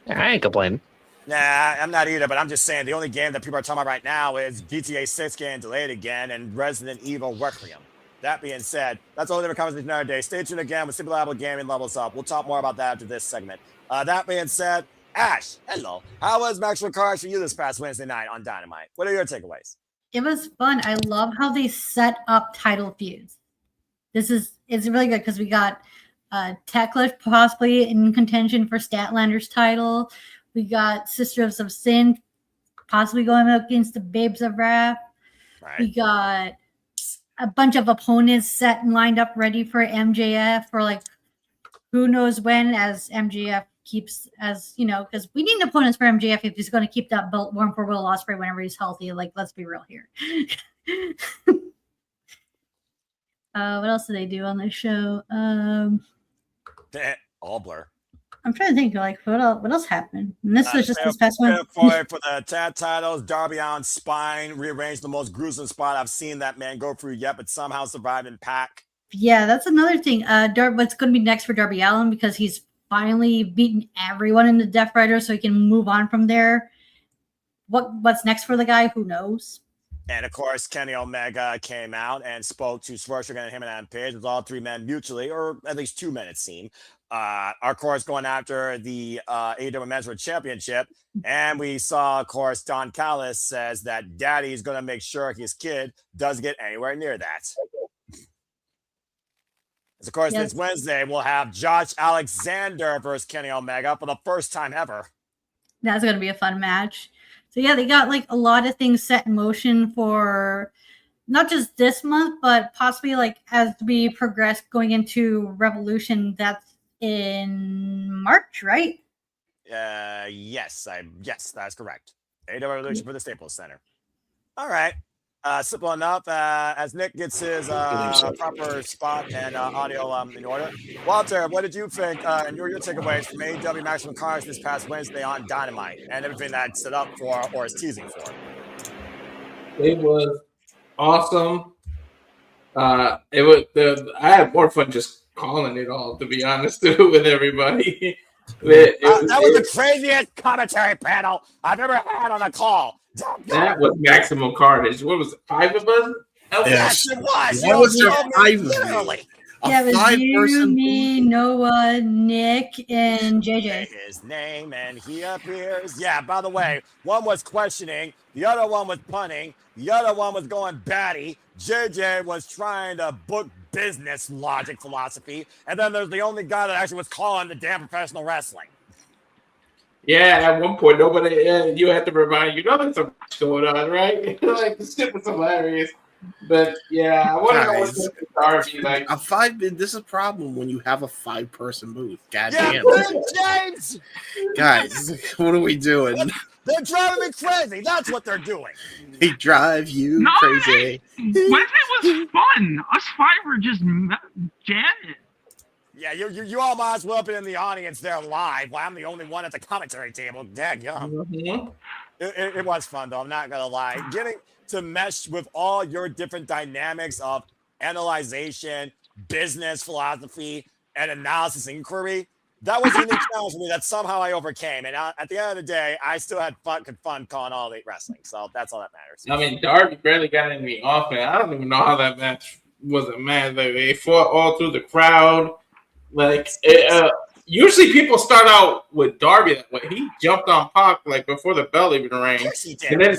I ain't complaining. Nah, I'm not either, but I'm just saying the only game that people are talking about right now is GTA 6 getting delayed again and Resident Evil Requiem. That being said, that's a whole different conversation another day. Stay tuned again with Simple Apple Gaming Levels Up. We'll talk more about that after this segment. That being said, Ash, hello. How was Maximum Carnage for you this past Wednesday night on Dynamite? What are your takeaways? It was fun. I love how they set up title feuds. It's really good because we got Tekla possibly in contention for Statlander's title. We got Sisters of Sin possibly going up against the Babes of Wrath. Right. We got a bunch of opponents set and lined up ready for MJF for like who knows when, as MJF keeps, as you know, because we need opponents for MJF if he's going to keep that belt warm for Will Ospreay whenever he's healthy. Like, let's be real here. What else did they do on the show? All blur. I'm trying to think, like, what else happened? And this was just this past one. For the tag titles, Darby Allin's spine rearranged, the most gruesome spot I've seen that man go through yet, but somehow survived in Pac. Yeah, that's another thing. What's going to be next for Darby Allin, because he's finally beaten everyone in the Death Rider, so he can move on from there. What's next for the guy? Who knows? And of course, Kenny Omega came out and spoke to Swerve Strickland and him and Adam Page, with all three men mutually, or at least two men, it seemed. Of course, going after the AEW Men's World Championship. And we saw, of course, Don Callis says that Daddy's going to make sure his kid does get anywhere near that. As of course, this Wednesday, we'll have Josh Alexander versus Kenny Omega for the first time ever. That's going to be a fun match. So yeah, they got like a lot of things set in motion for not just this month, but possibly like as we progress going into Revolution. That's in March, right? Yes, that's correct. AEW Revolution for the Staples Center. All right. Simple enough. As Nick gets his proper spot and audio in order. Walter, what did you think? And your takeaways from AEW Maximum Carnage this past Wednesday on Dynamite and everything that's set up for or is teasing for? It was awesome. I had more fun just calling it all, to be honest, with everybody. That was the craziest commentary panel I've ever had on a call. That was maximum carnage. What was it, 5 of us? Yes, it was. Why was there I mean, 5 of you? literally. Yeah, it was you, five-person me, Noah, Nick, and JJ. His name, and he appears. Yeah, by the way, one was questioning, the other one was punting, the other one was going batty. JJ was trying to book business logic philosophy, and then there's the only guy that actually was calling the damn professional wrestling. Yeah, at one point, nobody, you had to remind you, there's so much going on, right? Like, this shit was hilarious. But, yeah, I want to know what's Darby like. A 5, this is a problem when you have a 5-person booth. God Yeah, damn. James! Guys, what are we doing? They're driving me crazy. That's what they're doing. They drive you crazy. Wednesday was fun. Us 5 were just jamming. Yeah, you all might as well be in the audience there live. While I'm the only one at the commentary table. Daggum. It was fun, though. I'm not going to lie. Getting to mesh with all your different dynamics of analyzation, business philosophy, and analysis inquiry, that was a unique challenge for me that somehow I overcame. And at the end of the day, I still had fun calling All Elite Wrestling. So that's all that matters. I mean, Darby barely got in the offense. I don't even know how that match was a match. Like, they fought all through the crowd. Like, usually people start out with Darby that way. He jumped on Pac like before the bell even rang. And then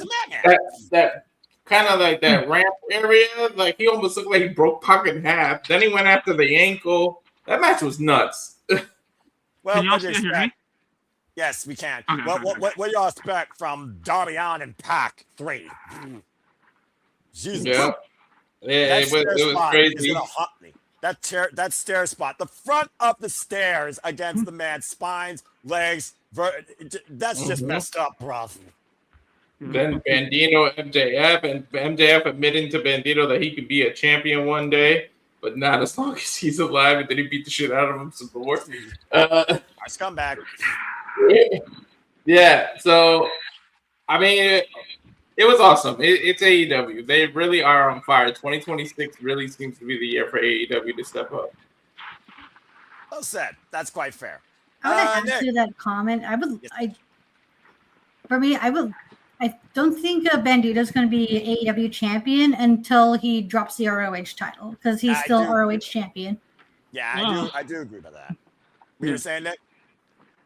that kind of like that ramp area, like he almost looked like he broke Pac in half. Then he went after the ankle. That match was nuts. Well, Can y'all still hear me? Yes, we can. Okay, What do y'all expect from Darby Allin and Pac 3? Jesus. Yeah. It was crazy. That stair spot, the front of the stairs against the man's spines, legs, that's just messed up, bro. Then Bandito, MJF, and MJF admitting to Bandito that he could be a champion one day, but not as long as he's alive, and then he beat the shit out of him some more. Nice comeback. Yeah, so, I mean, it was awesome. It's AEW. They really are on fire. 2026 really seems to be the year for AEW to step up. Well said. That's quite fair. I would add to that comment. I don't think Bandito's going to be AEW champion until he drops the ROH title because he's still ROH champion. Yeah, I do agree with that. Were you saying that?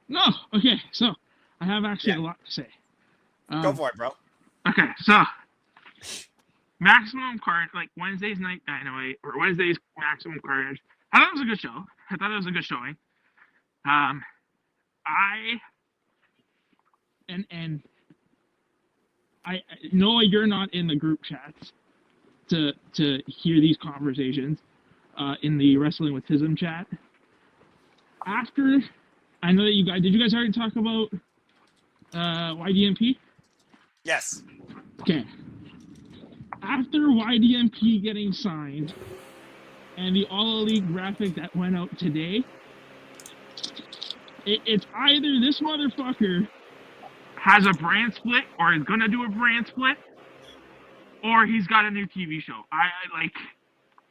No, okay. So I have actually a lot to say. Go for it, bro. Okay, so Maximum Carnage, like Wednesday's Night Dynamite or Wednesday's Maximum Carnage. I thought it was a good show. I thought it was a good showing. I know you're not in the group chats to hear these conversations in the Wrestling with Tism chat. After, I know that did you guys already talk about YDMP? Yes. Okay. After YDMP getting signed and the All Elite graphic that went out today, it's either this motherfucker has a brand split or is gonna do a brand split, or he's got a new TV show.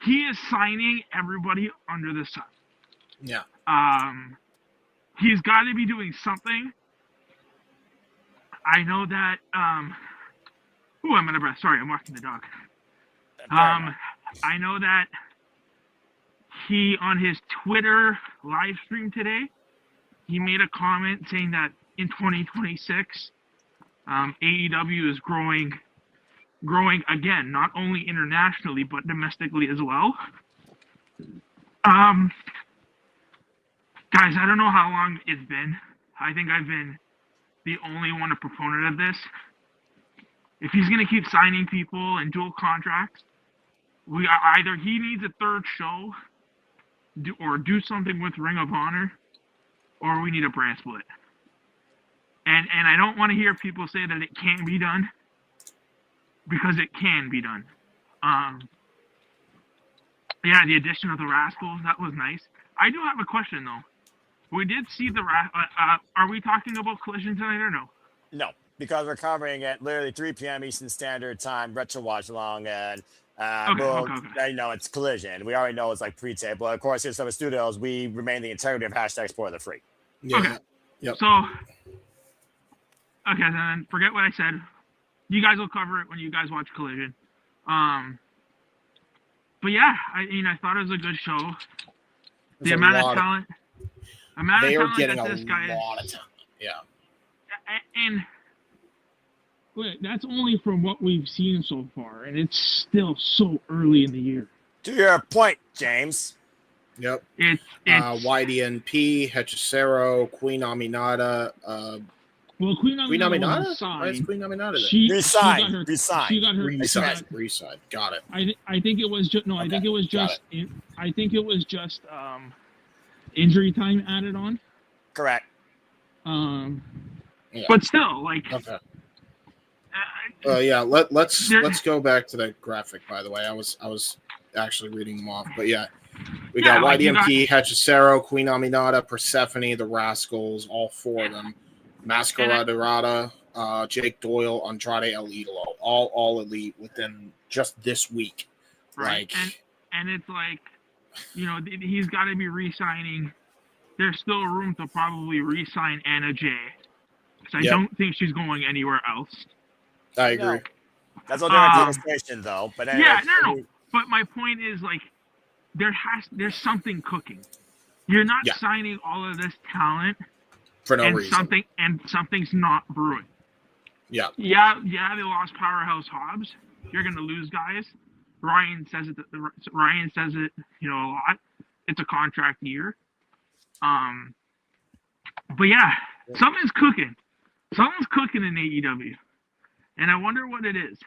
He is signing everybody under the sun. Yeah. He's got to be doing something. I know that. I'm out of breath. Sorry, I'm walking the dog. I know that he, on his Twitter live stream today, he made a comment saying that in 2026, AEW is growing again, not only internationally but domestically as well. Guys, I don't know how long it's been. I think I've been the only one a proponent of this. If he's going to keep signing people and dual contracts, either he needs a third show or do something with Ring of Honor, or we need a brand split. And I don't want to hear people say that it can't be done, because it can be done. Yeah, the addition of the Rascals, that was nice. I do have a question, though. We did see the are we talking about Collision tonight or no? No, because we're covering at literally 3 p.m. Eastern Standard Time, retro watch along, and okay. It's Collision. We already know it's like pre-tape, but of course, here at Summit Studios, we remain the integrity of hashtag Spoiler Free. Yeah. Okay. Yep. So, okay, then forget what I said. You guys will cover it when you guys watch Collision. But yeah, I thought it was a good show. There's The a amount of lot of- talent. They are talent getting that a this guy lot of time. Yeah. And wait, that's only from what we've seen so far, and it's still so early in the year. To your point, James. Yep. It's YDNP, Hechicero, Queen Aminata. Well, Queen Aminata Aminata? wasn't signed. Why is Queen Aminata there? She Resigned. got her. Resigned. She got her. Resigned. Got it. I think it was just no. I Okay, think it was got just. I think it was just injury time added on. Correct. But still, like. Okay. Yeah. Let's go back to that graphic. By the way, I was actually reading them off, but yeah. We got YDMP, Hechicero, Queen Aminata, Persephone, the Rascals, all 4 of them. Masquerada, Jake Doyle, Andrade El Idolo, all elite within just this week. Right. And it's like, he's got to be re-signing. There's still room to probably re-sign Anna Jay. Because I don't think she's going anywhere else. I agree. That's a different conversation, though. But anyway, yeah, no. But my point is, like, there's something cooking. You're not signing all of this talent for no reason. Something's not brewing. Yeah. Yeah, they lost Powerhouse Hobbs. You're gonna lose guys. Ryan says it, a lot. It's a contract year. But yeah, something's cooking. Something's cooking in AEW. And I wonder what it is.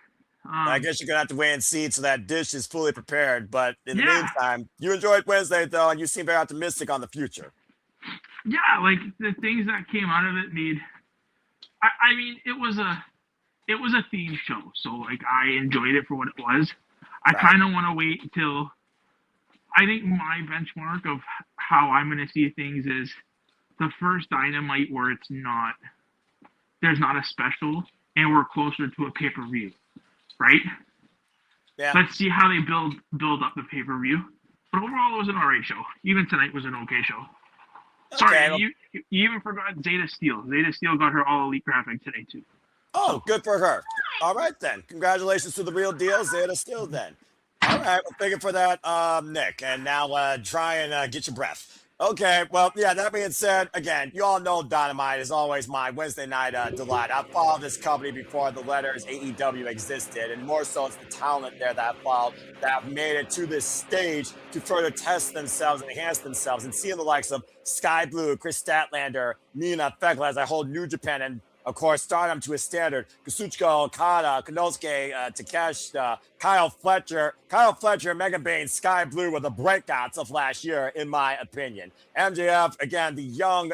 I guess you're going to have to wait and see until that dish is fully prepared. But in the meantime, you enjoyed Wednesday, though, and you seem very optimistic on the future. Yeah, like the things that came out of it made. I mean, it was a theme show, so like I enjoyed it for what it was. I kind of want to wait until. I think my benchmark of how I'm going to see things is the first Dynamite where there's not a special, and we're closer to a pay-per-view. Right? Yeah. Let's see how they build up the pay-per-view. But overall, it was an alright show. Even tonight was an okay show. Sorry, you even forgot Zeta Steel. Zeta Steel got her All Elite graphic today, too. Oh, good for her. All right, then. Congratulations to the real deal, Zeta Steel, then. All right, well, thank you for that, Nick. And now try and get your breath. Okay, well, yeah, that being said, again, you all know Dynamite is always my Wednesday night delight. I've followed this company before the letters AEW existed, and more so it's the talent there that I've followed that have made it to this stage to further test themselves and enhance themselves. And seeing the likes of Sky Blue, Chris Statlander, Mina Fekla as I hold New Japan, and of course, Stardom to a standard. Kazuchika Okada, Konosuke Takeshita, Kyle Fletcher, Mega Bane, Sky Blue were the breakouts of last year, in my opinion. MJF, again, the young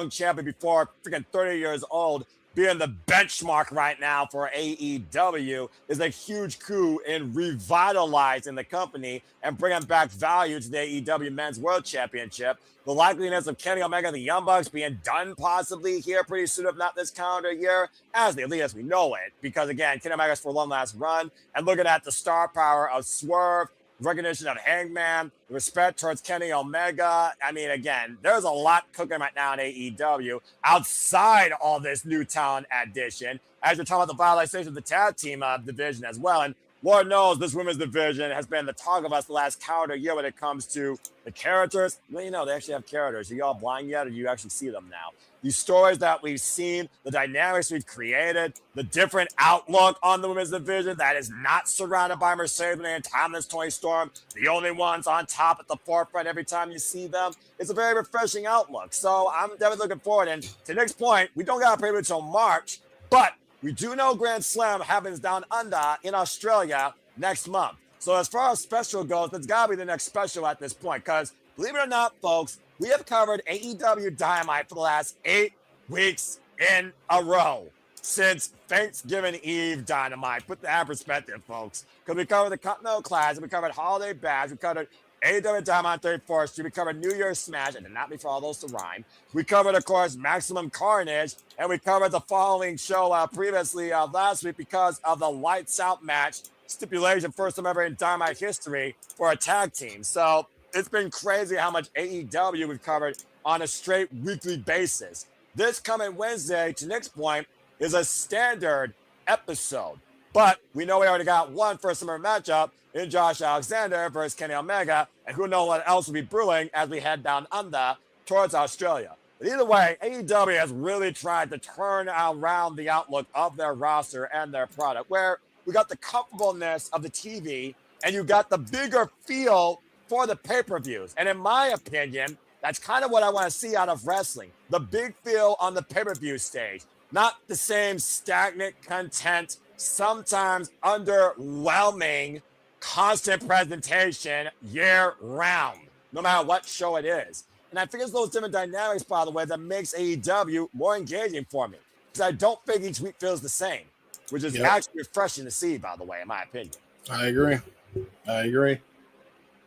champion before freaking 30 years old, being the benchmark right now for AEW is a huge coup in revitalizing the company and bringing back value to the AEW Men's World Championship. The likeliness of Kenny Omega and the Young Bucks being done possibly here pretty soon, if not this calendar year, as the elite as we know it. Because again, Kenny Omega's for one last run, and looking at the star power of Swerve, recognition of Hangman, the respect towards Kenny Omega. I mean, again, there's a lot cooking right now in AEW outside all this new talent addition. As you're talking about the violation of the tag team division as well. And Lord knows this women's division has been the talk of us the last calendar year when it comes to the characters. Well, they actually have characters. Are you all blind yet, or do you actually see them now? These stories that we've seen, the dynamics we've created, the different outlook on the women's division that is not surrounded by Mercedes and Timeless Tony Storm, the only ones on top at the forefront every time you see them. It's a very refreshing outlook. So I'm definitely looking forward. And to Nick's point, we don't got to pay until March, but we do know Grand Slam happens down under in Australia next month. So as far as special goes, that's got to be the next special at this point. Because believe it or not, folks, we have covered AEW Dynamite for the last 8 weeks in a row since Thanksgiving Eve Dynamite. Put that in perspective, folks. Because we covered the Continental Classic, we covered Holiday Bash, we covered AEW Dynamite 34th Street, we covered New Year's Smash, and did not mean for all those to rhyme. We covered, of course, Maximum Carnage, and we covered the following show previously last week because of the Lights Out match stipulation, first time ever in Dynamite history for a tag team. So it's been crazy how much AEW we've covered on a straight weekly basis. This coming Wednesday, to Nick's point, is a standard episode. But we know we already got one first summer matchup in Josh Alexander versus Kenny Omega, and who knows what else will be brewing as we head down under towards Australia. But either way, AEW has really tried to turn around the outlook of their roster and their product, where we got the comfortableness of the TV and you got the bigger feel for the pay-per-views. And in my opinion, that's kind of what I want to see out of wrestling. The big feel on the pay-per-view stage. Not the same stagnant content, sometimes underwhelming, constant presentation year-round, no matter what show it is. And I think it's those different dynamics, by the way, that makes AEW more engaging for me. Because I don't think each week feels the same, which is actually refreshing to see, by the way, in my opinion. I agree.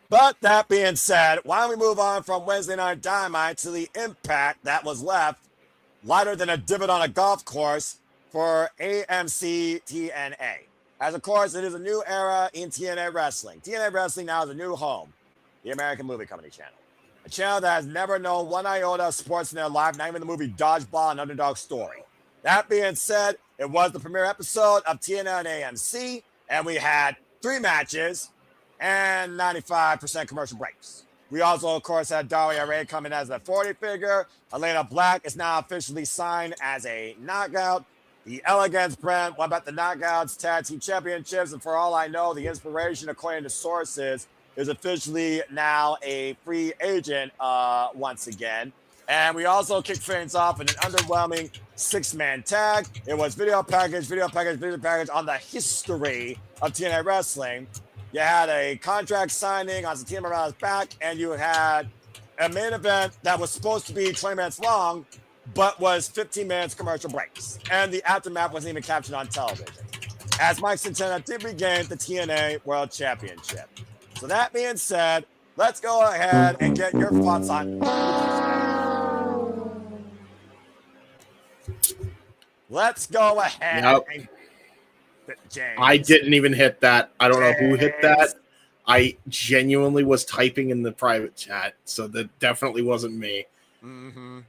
But that being said, why don't we move on from Wednesday Night Dynamite to the impact that was left, lighter than a divot on a golf course, for AMC TNA. As of course, it is a new era in TNA Wrestling. TNA Wrestling now is a new home, the American Movie Company channel. A channel that has never known one iota of sports in their life, not even the movie Dodgeball and Underdog Story. That being said, it was the premiere episode of TNA and AMC, and we had 3 matches and 95% commercial breaks. We also, of course, had Daria Ray come in as a 40 figure. Elena Black is now officially signed as a knockout. The Elegance brand won back the Knockouts Tag Team Championships, and for all I know, the Inspiration, according to sources, is officially now a free agent once again. And we also kicked things off in an underwhelming 6-man tag. It was video package on the history of TNA Wrestling. You had a contract signing on Santino Morales' back, and you had a main event that was supposed to be 20 minutes long, but was 15 minutes commercial breaks. And the aftermath wasn't even captured on television, as Mike Santana did regain the TNA World Championship. So that being said, let's go ahead and get your thoughts on. Let's go ahead and James. I didn't even hit that. I don't know who hit that. I genuinely was typing in the private chat, so that definitely wasn't me. Mm-hmm.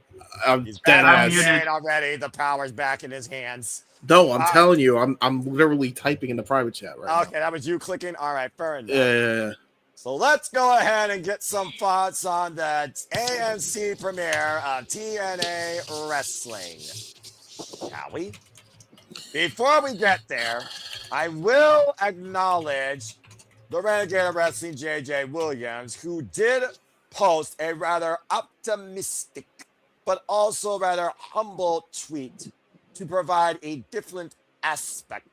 He's dead ass. Already. The power's back in his hands. No, I'm telling you, I'm literally typing in the private chat right now. Okay, that was you clicking. All right, fair enough. Yeah. So let's go ahead and get some thoughts on the AMC premiere of TNA Wrestling. Shall we? Before we get there, I will acknowledge the Renegade of Wrestling, JJ Williams, who did post a rather optimistic but also rather humble tweet to provide a different aspect.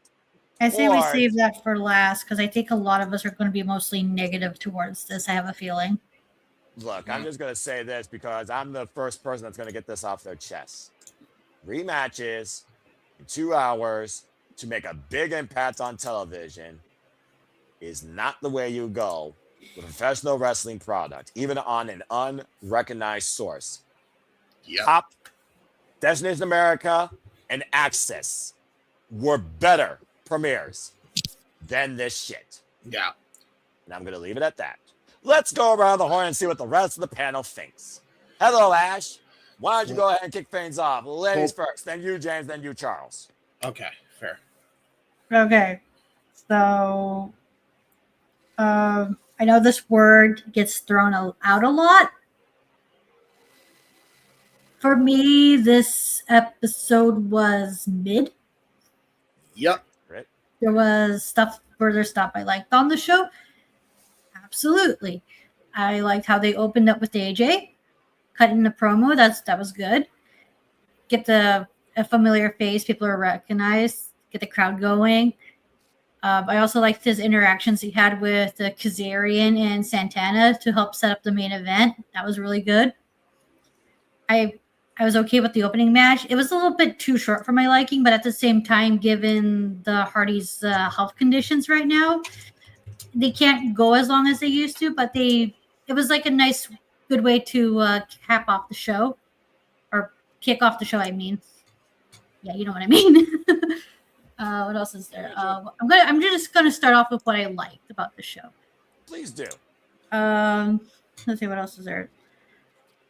I say we save that for last because I think a lot of us are going to be mostly negative towards this. I have a feeling. Look, I'm just going to say this because I'm the first person that's going to get this off their chest. Rematches in 2 hours to make a big impact on television is not the way you go with a professional wrestling product, even on an unrecognized source. Top, Destination America, and Access were better premieres than this shit. Yeah. And I'm going to leave it at that. Let's go around the horn and see what the rest of the panel thinks. Hello, Ash. Why don't you go ahead and kick things off? Ladies first, then you, James, then you, Charles. Okay, fair. Okay. So, I know this word gets thrown out a lot. For me, this episode was mid. Yep. Right. There was further stuff I liked on the show. Absolutely. I liked how they opened up with AJ, cutting the promo. That was good. Get a familiar face, people are recognized, get the crowd going. I also liked his interactions he had with Kazarian and Santana to help set up the main event. That was really good. I was okay with the opening match. It was a little bit too short for my liking, but at the same time, given the Hardys' health conditions right now, they can't go as long as they used to, but it was like a nice, good way to cap off the show. Or kick off the show, I mean. Yeah, you know what I mean. What else is there? I'm just gonna start off with what I liked about the show. Please do. Let's see what else is there.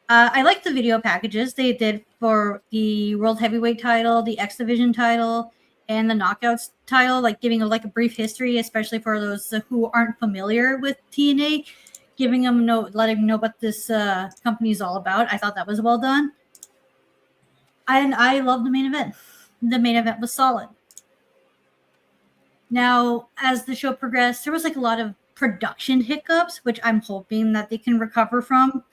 I like the video packages they did for the World Heavyweight title, the X Division title, and the Knockouts title, like giving a brief history, especially for those who aren't familiar with TNA, letting them know what this company is all about. I thought that was well done. And I love the main event. The main event was solid. Now, as the show progressed, there was a lot of production hiccups, which I'm hoping that they can recover from.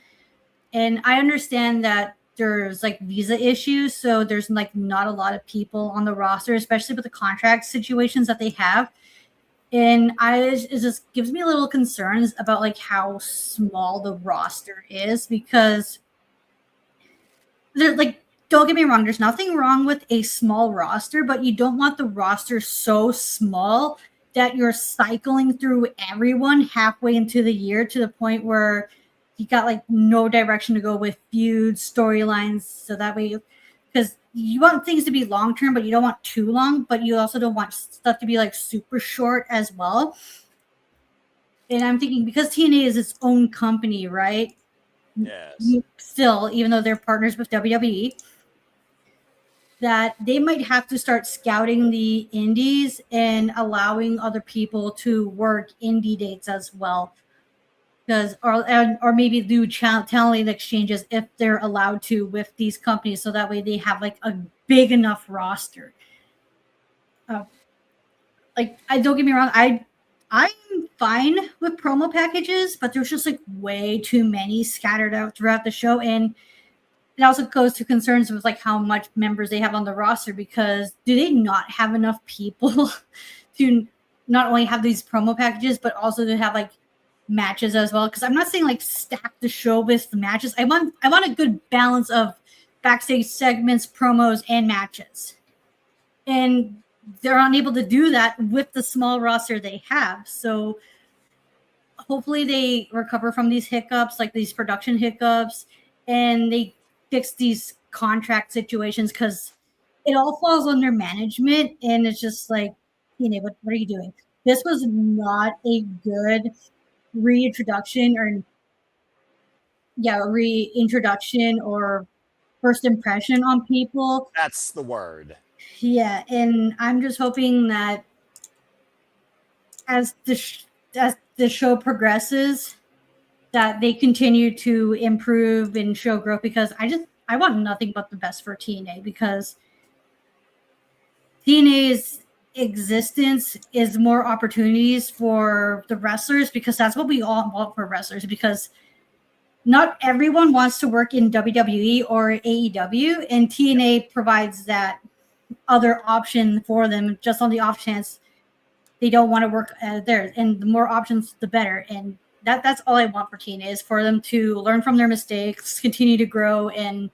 And I understand that there's visa issues, so there's not a lot of people on the roster, especially with the contract situations that they have. And it just gives me a little concerns about how small the roster is, because don't get me wrong, there's nothing wrong with a small roster, but you don't want the roster so small that you're cycling through everyone halfway into the year to the point where you got no direction to go with feuds, storylines. So that way, because you want things to be long term, but you don't want too long, but you also don't want stuff to be super short as well. And I'm thinking, because TNA is its own company, right? Yes. Still, even though they're partners with WWE, that they might have to start scouting the indies and allowing other people to work indie dates as well. Or maybe do talent exchanges if they're allowed to with these companies, so that way they have a big enough roster. I don't get me wrong, I'm fine with promo packages, but there's just way too many scattered out throughout the show, and it also goes to concerns with how much members they have on the roster, because do they not have enough people to not only have these promo packages, but also to have matches as well? Because I'm not saying stack the show with the matches. I want a good balance of backstage segments, promos, and matches. And they're unable to do that with the small roster they have. So hopefully they recover from these hiccups, these production hiccups, and they fix these contract situations, because it all falls under management, and it's just what are you doing? This was not a good reintroduction or first impression on people. That's the word. Yeah, and I'm just hoping that as the show progresses, that they continue to improve and show growth, because I want nothing but the best for TNA, because TNA's existence is more opportunities for the wrestlers, because that's what we all want for wrestlers, because not everyone wants to work in WWE or AEW, and TNA provides that other option for them, just on the off chance they don't want to work there. And the more options, the better. And that's all I want for TNA, is for them to learn from their mistakes, continue to grow, and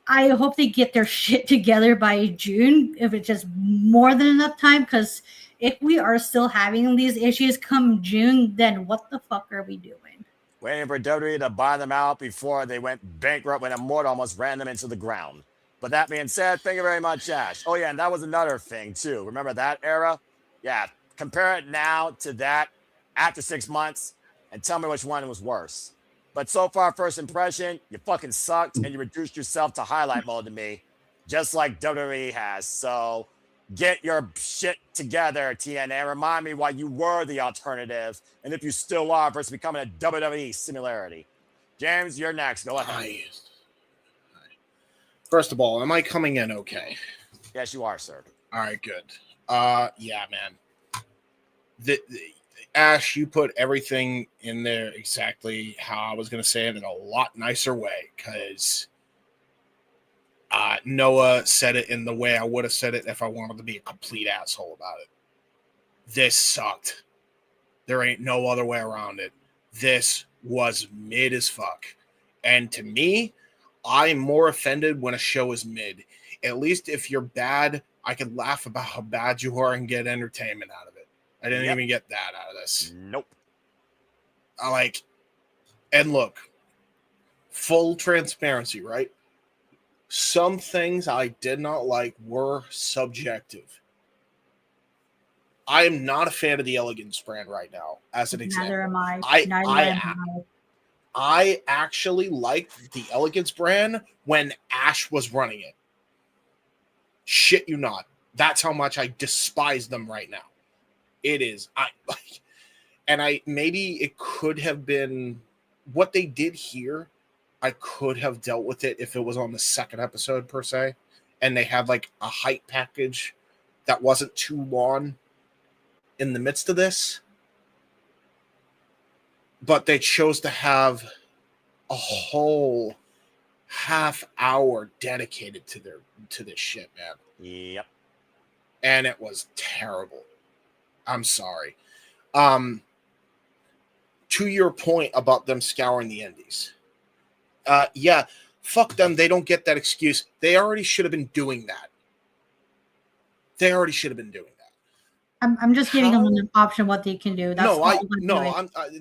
I hope they get their shit together by June, if it's just more than enough time, because if we are still having these issues come June, then what the fuck are we doing? Waiting for WWE to buy them out before they went bankrupt when Immortal almost ran them into the ground. But that being said, thank you very much, Ash. Oh, yeah, and that was another thing, too. Remember that era? Yeah, compare it now to that after 6 months and tell me which one was worse. But so far, first impression, you fucking sucked, and you reduced yourself to highlight mode to me, just like WWE has. So get your shit together, TNA. Remind me why you were the alternative, and if you still are, versus becoming a WWE similarity. James, you're next. Go ahead. First of all, am I coming in okay? Yes, you are, sir. All right, good. Yeah, man. Ash, you put everything in there exactly how I was going to say it, in a lot nicer way, because Noah said it in the way I would have said it if I wanted to be a complete asshole about it. This sucked. There ain't no other way around it. This was mid as fuck. And to me, I'm more offended when a show is mid. At least if you're bad, I could laugh about how bad you are and get entertainment out of it. I didn't even get that out of this. Nope. And look, full transparency, right? Some things I did not like were subjective. I am not a fan of the Elegance brand right now, as an example. Neither am I. I actually liked the Elegance brand when Ash was running it. Shit you not. That's how much I despise them right now. It is. Maybe it could have been what they did here. I could have dealt with it if it was on the second episode per se, and they had like a hype package that wasn't too long in the midst of this. But they chose to have a whole half hour dedicated to this shit, man. Yep. And it was terrible. I'm sorry. To your point about them scouring the indies. Yeah, fuck them. They don't get that excuse. They already should have been doing that. I'm just giving them an option what they can do. That's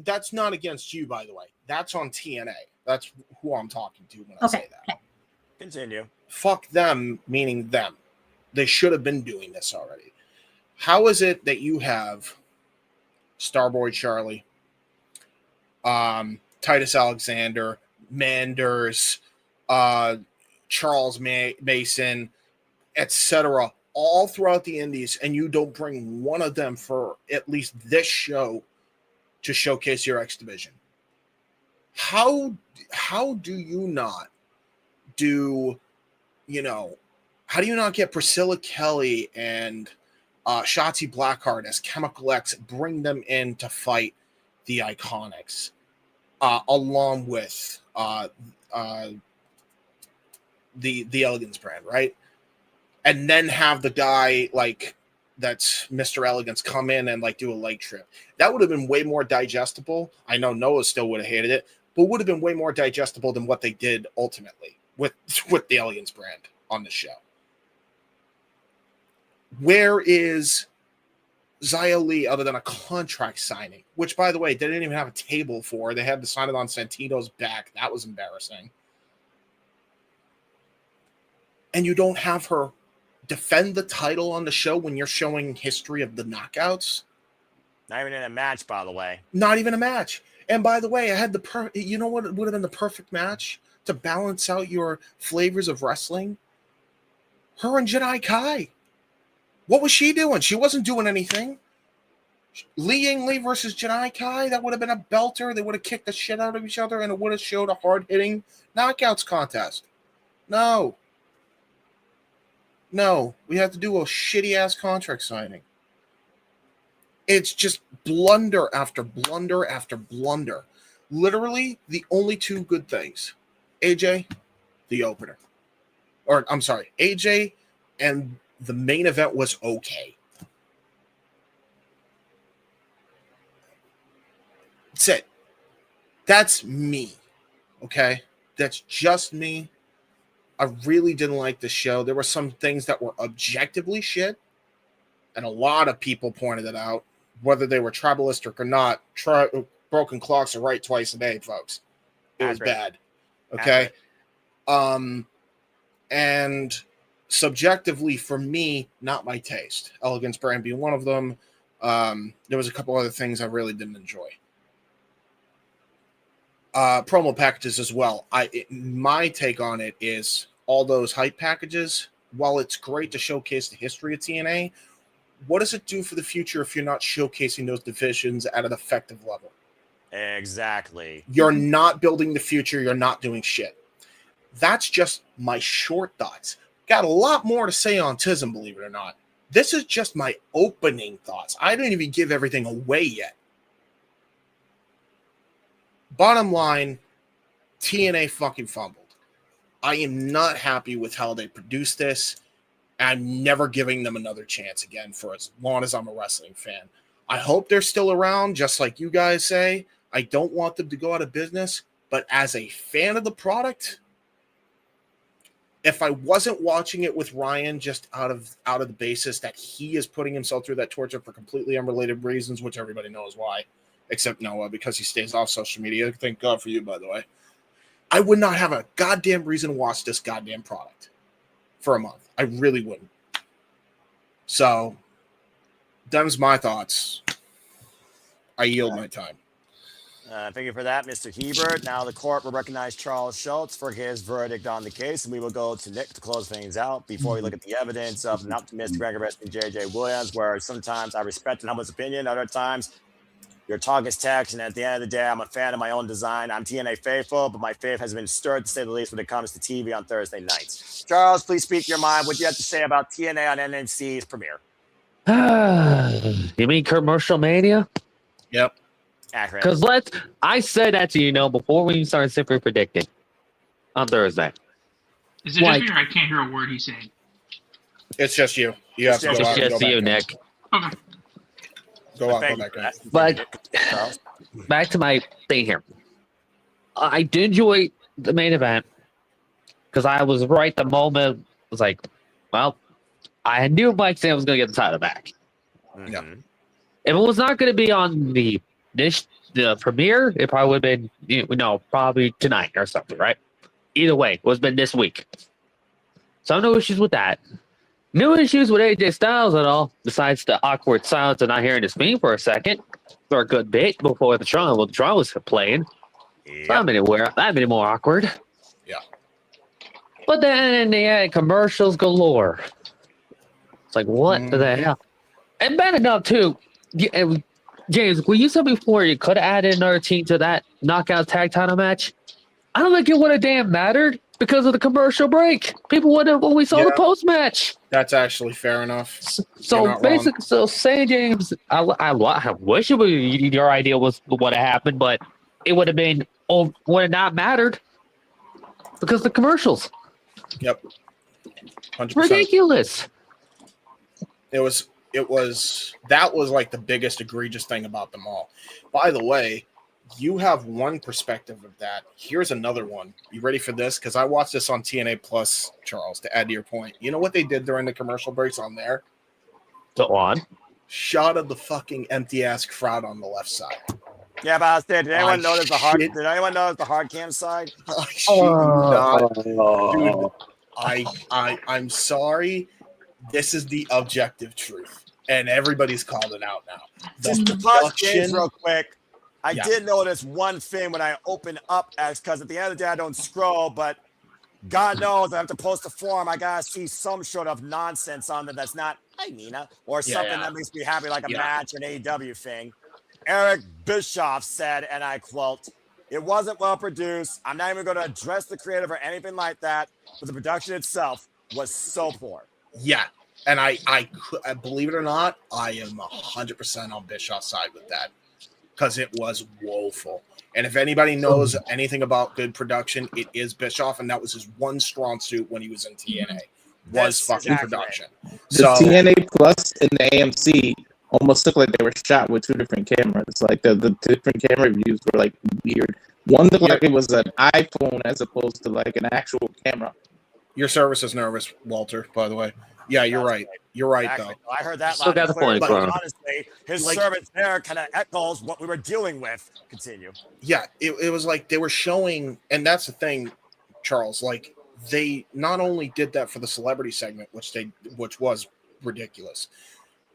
that's not against you, by the way. That's on TNA. That's who I'm talking to when I say that. Okay. Continue. Fuck them, meaning them. They should have been doing this already. How is it that you have Starboy Charlie, Titus Alexander, Manders, Charles Mason, etc., all throughout the indies, and you don't bring one of them for at least this show to showcase your X division? How do you not do, how do you not get Priscilla Kelly and Shotzi Blackheart as Chemical X, bring them in to fight the Iconics, along with the Elegance brand, right? And then have the guy like that's Mr. Elegance come in and like do a leg trip. That would have been way more digestible. I know Noah still would have hated it, but would have been way more digestible than what they did ultimately with the Elegance brand on the show. Where is Xia Li other than a contract signing? Which, by the way, they didn't even have a table for. They had to sign it on Santino's back. That was embarrassing. And you don't have her defend the title on the show when you're showing history of the knockouts. Not even in a match, by the way. Not even a match. And by the way, I had you know what would have been the perfect match to balance out your flavors of wrestling? Her and Janai Kai. What was she doing? She wasn't doing anything. Li Ying Li versus Janai Kai, that would have been a belter. They would have kicked the shit out of each other, and it would have showed a hard-hitting knockouts contest. No, we have to do a shitty-ass contract signing. It's just blunder after blunder after blunder. Literally, the only two good things. AJ, the opener. Or, I'm sorry, AJ and the main event was okay. That's it. That's me. Okay? That's just me. I really didn't like the show. There were some things that were objectively shit, and a lot of people pointed it out, whether they were tribalistic or not. Broken clocks are right twice a day, folks. It was bad. Okay? And subjectively, for me, not my taste. Elegance brand being one of them. There was a couple other things I really didn't enjoy. Promo packages as well. My take on it is all those hype packages, while it's great to showcase the history of TNA, what does it do for the future if you're not showcasing those divisions at an effective level? Exactly. You're not building the future. You're not doing shit. That's just my short thoughts. Got a lot more to say on TISM, believe it or not. This is just my opening thoughts. I didn't even give everything away yet. Bottom line, TNA fucking fumbled. I am not happy with how they produced this. I'm never giving them another chance again for as long as I'm a wrestling fan. I hope they're still around, just like you guys say. I don't want them to go out of business, but as a fan of the product, if I wasn't watching it with Ryan just out of the basis that he is putting himself through that torture for completely unrelated reasons, which everybody knows why, except Noah, because he stays off social media. Thank God for you, by the way. I would not have a goddamn reason to watch this goddamn product for a month. I really wouldn't. So, them's my thoughts. I yield my time. Thank you for that, Mr. Hebert. Now the court will recognize Charles Schultz for his verdict on the case, and we will go to Nick to close things out before we look at the evidence of an optimistic record wrestling J.J. Williams, where sometimes I respect an humble opinion, other times your talk is text, and at the end of the day, I'm a fan of my own design. I'm TNA faithful, but my faith has been stirred, to say the least, when it comes to TV on Thursday nights. Charles, please speak your mind. What do you have to say about TNA on NNC's premiere? You mean Commercial Mania? Yep. Accurate. Because I said that to you, before we even started simply predicting on Thursday. Is it just me or I can't hear a word he's saying? It's just you. You have to go out. It's and go just back you, in. Nick. Okay. Go out, go back in. But back to my thing here. I did enjoy the main event because I was right the moment. I was like, well, I knew Mike Sam was going to get the title back. Yeah. If it was not going to be on the premiere, it probably would have been, probably tonight or something, right? Either way, it was been this week. So no issues with that. No issues with AJ Styles at all, besides the awkward silence of not hearing his theme for a second, for a good bit before the Tron was playing. Yep. So that made it more awkward. Yeah. But then they had commercials galore. It's like, what the hell? And bad enough, too. James, when you said before you could have added another team to that knockout tag title match, I don't think it would have damn mattered because of the commercial break. People would have always saw the post match. That's actually fair enough. So basically, saying, James, I wish it was your idea was what happened, but it would have been would have not mattered because the commercials. Yep. 100%. Ridiculous. That was like the biggest egregious thing about them all. By the way, you have one perspective of that. Here's another one. You ready for this? Because I watched this on TNA Plus, Charles, to add to your point. You know what they did during the commercial breaks on there? Go on. Shot of the fucking empty ass crowd on the left side. Yeah, but I was there. Did anyone notice the hard? Did anyone notice the hard cam side? Dude, I'm sorry. This is the objective truth, and everybody's called it out now. Just to pause James real quick. I did notice one thing when I open up, because at the end of the day I don't scroll, but God knows I have to post a form. I gotta see some sort of nonsense on there that's not "Hi Nina" or something that makes me happy, like a match or an AEW thing. Eric Bischoff said, and I quote, "It wasn't well produced. I'm not even going to address the creative or anything like that, but the production itself was so poor." Yeah, and I believe it or not, I am 100% on Bischoff's side with that because it was woeful. And if anybody knows anything about good production, it is Bischoff, and that was his one strong suit when he was in TNA. Was fucking production. The TNA Plus and the AMC almost looked like they were shot with two different cameras. Like the different camera views were like weird. One looked like it was an iPhone as opposed to like an actual camera. Your service is nervous, Walter, by the way. Yeah, you're right. You're right, though. I heard that Still got the point, but honestly, his service there kind of echoes what we were dealing with. Continue. Yeah, it was like they were showing, and that's the thing, Charles, like they not only did that for the celebrity segment, which was ridiculous,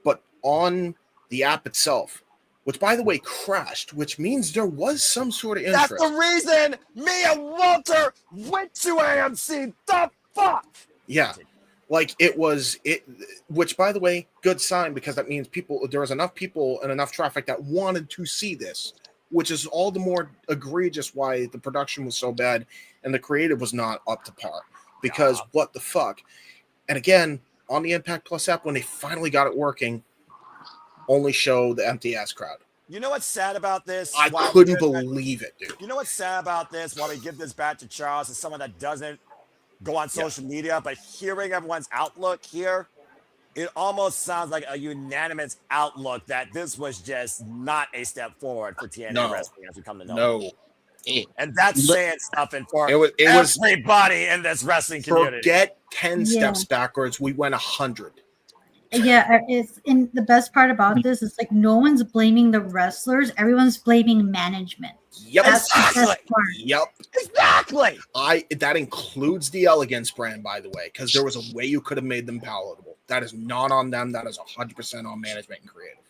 but on the app itself, which by the way crashed, which means there was some sort of interest. That's the reason me and Walter went to AMC. The fuck? Yeah. Like which by the way, good sign, because that means there was enough people and enough traffic that wanted to see this, which is all the more egregious why the production was so bad and the creative was not up to par. Because what the fuck? And again, on the Impact Plus app, when they finally got it working, only show the empty ass crowd. You know what's sad about this? I couldn't believe it, dude. You know what's sad about this? While we give this back to Charles, as someone that doesn't go on social media, but hearing everyone's outlook here, it almost sounds like a unanimous outlook that this was just not a step forward for TNA wrestling as we come to know. No. And that's saying something for was everybody in this wrestling community. Forget 10 steps backwards. We went 100. Yeah, it's in the best part about this is like no one's blaming the wrestlers, everyone's blaming management. Yep, that's the best part. Yep, exactly. That includes the Elegance brand, by the way, because there was a way you could have made them palatable. That is not on them. That is 100% on management and creative.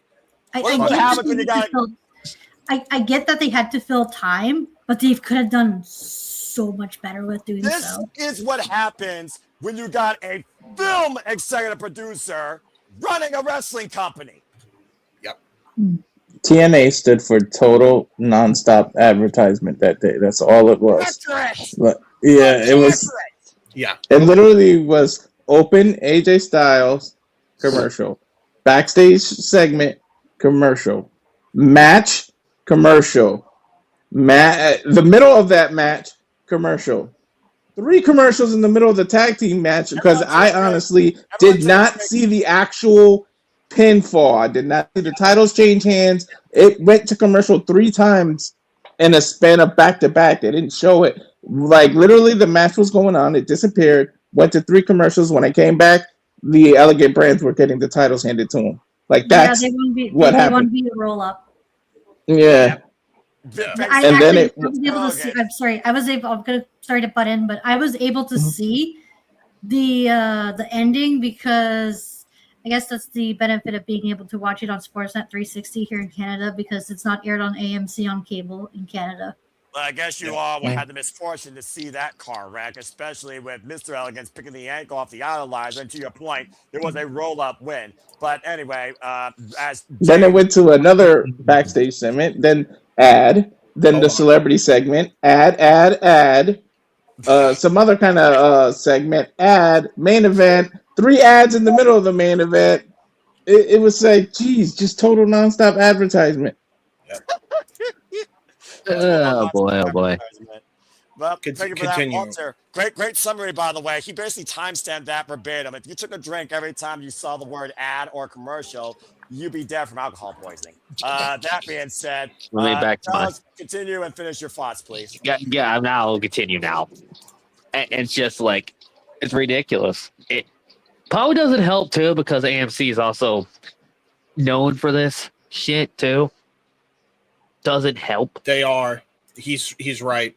I get that they had to fill time, but they could have done so much better with doing This so. is what happens when you got a film executive producer running a wrestling company. Yep. TNA stood for total nonstop advertisement that day. That's all it was. But, yeah, it was. Yeah. It literally was open AJ Styles commercial, backstage segment commercial, match commercial, the middle of that match commercial. 3 commercials in the middle of the tag team match because I honestly did not see the actual pinfall. I did not see the titles change hands. It went to commercial 3 times in a span of back to back. They didn't show it. Like literally, the match was going on. It disappeared. Went to 3 commercials. When I came back, the Elegant Brands were getting the titles handed to them. Like that's what They happened. want to be a roll up. Yeah. I was able to see. I'm sorry. I was able. I'm gonna sorry to butt in, but I was able to see the ending because I guess that's the benefit of being able to watch it on Sportsnet 360 here in Canada because it's not aired on AMC on cable in Canada. Well, I guess you all had the misfortune to see that car wreck, especially with Mr. Elegance picking the ankle off the idolizer. And to your point, it was a roll-up win. But anyway, Then it went to another backstage segment, then the celebrity segment, some other kind of segment, main event, 3 ads in the middle of the main event. It was like, geez, just total nonstop advertisement. Oh boy. Well, thank you for that, Walter. Great summary, by the way. He basically timestamped that verbatim. If you took a drink every time you saw the word ad or commercial, you'd be dead from alcohol poisoning. That being said, continue and finish your thoughts, please. Yeah. Now I'll continue now. And it's just like it's ridiculous. It probably doesn't help too because AMC is also known for this shit too. Doesn't help. They are. He's right.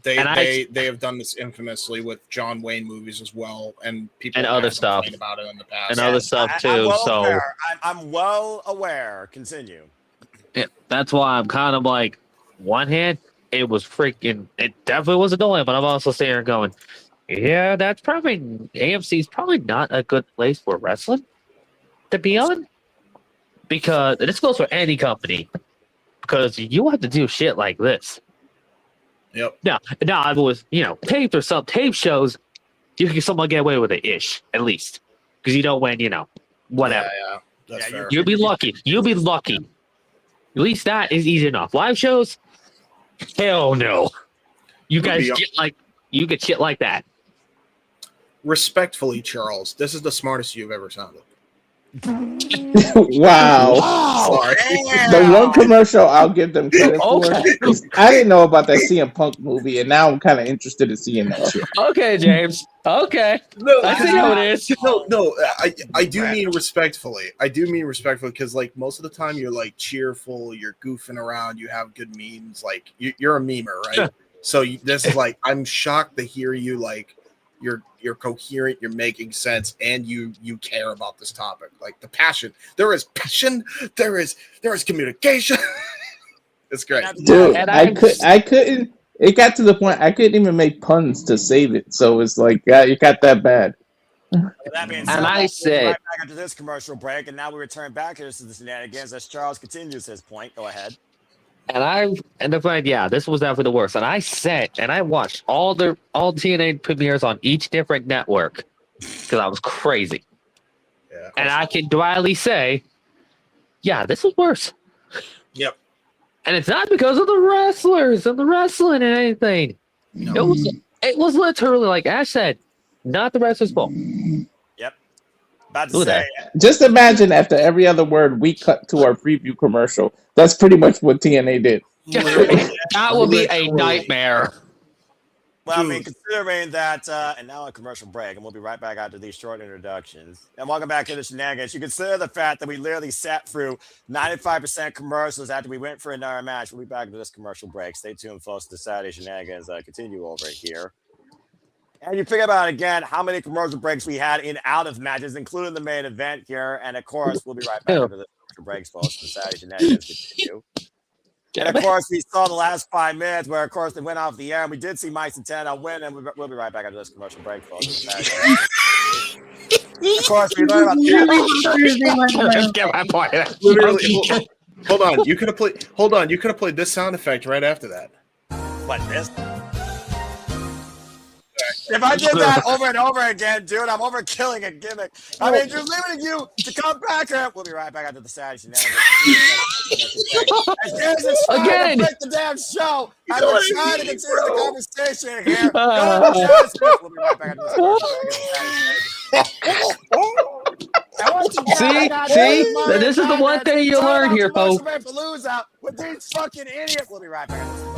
They have done this infamously with John Wayne movies as well, and people and other stuff about it in the past and other stuff too. I'm well aware. Continue. Yeah, that's why I'm kind of like, one hand, it definitely was annoying, but I'm also sitting here going, yeah, that's probably AMC's probably not a good place for wrestling to be on, because this goes for any company. Because you have to do shit like this. Yep. Now I was, taped or some tape shows, you can someone get away with it ish, at least. Because you don't win, whatever. Yeah, that's fair. You'll be lucky. At least that is easy enough. Live shows, hell no. You guys get shit like that. Respectfully, Charles, this is the smartest you've ever sounded. Wow. Sorry. The one commercial I'll give them credit for is I didn't know about that CM Punk movie, and now I'm kind of interested in seeing that shit. Okay, James. Okay. No, I see how it is. No, I do mean respectfully. Because like most of the time you're like cheerful, you're goofing around, you have good memes, like you're a memer, right? So this is like I'm shocked to hear you like you're coherent, you're making sense, and you care about this topic. Like the passion. There is passion, there is communication. It's great. Dude, I couldn't it got to the point I couldn't even make puns to save it. So it's like it got that bad. That being said, and I said right back after this commercial break, and now we return back to the Shenanigans as Charles continues his point. Go ahead. And the fact, this was definitely the worst. And I watched all TNA premieres on each different network because I was crazy. Yeah. And I can dryly say, this was worse. Yep. And it's not because of the wrestlers and the wrestling and anything. No. It was literally like Ash said, not the wrestlers' fault. Yep. About to say. Just imagine after every other word we cut to our preview commercial. That's pretty much what TNA did. That would be a nightmare. Well, I mean, considering that, and now a commercial break, and we'll be right back after these short introductions. And welcome back to the Shenanigans. You consider the fact that we literally sat through 95% commercials after we went for another match. We'll be back to this commercial break. Stay tuned, folks, to Saturday Shenanigans. Continue over here. And you figure about, again, how many commercial breaks we had in out of matches, including the main event here. And, of course, we'll be right back after the commercial breaks, folks, to Saturday Shenanigans continue. And of course, we saw the last 5 minutes where, of course, they went off the air, and we did see Mike Santana win, and we'll be right back after this commercial break, folks. Of course, we learned about Get my point. Literally, hold on. You could have played. Hold on. You could have played this sound effect right after that. What, this? If I did that over and over again, dude, I'm overkilling a gimmick. I mean, you're limiting you to come back here. We'll be right back after the Saturday Shenanigans. As it's trying to break the damn show, I've been trying to continue the conversation here. We'll be right back after this. See, this is the one thing you learn here, folks. With these fucking idiots. We'll be right back after this.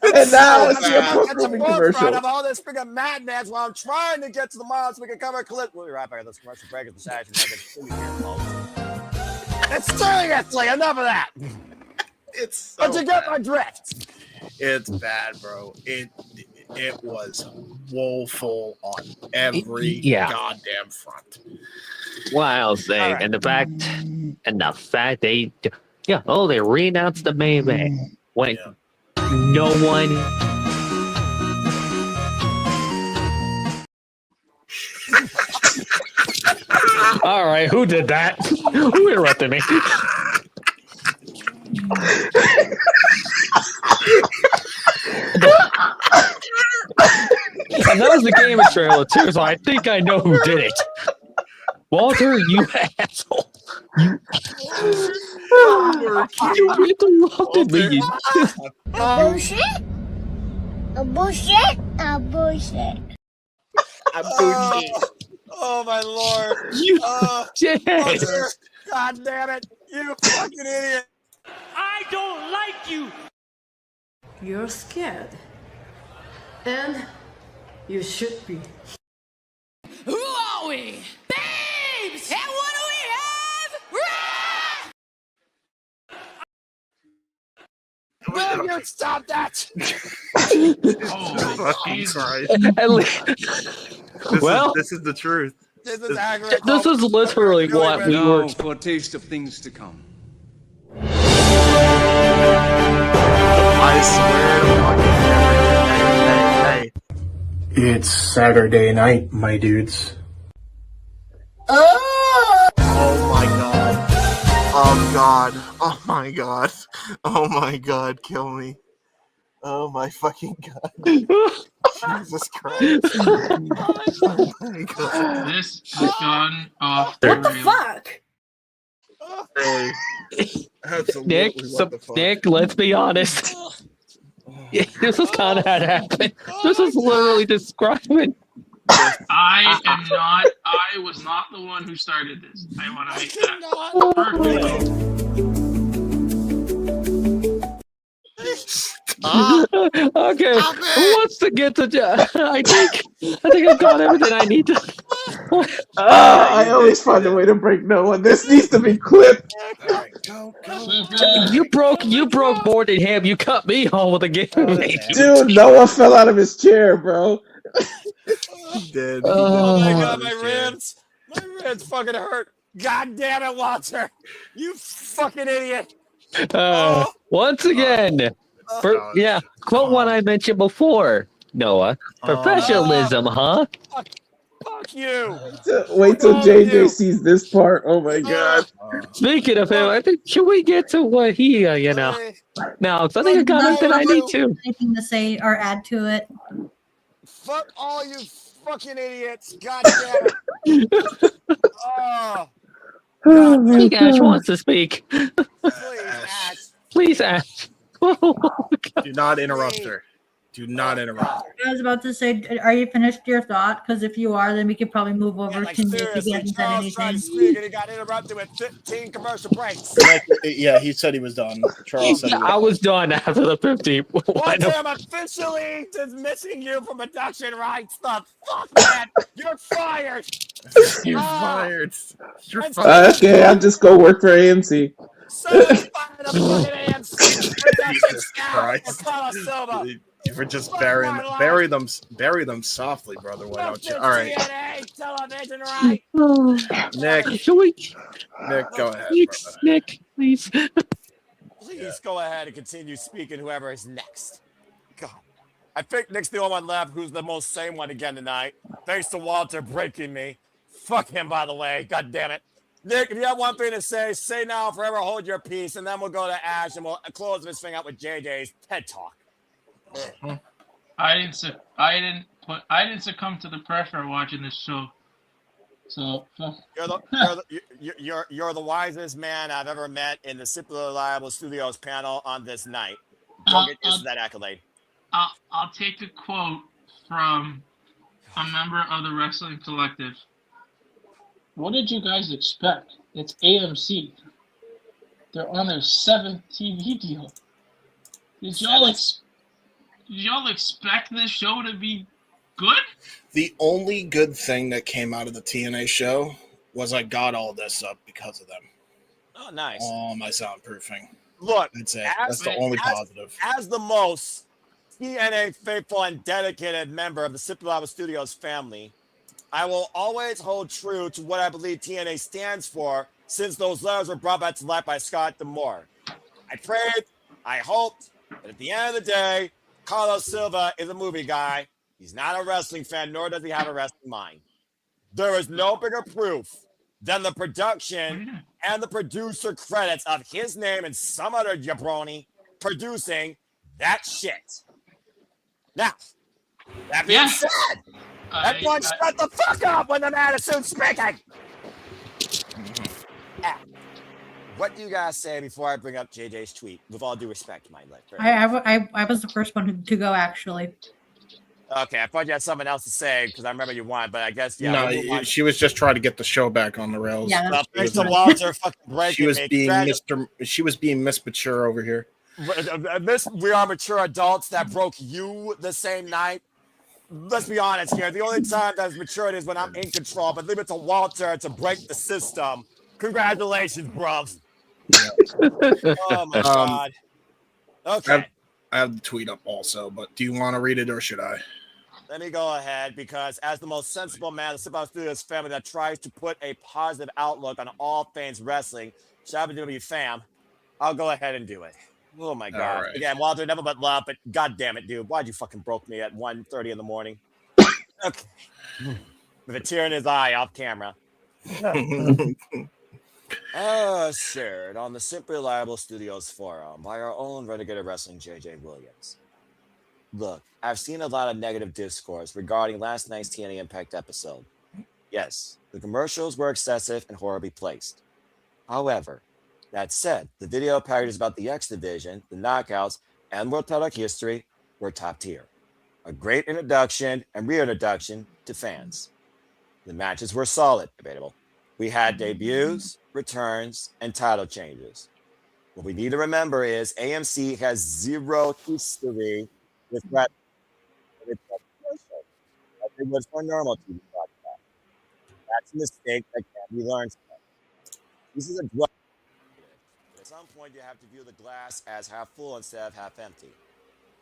And now it's your post-moving Of commercial. all this freaking madness while I'm trying to get to the mile so we can cover a clip. We'll be right back at this commercial break at the Saturday Shenanigans. It's seriously enough of that. It's so but you get my drift. It's bad, bro. It was woeful on every goddamn front. What I'll say, and the fact they they re-announced the main event when no one. All right, who did that? Who interrupted me? And that was the game trailer too, so I think I know who did it. Walter, you asshole! You interrupted me. Bullshit? A bullshit? A bullshit. A bullshit. Oh my lord! Shit. Walter, God damn it! You fucking idiot! I don't like you. You're scared. And you should be. Who are we? Babes! And what do we have? Will you stop that? Fucking Christ. This is the truth. This is accurate. This is literally what we were. For a taste of things to come. I swear to fucking hey. It's Saturday night, my dudes. Oh! Oh my god. Oh god. Oh my god. Oh my god. Kill me. Oh my fucking god. Jesus Christ. Oh my god. This has gone off. What the fuck? Hey. Absolutely. Nick, let's be honest. Yeah, this is kind of how it happened. This is literally describing. I was not the one who started this. I want to make that Okay, who wants to get to? I think I've got everything I need to. I always find a way to break Noah. This needs to be clipped. You broke more than him. You cut me off with a game. Dude, Noah fell out of his chair, bro. He did. Oh my god, my ribs! My ribs fucking hurt. God damn it, Walter! You fucking idiot! Once again, quote one I mentioned before, Noah. Professionalism, huh? Fuck you! Wait till JJ sees this part. Oh my god. Speaking of him, I think should we get to what he No, because I think I got everything I need to. Anything to say or add to it? Fuck all you fucking idiots! God damn it! I think Ash wants to speak. Please, Ash. Please, Ash. Do not interrupt her. Do not interrupt her. I was about to say, are you finished your thought? Because if you are, then we could probably move over to Nick if he hasn't said Charles tried to anything. speak and he got interrupted with 15 commercial breaks. Yeah, he said he was done. Charles said I was done after the 50. Walter, I'm officially dismissing you from production rights. The fuck, man? You're fired. You're fired. You're Okay, I'll just go work for AMC. Someone's fired up fucking AMC. Production staff. Christ. Carlos Silva. If we're just bury them softly, brother. Why don't you? All right, TNA television, right? Nick. Should we? Nick, go ahead, brother. Nick, please. Please go ahead and continue speaking. Whoever is next. God, I think Nick's the only one left who's the most sane one again tonight. Thanks to Walter breaking me. Fuck him, by the way. God damn it. Nick, if you have one thing to say now, forever hold your peace, and then we'll go to Ash and we'll close this thing out with JJ's TED Talk. I didn't succumb to the pressure watching this show. So You're the wisest man I've ever met in the Simply Reliable Studios panel on this night. Don't get used to that accolade. I'll take a quote from a member of the Wrestling Collective. What did you guys expect? It's AMC. They're on their 7th TV deal. Did y'all expect this show to be good? The only good thing that came out of the TNA show was I got all this up because of them. Oh, nice. All my soundproofing. Look, that's it. That's the only positive. As the most TNA faithful and dedicated member of the Simply Reliable Studios family, I will always hold true to what I believe TNA stands for since those letters were brought back to life by Scott D'Amore. I prayed, I hoped, but at the end of the day, Carlos Silva is a movie guy. He's not a wrestling fan, nor does he have a wrestling mind. There is no bigger proof than the production and the producer credits of his name and some other jabroni producing that shit. Now, that being said, everyone shut the fuck up when the man is soon speaking. What do you guys say before I bring up JJ's tweet? With all due respect, my life. I was the first one to go, actually. Okay, I thought you had something else to say because I remember you won, but I guess No, she was just trying to get the show back on the rails. Yeah, well, thanks to Walter fucking breaking she was me. being She was being Miss Mature over here. We are mature adults that broke you the same night. Let's be honest here. The only time that's matured is when I'm in control, but leave it to Walter to break the system. Congratulations, bruv. Oh my God. Okay. I have the tweet up also, but do you want to read it or should I? Let me go ahead because as the most sensible man of the Simply Studios family that tries to put a positive outlook on all things wrestling, shout out to WWE fam, I'll go ahead and do it. Oh my God. Right. Again, Walter, never but love, but God damn it, dude. Why'd you fucking broke me at 1:30 in the morning? Okay. With a tear in his eye off camera. Shared on the Simply Reliable Studios forum by our own Renegade Wrestling JJ Williams. Look, I've seen a lot of negative discourse regarding last night's TNA Impact episode. Yes, the commercials were excessive and horribly placed. However, that said, the video packages about the X Division, the Knockouts, and World Title history were top tier. A great introduction and reintroduction to fans. The matches were solid, debatable. We had debuts, returns, and title changes. What we need to remember is AMC has zero history with wrestling. Like it was for normal TV broadcast. That's a mistake that can be learned from. This is a drug. At some point, you have to view the glass as half full instead of half empty.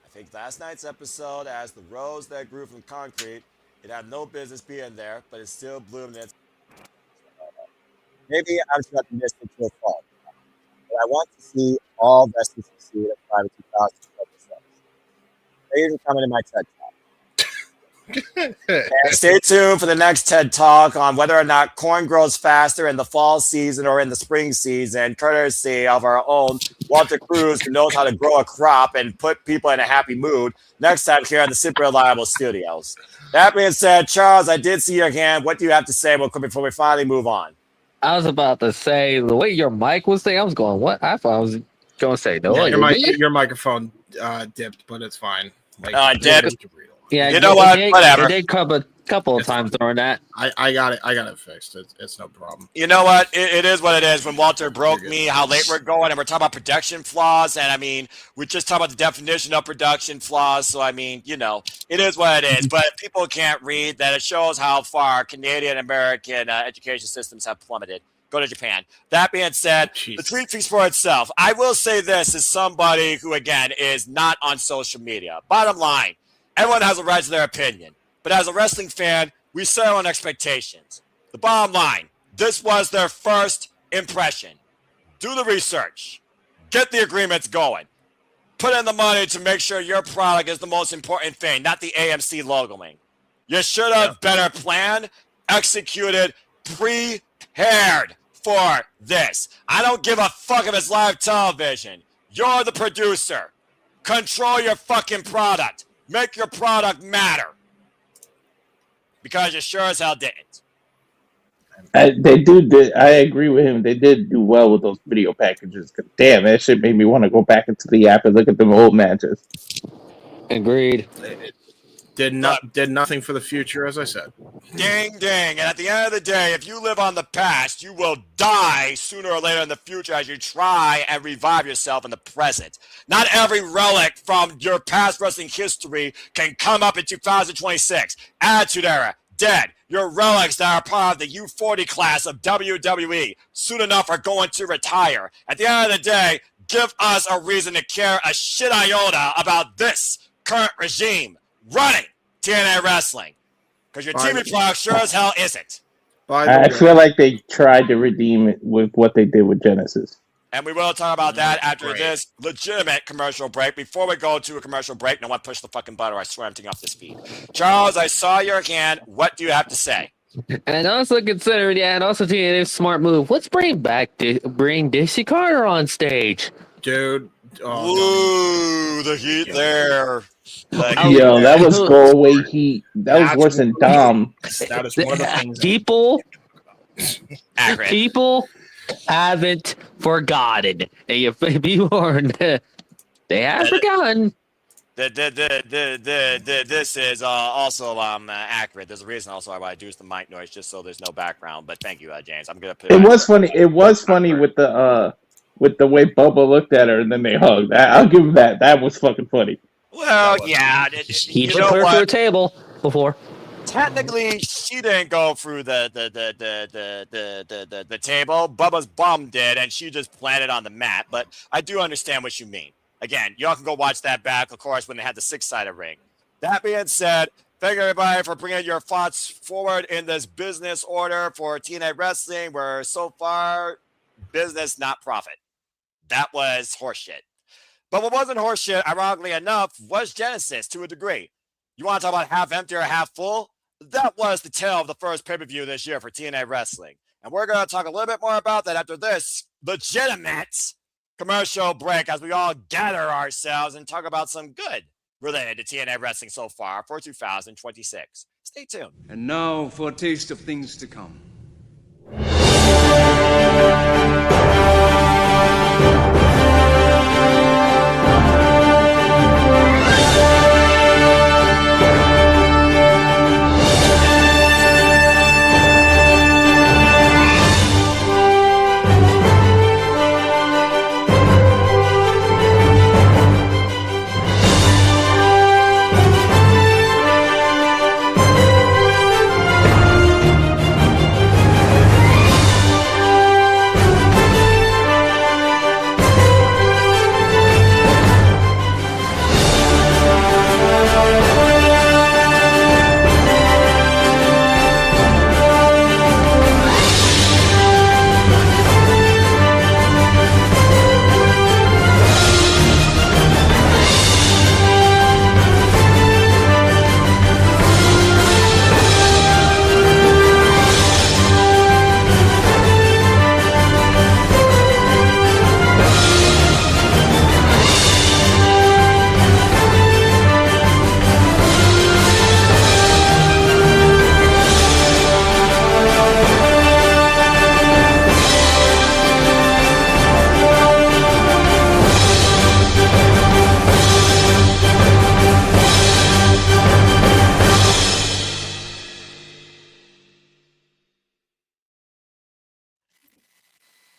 I think last night's episode, as the rose that grew from concrete, it had no business being there, but it still bloomed in its. Maybe I'm just optimistic to a fault, but I want to see all wrestling succeed at Private 2000 episodes. Thank you for coming to my TED Talk. And stay tuned for the next TED Talk on whether or not corn grows faster in the fall season or in the spring season, courtesy of our own Walter Cruz, who knows how to grow a crop and put people in a happy mood. Next time here at the Super Reliable Studios. That being said, Charles, I did see your hand. What do you have to say real quick before we finally move on? I was about to say the way your mic was saying, I was going, what? I thought I was going to say, no. Yeah, your microphone dipped, but it's fine. Dipped. Yeah, you know what? Whatever. It did come a couple of times during that. I got it fixed. It's no problem. You know what? It is what it is. When Walter broke me, how late we're going, and we're talking about production flaws, and I mean, we're just talking about the definition of production flaws. So I mean, you know, it is what it is. But people can't read that. It shows how far Canadian American education systems have plummeted. Go to Japan. That being said, the tweet speaks for itself. I will say this as somebody who, again, is not on social media. Bottom line, everyone has a right to their opinion. But as a wrestling fan, we set our own expectations. The bottom line, this was their first impression. Do the research. Get the agreements going. Put in the money to make sure your product is the most important thing, not the AMC logoing. You should have better planned, executed, prepared for this. I don't give a fuck if it's live television. You're the producer. Control your fucking product. Make your product matter. Because you sure as hell didn't. I agree with him. They did do well with those video packages. Damn, that shit made me want to go back into the app and look at them old matches. Agreed. Did nothing for the future, as I said. Ding, ding. And at the end of the day, if you live on the past, you will die sooner or later in the future as you try and revive yourself in the present. Not every relic from your past wrestling history can come up in 2026. Attitude Era, dead. Your relics that are part of the U40 class of WWE soon enough are going to retire. At the end of the day, give us a reason to care a shit iota about this current regime running TNA Wrestling. Because your TV product sure as hell isn't. I feel like they tried to redeem it with what they did with Genesis. And we will talk about that after this legitimate commercial break. Before we go to a commercial break, no one push the fucking button or I swear I'm taking off this feed. Charles, I saw your hand. What do you have to say? And also considering, and also TNA's smart move. Let's bring Dixie Carter on stage. Dude. Ooh, the heat there. Yo, that was go away heat. That was worse than Dom. That is one of the things. People haven't forgotten. If you are, they have forgotten. This is also accurate. There's a reason also I reduced the mic noise just so there's no background. But thank you, James. I'm gonna put It was funny. It was funny with the way Bubba looked at her and then they hugged. I'll give him that. That was fucking funny. Well, yeah. He put her through a table before. Technically, she didn't go through the table. Bubba's bum did, and she just planted on the mat. But I do understand what you mean. Again, y'all can go watch that back, of course, when they had the 6-sided ring. That being said, thank you everybody for bringing your thoughts forward in this business order for TNA Wrestling, where so far, business, not profit. That was horseshit. But what wasn't horseshit, ironically enough, was Genesis to a degree. You want to talk about half empty or half full? That was the tale of the first pay-per-view this year for TNA Wrestling. And we're going to talk a little bit more about that after this legitimate commercial break as we all gather ourselves and talk about some good related to TNA Wrestling so far for 2026. Stay tuned. And now for a taste of things to come.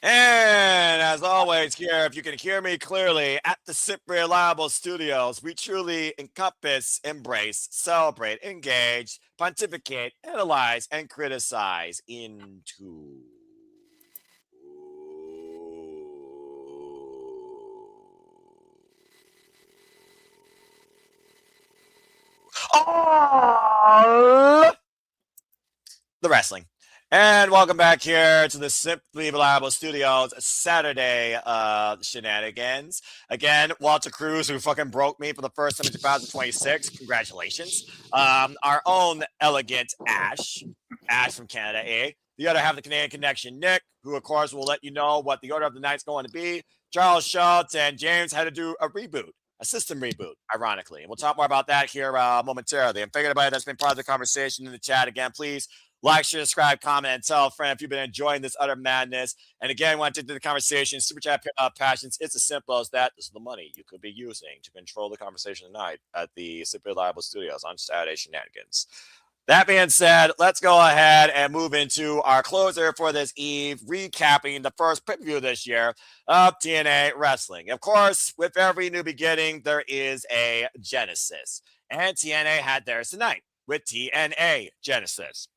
And as always here, if you can hear me clearly, at the SIP Reliable Studios, we truly encompass, embrace, celebrate, engage, pontificate, analyze, and criticize into And welcome back here to the Simply Reliable Studios Saturday Shenanigans. Again, Walter Cruz, who fucking broke me for the first time in 2026. Congratulations. Our own elegant Ash from Canada, eh? The other half of the Canadian Connection, Nick, who of course will let you know what the order of the night's going to be. Charles Schultz and James had to do a reboot. A system reboot, ironically. And we'll talk more about that here momentarily. And thank everybody that's been part of the conversation in the chat. Again, please like, share, subscribe, comment, and tell a friend if you've been enjoying this utter madness. And again, want to take the conversation, Super Chat Passions. It's as simple as that. This is the money you could be using to control the conversation tonight at the Super Reliable Studios on Saturday Shenanigans. That being said, let's go ahead and move into our closer for this eve, recapping the first pay-per-view this year of TNA Wrestling. Of course, with every new beginning, there is a Genesis. And TNA had theirs tonight with TNA Genesis.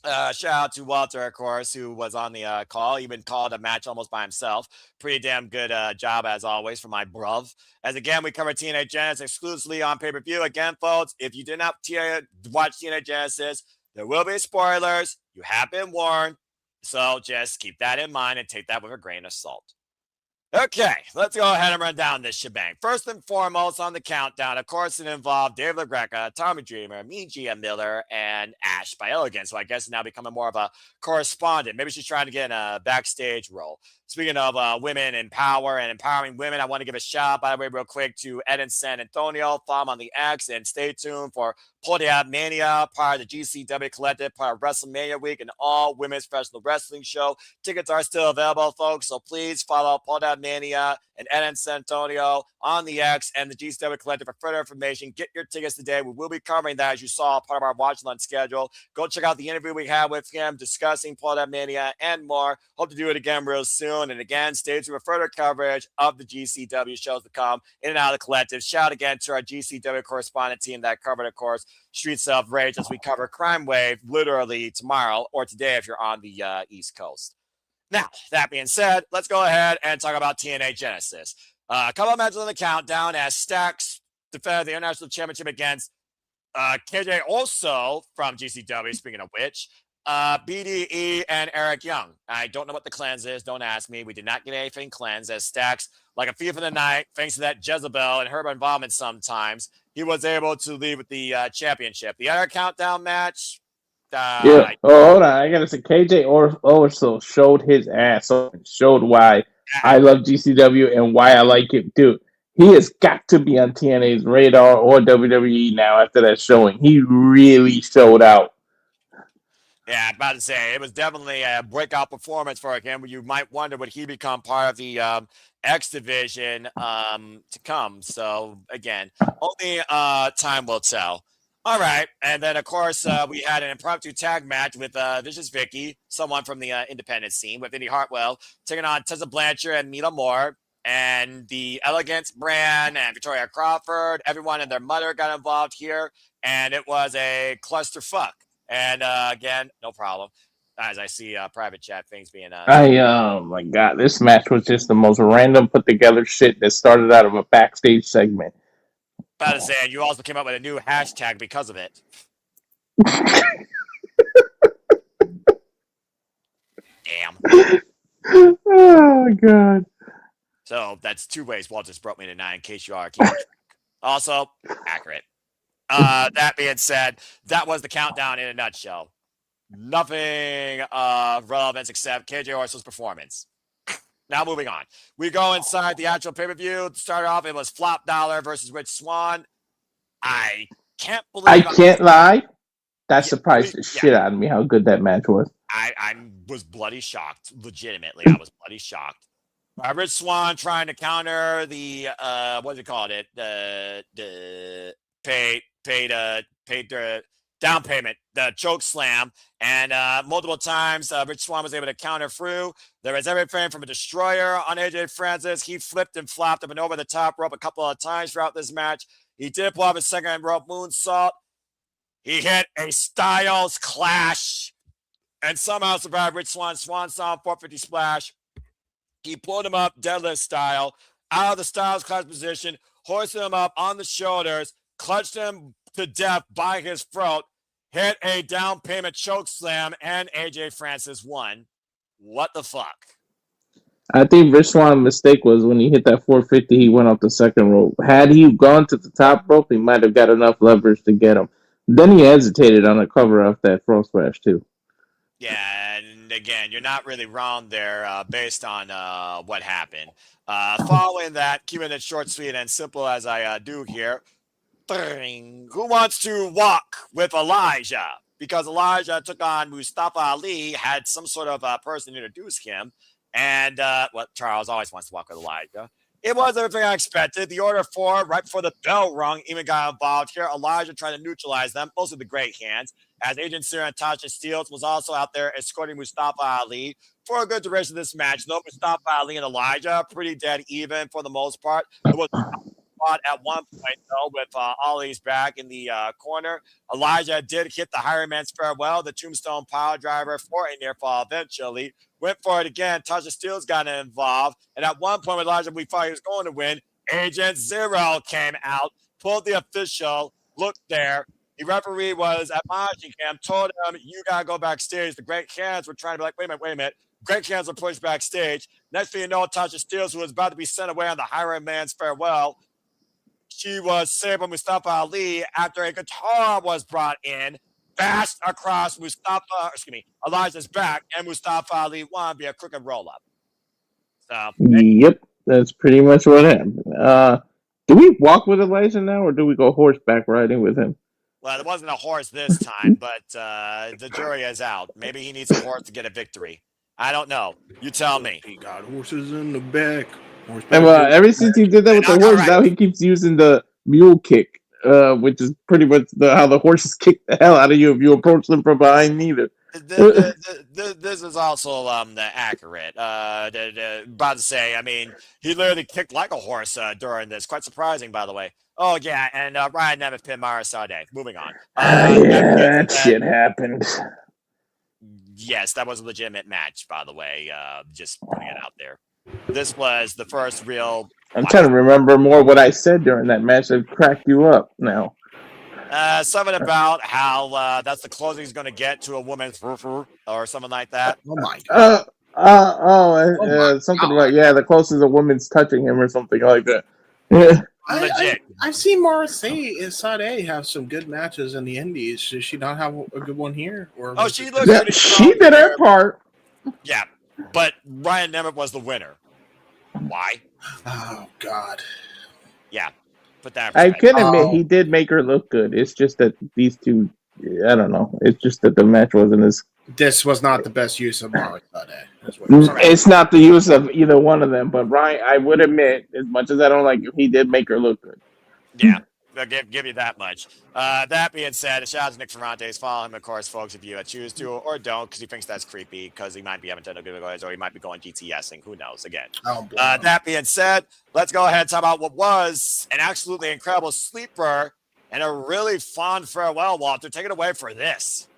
Shout out to Walter, of course, who was on the call. Even called a match almost by himself. Pretty damn good job, as always, for my bruv. As again, we cover TNA Genesis exclusively on pay-per-view. Again, folks, if you did not watch TNA Genesis, there will be spoilers. You have been warned. So just keep that in mind and take that with a grain of salt. Okay, let's go ahead and run down this shebang. First and foremost on the countdown, of course, it involved Dave LaGreca, Tommy Dreamer, me, Gia Miller, and Ash by Elegance. So I guess now becoming more of a correspondent. Maybe she's trying to get in a backstage role. Speaking of women in power and empowering women, I want to give a shout out, by the way, real quick, to Ed in San Antonio. Follow him on the X and stay tuned for Podium Mania, part of the GCW Collective, part of WrestleMania Week, and all women's professional wrestling show. Tickets are still available, folks, so please follow Podium Mania and Ed in San Antonio on the X and the GCW Collective for further information. Get your tickets today. We will be covering that, as you saw, part of our watch lunch schedule. Go check out the interview we had with him discussing Podium Mania and more. Hope to do it again real soon. And again, stay tuned for further coverage of the GCW shows to come in and out of the collective. Shout again to our GCW correspondent team that covered, of course, Streets of Rage as we cover Crime Wave literally tomorrow or today if you're on the East Coast. Now, that being said, let's go ahead and talk about TNA Genesis. A couple of matches on the countdown as Stax defended the International Championship against KJ also from GCW, speaking of which. BDE and Eric Young. I don't know what the cleanse is. Don't ask me. We did not get anything cleansed as Stax, like a thief in the night, thanks to that Jezebel and her involvement sometimes, he was able to leave with the championship. The other countdown match. Yeah. Hold on. I gotta say, KJ also showed his ass, showed why I love GCW and why I like it, dude. He has got to be on TNA's radar or WWE now after that showing. He really showed out. Yeah, I'm about to say, it was definitely a breakout performance for him. You might wonder, would he become part of the X Division to come? So, again, only time will tell. All right, and then, of course, we had an impromptu tag match with Vicious Vicky, someone from the independent scene, with Indy Hartwell, taking on Tessa Blanchard and Mila Moore. And the Elegance brand and Victoria Crawford, everyone and their mother got involved here, and it was a clusterfuck. And again, no problem. As I see private chat things being oh my god, this match was just the most random put together shit that started out of a backstage segment. About to say, you also came up with a new hashtag because of it. Damn. Oh god. So that's two ways Walter's brought me tonight, in case you are keeping track. Also, accurate. That being said, that was the countdown in a nutshell. Nothing of relevance except KJ Orso's performance. Now moving on. We go inside the actual pay-per-view. To start off, it was Flop Dollar versus Rich Swann. I can't believe I can't lie. That surprised the shit out of me how good that match was. I was bloody shocked. Legitimately, I was bloody shocked. Rich Swann trying to counter the what do you call it? The down payment, the choke slam, and multiple times Rich Swann was able to counter through. There was everything from a destroyer on AJ Francis. He flipped and flopped up and over the top rope a couple of times throughout this match. He did pull off a second rope moonsault. He hit a Styles Clash and somehow survived Rich Swann Swan Song 450 splash. He pulled him up deadlift style out of the Styles Clash position, hoisted him up on the shoulders, clutched him to death by his throat, hit a down payment choke slam, and AJ Francis won. What the fuck? I think Rich Swan's mistake was when he hit that 450, he went off the second rope. Had he gone to the top rope, he might have got enough leverage to get him. Then he hesitated on the cover of that front splash, too. Yeah, and again, you're not really wrong there based on what happened. Following that, keeping it short, sweet, and simple as I do here, who wants to walk with Elijah? Because Elijah took on Mustafa Ali, had some sort of person introduce him, and Charles always wants to walk with Elijah. It was everything I expected. The order 4, right before the bell rung, even got involved here. Elijah trying to neutralize them, mostly the great hands, as Agent Sarah and Tasha Steelz was also out there escorting Mustafa Ali for a good duration of this match. Though Mustafa Ali and Elijah pretty dead even for the most part. There was spot at one point, though, with Ali's back in the corner. Elijah did hit the Highway Man's Farewell, the Tombstone Power Driver for a near fall eventually. Went for it again. Tasha Steelz got involved. And at one point with Elijah, we thought he was going to win. Agent Zero came out, pulled the official, looked there. The referee was admonishing him, told him, you got to go backstage. The Great Hands were trying to be like, wait a minute. Great Hands were pushed backstage. Next thing you know, Tasha Steelz, who was about to be sent away on the Highway Man's Farewell, she was saved by Mustafa Ali after a guitar was brought in, bashed across Elijah's back, and Mustafa Ali won via crooked roll-up. So, Yep, that's pretty much what happened. Do we walk with Elijah now, or do we go horseback riding with him? well, it wasn't a horse this time, but the jury is out. Maybe he needs a horse to get a victory. I don't know. You tell me. He got horses in the back. And ever since he did that with the horse, now he keeps using the mule kick, which is pretty much how the horses kick the hell out of you if you approach them from behind neither. This is also accurate. About to say, I mean, he literally kicked like a horse during this. Quite surprising, by the way. Oh, yeah, and Ryan Nemeth pinned Mara Sade. Moving on. That shit happened. Yes, that was a legitimate match, by the way. Just putting it out there. This was the first real... I'm trying to remember more what I said during that match that cracked you up now. Something about how that's the closest he's going to get to a woman's or something like that. Oh, my God. Something about, the closest a woman's touching him or something like that. Legit. I've seen Mara Sade have some good matches in the Indies. Does she not have a good one here? Or she looks pretty strong. She did her part. Yeah, but Ryan Nemeth was the winner. Why? Oh, God. Yeah, put that. I can admit he did make her look good. It's just that these two, I don't know. It's just that the match wasn't as. This was not the best use of Mara Sade. It's not the use of either one of them, but Ryan, I would admit, as much as I don't like him, he did make her look good. Yeah, I'll give you that much. That being said, shout out to Nick Ferrantes. Follow him, of course, folks, if you choose to, or don't, because he thinks that's creepy, because he might be having technical difficulties, or he might be going GTSing. Who knows? Again. That being said, let's go ahead and talk about what was an absolutely incredible sleeper and a really fun farewell, Walter. Take it away for this.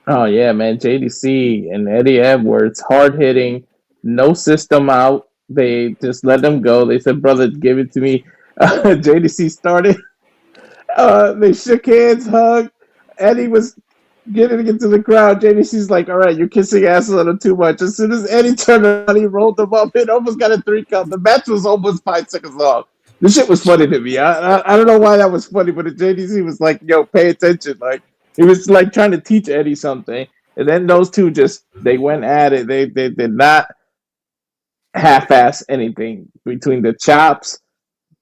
Oh, yeah, man. JDC and Eddie Edwards, hard hitting, no system out. They just let them go. They said, brother, give it to me. JDC started. They shook hands, hugged. Eddie was getting into the crowd. JDC's like, all right, you're kissing ass a little too much. As soon as Eddie turned around, he rolled him up and almost got a 3 count. The match was almost 5 seconds long. This shit was funny to me. I don't know why that was funny, but the JDC was like, yo, pay attention. Like, he was like trying to teach Eddie something. And then those two they went at it. They did not half-ass anything. Between the chops,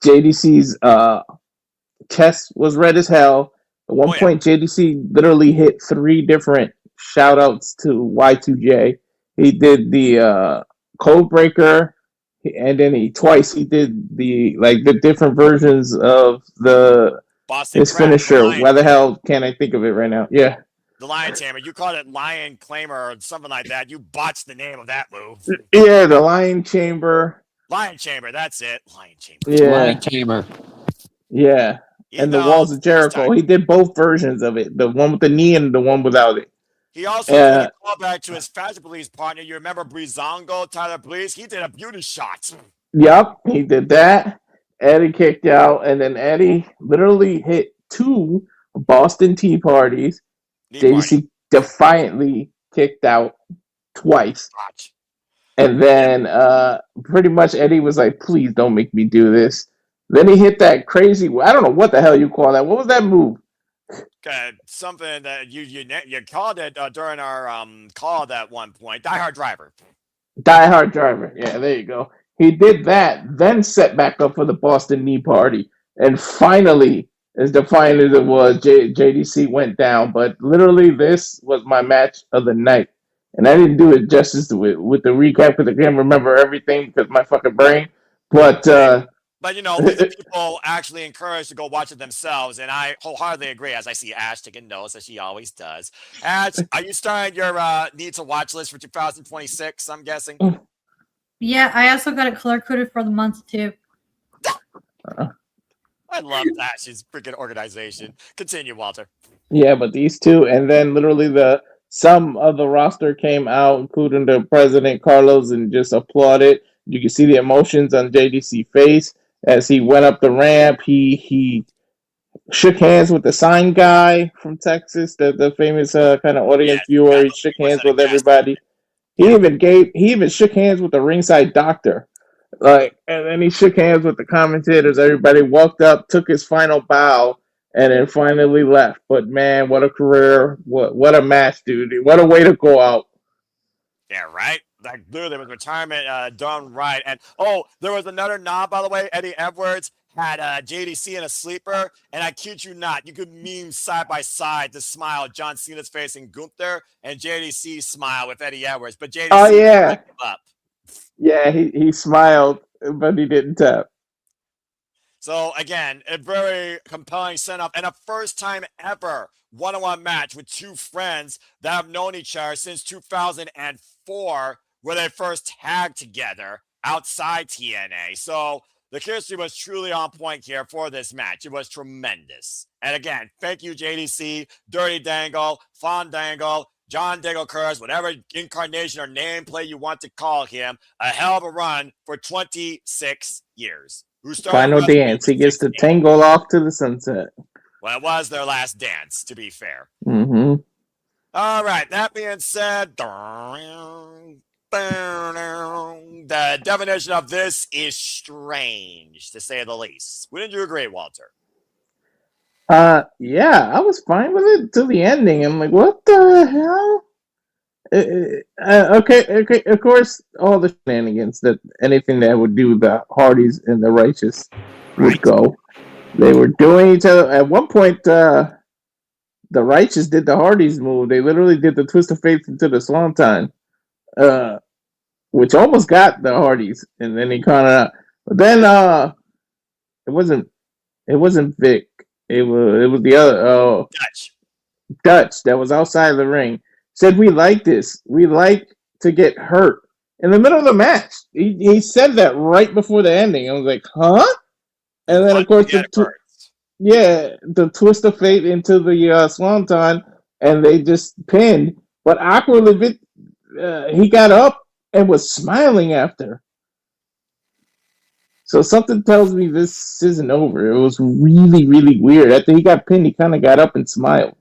JDC's chest was red as hell. At one point, JDC literally hit 3 different shout-outs to Y2J. He did the code breaker, and then he did the different versions of his finisher. Why the hell can't I think of it right now? Yeah. The Lion Tamer. You called it Lion Claimer or something like that. You botched the name of that move. Yeah, the Lion Chamber. Lion Chamber, that's it. Lion Chamber. Yeah. Lion Tamer. Yeah. And the Walls of Jericho. He did both versions of it. The one with the knee and the one without it. He also did a callback to his Fashion Police partner. You remember Breezango, Tyler Breeze? He did a beauty shot. Yep, he did that. Eddie kicked out, and then Eddie literally hit 2 Boston Tea Parties. JDC defiantly kicked out twice. And then pretty much Eddie was like, please don't make me do this. Then he hit that crazy, I don't know what the hell you call that. What was that move? Something that you called it during our call at one point. Die Hard Driver. Die Hard Driver. Yeah, there you go. He did that, then set back up for the Boston Knee Party. And finally, as defiant as it was, JDC went down. But literally, this was my match of the night. And I didn't do it justice with the recap because I can't remember everything because my fucking brain. But these are people actually encouraged to go watch it themselves, and I wholeheartedly agree, as I see Ash taking notes, as she always does. Ash, are you starting your need to watch list for 2026, I'm guessing? Yeah, I also got it color-coded for the month, too. I love Ash's freaking organization. Continue, Walter. yeah, but these two, and then literally some of the roster came out, including the president, Carlos, and just applauded. You can see the emotions on JDC's face. As he went up the ramp, he shook hands with the sign guy from Texas, the famous kind of audience viewer. He shook hands with everybody. He even shook hands with the ringside doctor. And then he shook hands with the commentators. Everybody walked up, took his final bow, and then finally left. But man, what a career! What a match, dude! What a way to go out. Yeah, right? Like, literally, it was retirement done right. And, there was another nod, by the way. Eddie Edwards had JDC in a sleeper. And I kid you not, you could meme side by side the smile of John Cena's face in Gunther and JDC's smile with Eddie Edwards. But JDC didn't give up. Yeah, he smiled, but he didn't tap. So, again, a very compelling setup and a first time ever one-on-one match with two friends that have known each other since 2004, where they first tagged together outside TNA. So the chemistry was truly on point here for this match. It was tremendous. And again, thank you, JDC, Dirty Dangle, Fandangle, John Dangle Curse, whatever incarnation or nameplate you want to call him. A hell of a run for 26 years. Final dance. He gets to tangle off to the sunset. Well, it was their last dance, to be fair. Mm-hmm. All right. That being said, the definition of this is strange, to say the least. Wouldn't you agree, Walter? Yeah, I was fine with it till the ending. I'm like, what the hell? Okay. Of course, all the shenanigans that anything that would do the Hardys and the Righteous would go. They were doing each other. At one point, the Righteous did the Hardys move. They literally did the Twist of Fate into the Swanton, which almost got the Hardys, and then he kind of. But then it wasn't Vic. It was the other Dutch that was outside of the ring. Said we like this. We like to get hurt in the middle of the match. He said that right before the ending. I was like, huh? And then of course the Twist of Fate into the Swanton, and they just pinned. But awkwardly, he got up and was smiling after. So something tells me this isn't over. It was really, really weird. After he got pinned, he kind of got up and smiled.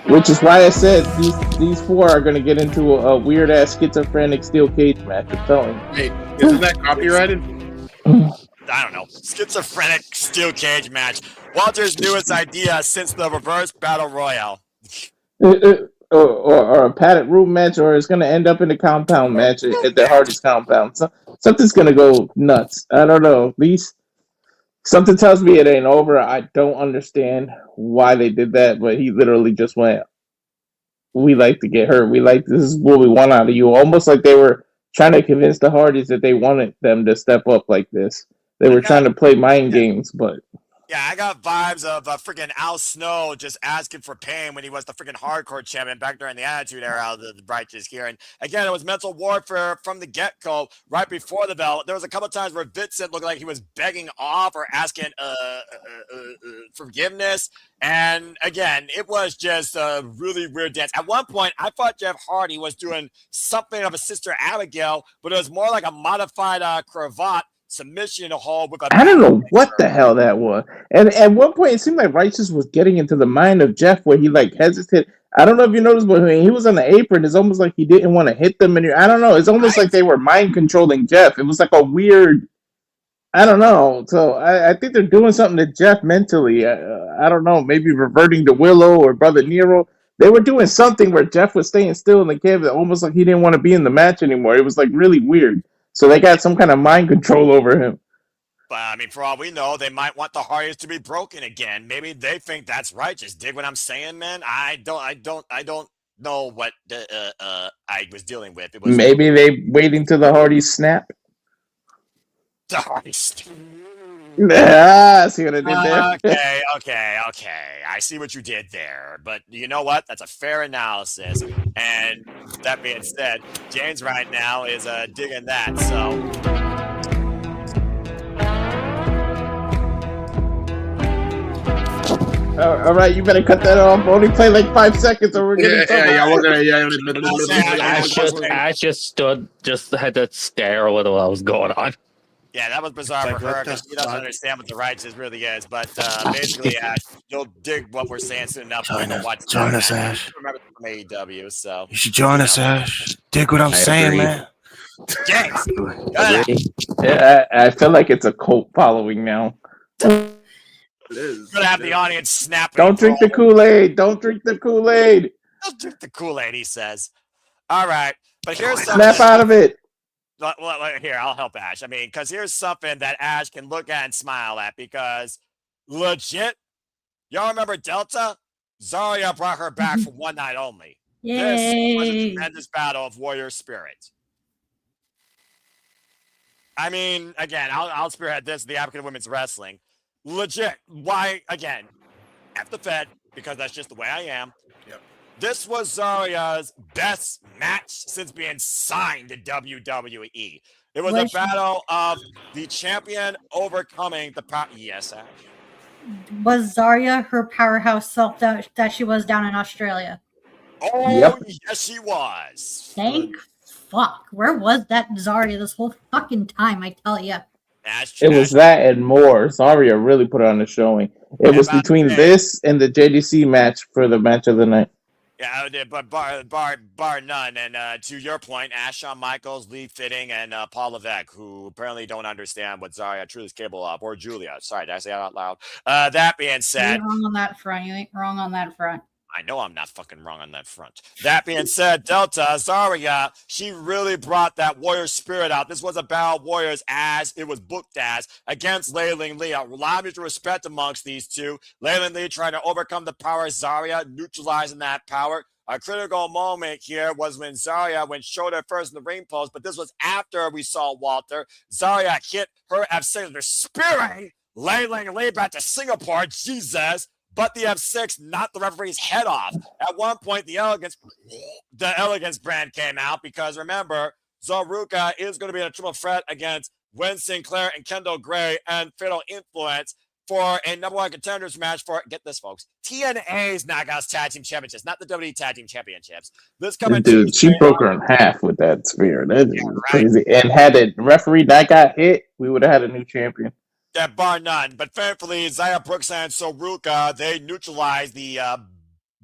Which is why I said these four are going to get into a weird-ass schizophrenic steel cage match. I'm telling you. Wait, isn't that copyrighted? I don't know. Schizophrenic steel cage match. Walter's newest idea since the reverse battle royale. Or a padded room match, or it's going to end up in a compound match at the Hardy's compound. So, something's going to go nuts. I don't know. Something tells me it ain't over. I don't understand why they did that, but he literally just went, we like to get hurt. This is what we want out of you. Almost like they were trying to convince the Hardys that they wanted them to step up like this. They were trying to play mind games, but... Yeah, I got vibes of freaking Al Snow just asking for pain when he was the freaking hardcore champion back during the Attitude Era of the Righteous here. And again, it was mental warfare from the get-go right before the bell. There was a couple times where Vincent looked like he was begging off or asking forgiveness. And again, it was just a really weird dance. At one point, I thought Jeff Hardy was doing something of a Sister Abigail, but it was more like a modified cravat submission hold with a I don't know what the hell that was. And at one point, it seemed like Righteous was getting into the mind of Jeff, where he like hesitated. I don't know if you noticed, but when he was on the apron, it's almost like he didn't want to hit them. And I don't know. It's almost like they were mind controlling Jeff. It was like a weird. I don't know. So I think they're doing something to Jeff mentally. I don't know. Maybe reverting to Willow or Brother Nero. They were doing something where Jeff was staying still in the cave, almost like he didn't want to be in the match anymore. It was like really weird. So they got some kind of mind control over him. But I mean, for all we know, they might want the Hardys to be broken again. Maybe they think that's righteous. Dig what I'm saying, man? I don't know what I was dealing with. It was Maybe they waiting till the Hardys snap. the Hardys. Ah, see what I did there? Okay. I see what you did there. But you know what? That's a fair analysis. And that being said, James right now is digging that. So. All right, you better cut that off. Only play like 5 seconds, or we're getting Ash just had to stare with what was going on. Yeah, that was bizarre for her because she doesn't understand what the righteous really is. But basically, Ash, you'll dig what we're saying soon enough. Join us, Ash. Remember from AEW, so You should join us, Ash. Dig what I'm saying, man. James, Yeah, I feel like it's a cult following now. Gonna have the audience snapping. Don't drink the Kool-Aid. Don't drink the Kool-Aid. Don't drink the Kool-Aid, he says. All right, but here's something. Snap out of it. Well, here, I'll help Ash. I mean, because here's something that Ash can look at and smile at because legit, y'all remember Delta? Zarya brought her back for one night only. Yay. This was a tremendous battle of warrior spirit. I mean, again, I'll spearhead this, the advocate of women's wrestling. Legit. Why, again, F the Fed, because that's just the way I am. Yep. This was Zarya's best match since being signed to WWE. It was a battle of the champion overcoming the power. Yes, Ash. Was Zarya her powerhouse self that she was down in Australia? Oh, Yep. Yes, she was. Thank fuck. Where was that Zarya this whole fucking time, I tell ya? It was that and more. Zarya really put on the showing. It was between this and the JDC match for the match of the night. Yeah, but bar none. And to your point, Ash, Shawn Michaels, Lee Fitting, and Paul Levesque, who apparently don't understand what Zarya truly is capable of, or Julia. Sorry, did I say that out loud? That being said, You ain't wrong on that front. You ain't wrong on that front. I know I'm not fucking wrong on that front. That being said, Delta, Zarya, she really brought that warrior spirit out. This was a battle of warriors as it was booked as against Layling Lee. A lot of mutual respect amongst these two. Layling Lee trying to overcome the power of Zarya, neutralizing that power. A critical moment here was when Zarya went shoulder first in the ring post, but this was after we saw Walter. Zarya hit her F6, spearing Layling Lee back to Singapore. Jesus. But the F6 knocked the referee's head off. At one point, the Elegance brand came out because remember, Zaruka is going to be in a triple threat against Gwen Sinclair and Kendall Gray and Fatal Influence for a number one contenders match for, get this, folks, TNA's Knockouts Tag Team Championships, not the WWE Tag Team Championships. This coming Dude, she broke her in half with that spear. That is crazy. And had the referee not got hit, we would have had a new champion. Yeah, bar none. But thankfully, Xia Brooks and Soruka, they neutralized the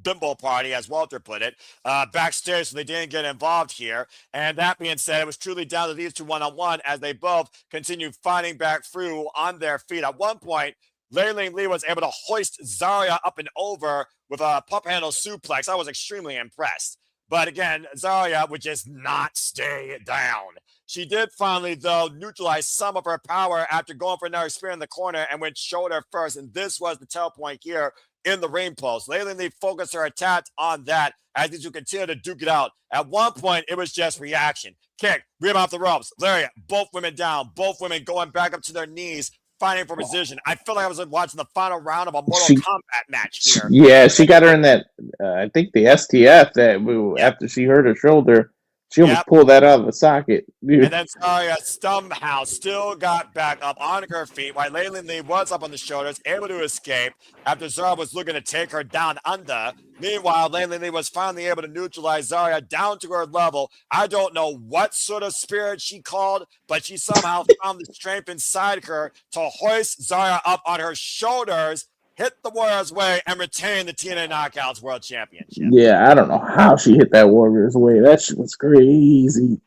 bimbo party, as Walter put it, backstage, so they didn't get involved here. And that being said, it was truly down to these two one-on-one as they both continued fighting back through on their feet. At one point, Layling Lee was able to hoist Zarya up and over with a pump handle suplex. I was extremely impressed. But again, Zarya would just not stay down. She did finally, though, neutralize some of her power after going for another spear in the corner and went shoulder first. And this was the tell point here in the ring post. Layling Lee focused her attack on that as these two continue to duke it out. At one point, it was just reaction. Kick, rip off the ropes, lariat, both women down, both women going back up to their knees, fighting for position. I feel like I was watching the final round of a Mortal Kombat match here. Yeah, she got her in that, I think the STF that after she hurt her shoulder. She almost pulled that out of the socket. Dude. And then Zarya somehow still got back up on her feet while Laylan Lee was up on the shoulders, able to escape after Zarya was looking to take her down under. Meanwhile, Laylan Lee was finally able to neutralize Zarya down to her level. I don't know what sort of spirit she called, but she somehow found the strength inside her to hoist Zarya up on her shoulders, hit the Warriors way, and retain the TNA Knockouts World Championship. Yeah, I don't know how she hit that Warriors way. That shit was crazy.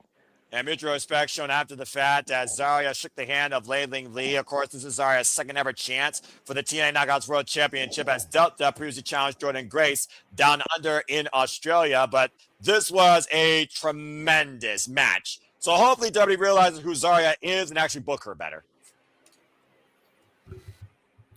And mutual respect shown after the fact as Zarya shook the hand of Layling Lee. Of course, this is Zarya's second ever chance for the TNA Knockouts World Championship as Delta previously challenged Jordan Grace down under in Australia. But this was a tremendous match. So hopefully WWE realizes who Zarya is and actually book her better.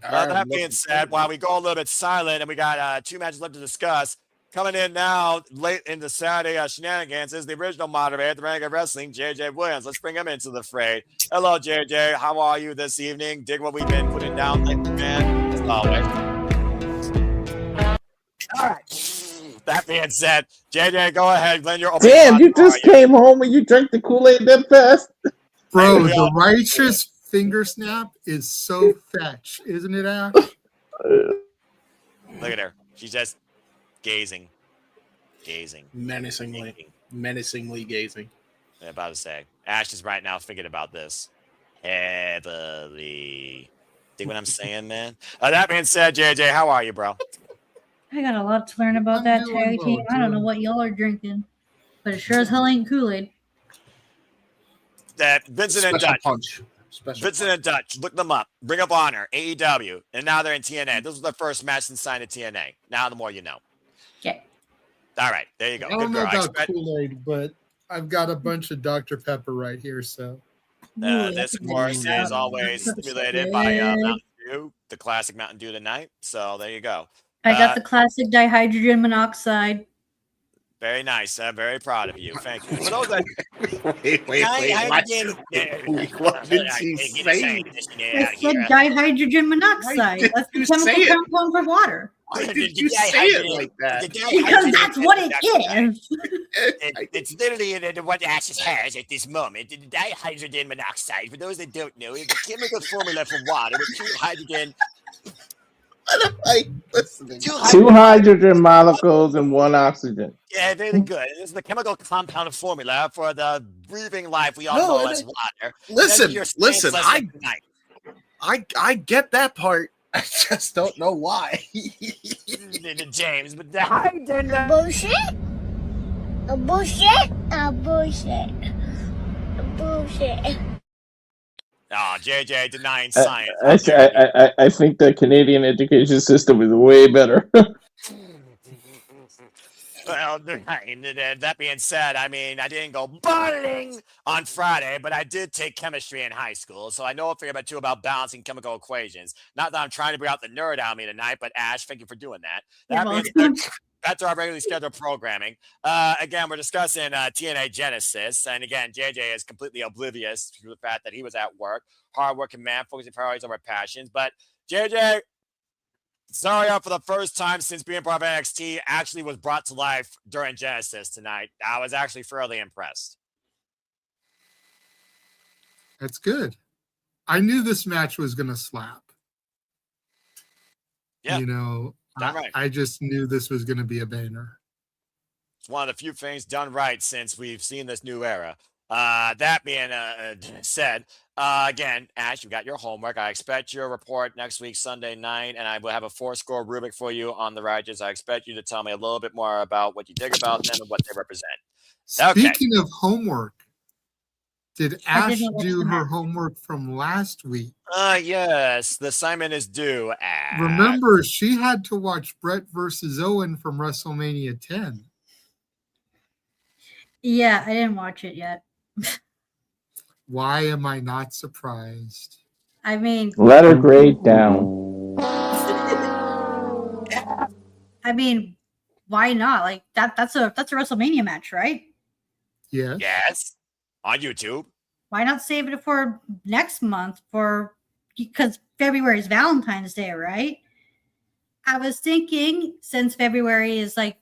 That being said, while we go a little bit silent and we got 2 matches left to discuss, coming in now late in the Saturday Shenanigans is the original moderator at the Renegade Wrestling, JJ Williams. Let's bring him into the fray. Hello, JJ. How are you this evening? Dig what we've been putting down lately, man. As always. All right. That being said, JJ, go ahead. Lend your open. Damn, you just came home and you drank the Kool-Aid that fast? Bro, the righteous finger snap is so fetch, isn't it, Ash? Look at her. She's just gazing. Menacingly gazing. I'm about to say. Ash is right now thinking about this heavily. Think what I'm saying, man? That being said, JJ, how are you, bro? I got a lot to learn about that tag team. I don't know what y'all are drinking, but it sure as hell ain't Kool-Aid. That Vincent and Dutch. Vincent and Dutch, look them up. Ring of Honor, AEW, and now they're in TNA. This was their first match since signing to TNA. Now the more you know. Okay. All right, there you go. I don't know about Kool-Aid, but I've got a bunch of Dr. Pepper right here, so. This, of course, is always stimulated by Mountain Dew, the classic Mountain Dew tonight. So there you go. I got the classic dihydrogen monoxide. Very nice. I'm very proud of you. Thank you. For those that Wait. What did she say? I said dihydrogen monoxide. That's the chemical compound for water. Why did you say it like that? Because that's what it is. It's literally what Ashes has at this moment. The dihydrogen monoxide, for those that don't know, is the chemical formula for water with 2 hydrogen. Two hydrogen molecules and 1 oxygen. Yeah, very good. This is the chemical compound formula for the breathing life we all know as water. Listen. I get that part. I just don't know why. James, but the hydrogen Bullshit. Oh, JJ denying science. I think the Canadian education system is way better. Well, that being said, I mean, I didn't go bowling on Friday, but I did take chemistry in high school, so I know a thing or two about balancing chemical equations. Not that I'm trying to bring out the nerd out of me tonight, but Ash, thank you for doing that. That being said, back to our regularly scheduled programming. Again, we're discussing TNA Genesis, and again, JJ is completely oblivious to the fact that he was at work, hardworking man, focusing priorities over passions. But JJ, Zarya, for the first time since being part of NXT, actually was brought to life during Genesis tonight. I was actually fairly impressed. That's good. I knew this match was going to slap. Yeah. You know, I just knew this was going to be a banner. It's one of the few things done right since we've seen this new era. That being said, again, Ash, you got your homework. I expect your report next week, Sunday night, and I will have a 4-score rubric for you on the Righteous. I expect you to tell me a little bit more about what you dig about them and what they represent. Speaking of homework, did Ash do her homework from last week? Yes, the assignment is due, Ash. Remember, she had to watch Brett versus Owen from WrestleMania 10. Yeah, I didn't watch it yet. Why am I not surprised? I mean, Let her grade down. I mean, why not? Like that's a WrestleMania match, right? Yeah. Yes. On YouTube. Why not save it for next month because February is Valentine's Day, right? I was thinking since February is like,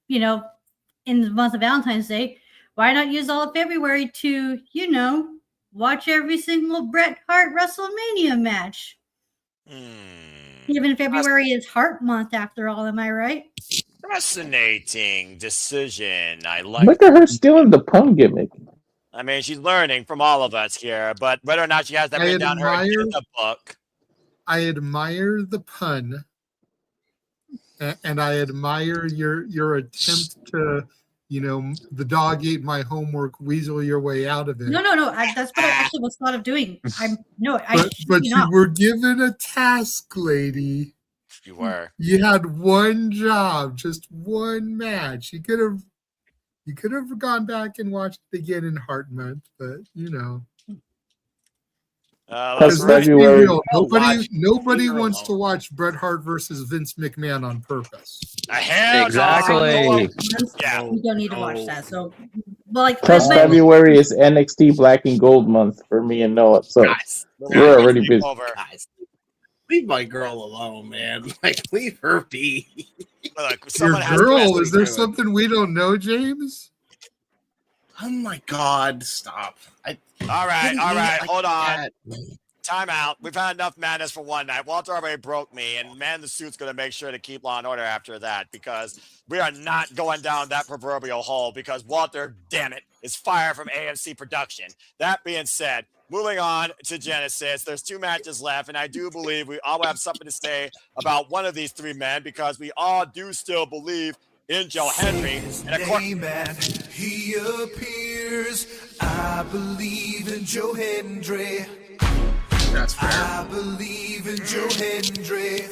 you know, in the month of Valentine's Day, why not use all of February to, watch every single Bret Hart WrestleMania match? Even February is Heart Month, after all. Am I right? Fascinating decision. I like. Look at her stealing the pun gimmick. I mean, she's learning from all of us here, but whether or not she has that written down in her agenda book. I admire the pun, and I admire your attempt to, the dog ate my homework, weasel your way out of it. No. That's what I actually was thought of doing. But you were given a task, lady. You were. You had one job, just one match. You could have gone back and watched it again in Heart Month, but That's let's be February. real. Nobody wants to watch Bret Hart versus Vince McMahon on purpose. Exactly. Yeah. We don't need to watch that. So, but Plus, February is NXT Black and Gold month for me and Noah, so we're already busy. Guys, leave my girl alone, man. Like, leave her be. Look, Your girl, is there something we don't know, James? Oh my God! Stop. All right, like hold on. that. Time out. We've had enough madness for one night. Walter already broke me, and Man in the Suit's going to make sure to keep law and order after that, because we are not going down that proverbial hole, because Walter, damn it, is fired from AMC production. That being said, moving on to Genesis, there's 2 matches left, and I do believe we all have something to say about one of these 3 men, because we all do still believe in Joe Henry. And of course, he appears. I believe in Joe Hendry. That's fair. I believe in Joe Hendry.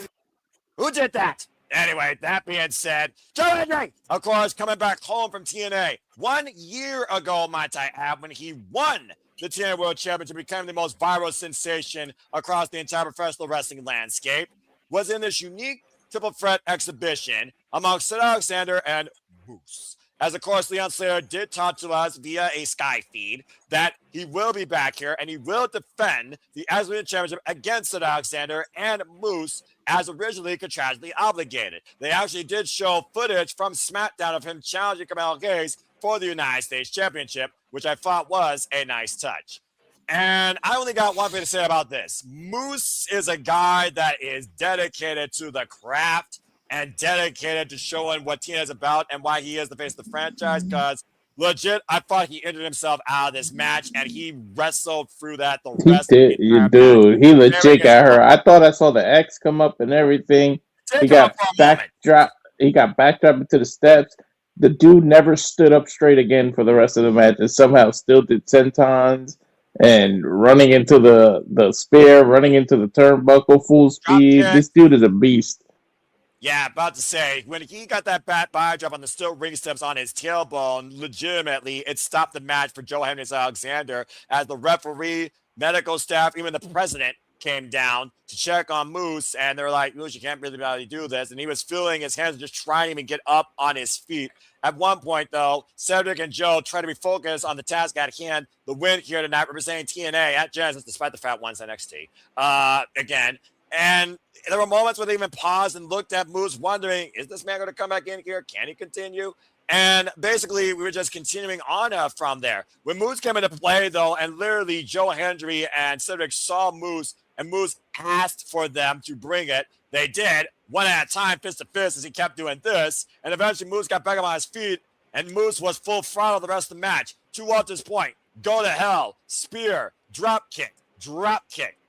who did that? Anyway, that being said, Joe Hendry, of course, coming back home from TNA 1 year ago, might I add, when he won the TNA World Championship, became the most viral sensation across the entire professional wrestling landscape, was in this unique triple threat exhibition amongst Sid Alexander and Moose. As of course, Leon Slater did talk to us via a Sky feed that he will be back here and he will defend the X-Division Championship against Sid Alexander and Moose as originally contractually obligated. They actually did show footage from SmackDown of him challenging Kamala Hayes for the United States Championship, which I thought was a nice touch. And I only got one thing to say about this. Moose is a guy that is dedicated to the craft and dedicated to showing what TNA is about and why he is the face of the franchise, because legit, I thought he injured himself out of this match, and he wrestled through that the rest of the entire match. He legit got hurt. I thought I saw the X come up and everything. He got backdropped. He got backdropped into the steps. The dude never stood up straight again for the rest of the match, and somehow still did sentons and running into the spear, running into the turnbuckle full speed. This dude is a beast. Yeah, about to say, when he got that bat body drop on the steel ring steps on his tailbone, legitimately, it stopped the match for Joe Henry Alexander as the referee, medical staff, even the president came down to check on Moose, and they're like, Moose, you can't really be able to do this. And he was feeling his hands, just trying to even get up on his feet. At one point, though, Cedric and Joe try to be focused on the task at hand, the win here tonight, representing TNA at Genesis, despite the fact one's NXT. Again. And there were moments where they even paused and looked at Moose, wondering, is this man going to come back in here? Can he continue? And basically, we were just continuing on from there. When Moose came into play, though, and literally Joe Hendry and Cedric saw Moose, and Moose asked for them to bring it. They did, one at a time, fist to fist, as he kept doing this. And eventually, Moose got back up on his feet, and Moose was full throttle the rest of the match. To Walter's point, go to hell, spear, drop kick.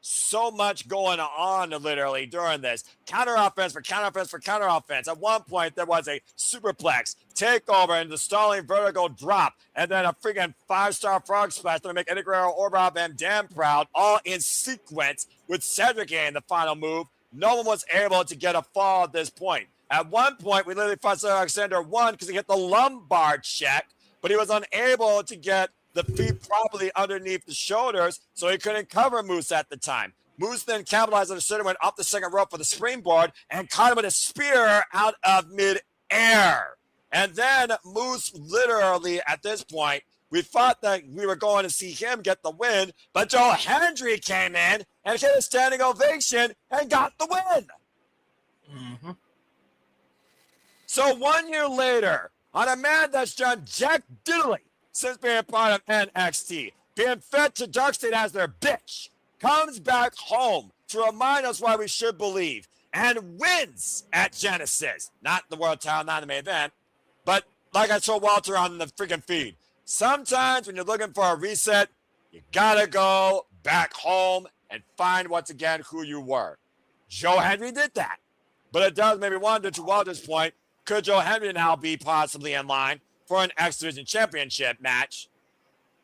So much going on literally during this. Counter offense for counter offense for counter offense. At one point, there was a superplex takeover and the stalling vertical drop, and then a freaking 5-star frog splash to make Eddie Guerrero or Rob Van Dam proud, all in sequence with Cedric in the final move. No one was able to get a fall at this point. At one point, we literally thought Alexander won because he hit the lumbar check, but he was unable to get the feet properly underneath the shoulders, so he couldn't cover Moose at the time. Moose then capitalized on the center, went up the second rope for the springboard, and caught him with a spear out of mid-air. And then Moose literally, at this point, we thought that we were going to see him get the win, but Joe Hendry came in and hit a standing ovation and got the win. Mm-hmm. So 1 year later, on a man that's done Jack Diddley since being part of NXT, being fed to Dark State as their bitch, comes back home to remind us why we should believe, and wins at Genesis. Not the world title, not the main event, but like I told Walter on the freaking feed, sometimes when you're looking for a reset, you gotta go back home and find once again who you were. Joe Henry did that. But it does make me wonder, to Walter's point, could Joe Henry now be possibly in line for an X Division Championship match?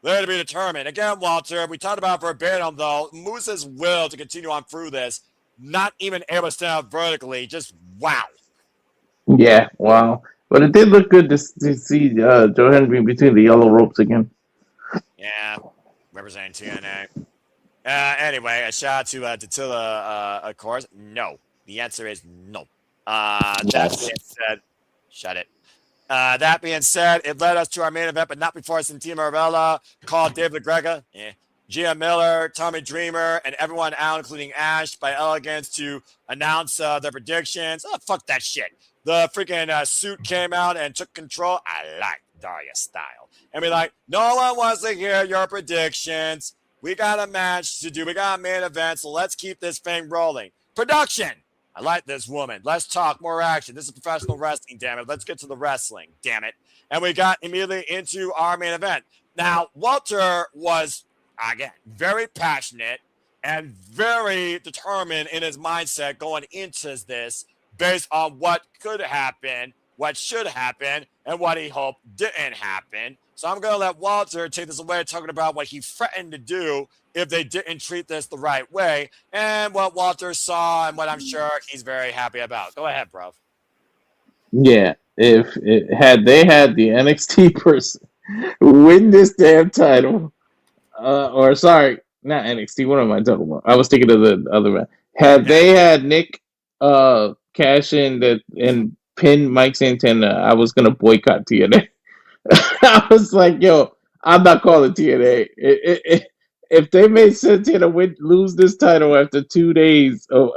There to be determined. Again, Walter, we talked about verbatim, though, Moose's will to continue on through this, not even able to stand up vertically, just wow. Yeah, wow. But it did look good to see Joe Henry between the yellow ropes again. Yeah, representing TNA. Anyway, a shout out to Tilla, of course. No. The answer is no. That being said, shut it. That being said, it led us to our main event, but not before Santino Marella called David McGregor, Gia Miller, Tommy Dreamer, and everyone out, including Ash, by Elegance, to announce their predictions. Oh, fuck that shit. The freaking suit came out and took control. I like Daria's style. And be like, no one wants to hear your predictions. We got a match to do. We got a main event, so let's keep this thing rolling. Production. I like this woman. Let's talk more action. This is professional wrestling, damn it. Let's get to the wrestling, damn it. And we got immediately into our main event. Now, Walter was, again, very passionate and very determined in his mindset going into this based on what could happen, what should happen, and what he hoped didn't happen. So I'm going to let Walter take this away, talking about what he threatened to do if they didn't treat this the right way, and what Walter saw and what I'm sure he's very happy about. Go ahead, bro. Yeah, if they had the NXT person win this damn title, or sorry, not NXT. What am I talking about? I was thinking of the other one. Had they had Nick cash in that and pin Mike Santana, I was gonna boycott TNA. I was like, yo, I'm not calling TNA. If they made Santana lose this title after 2 days of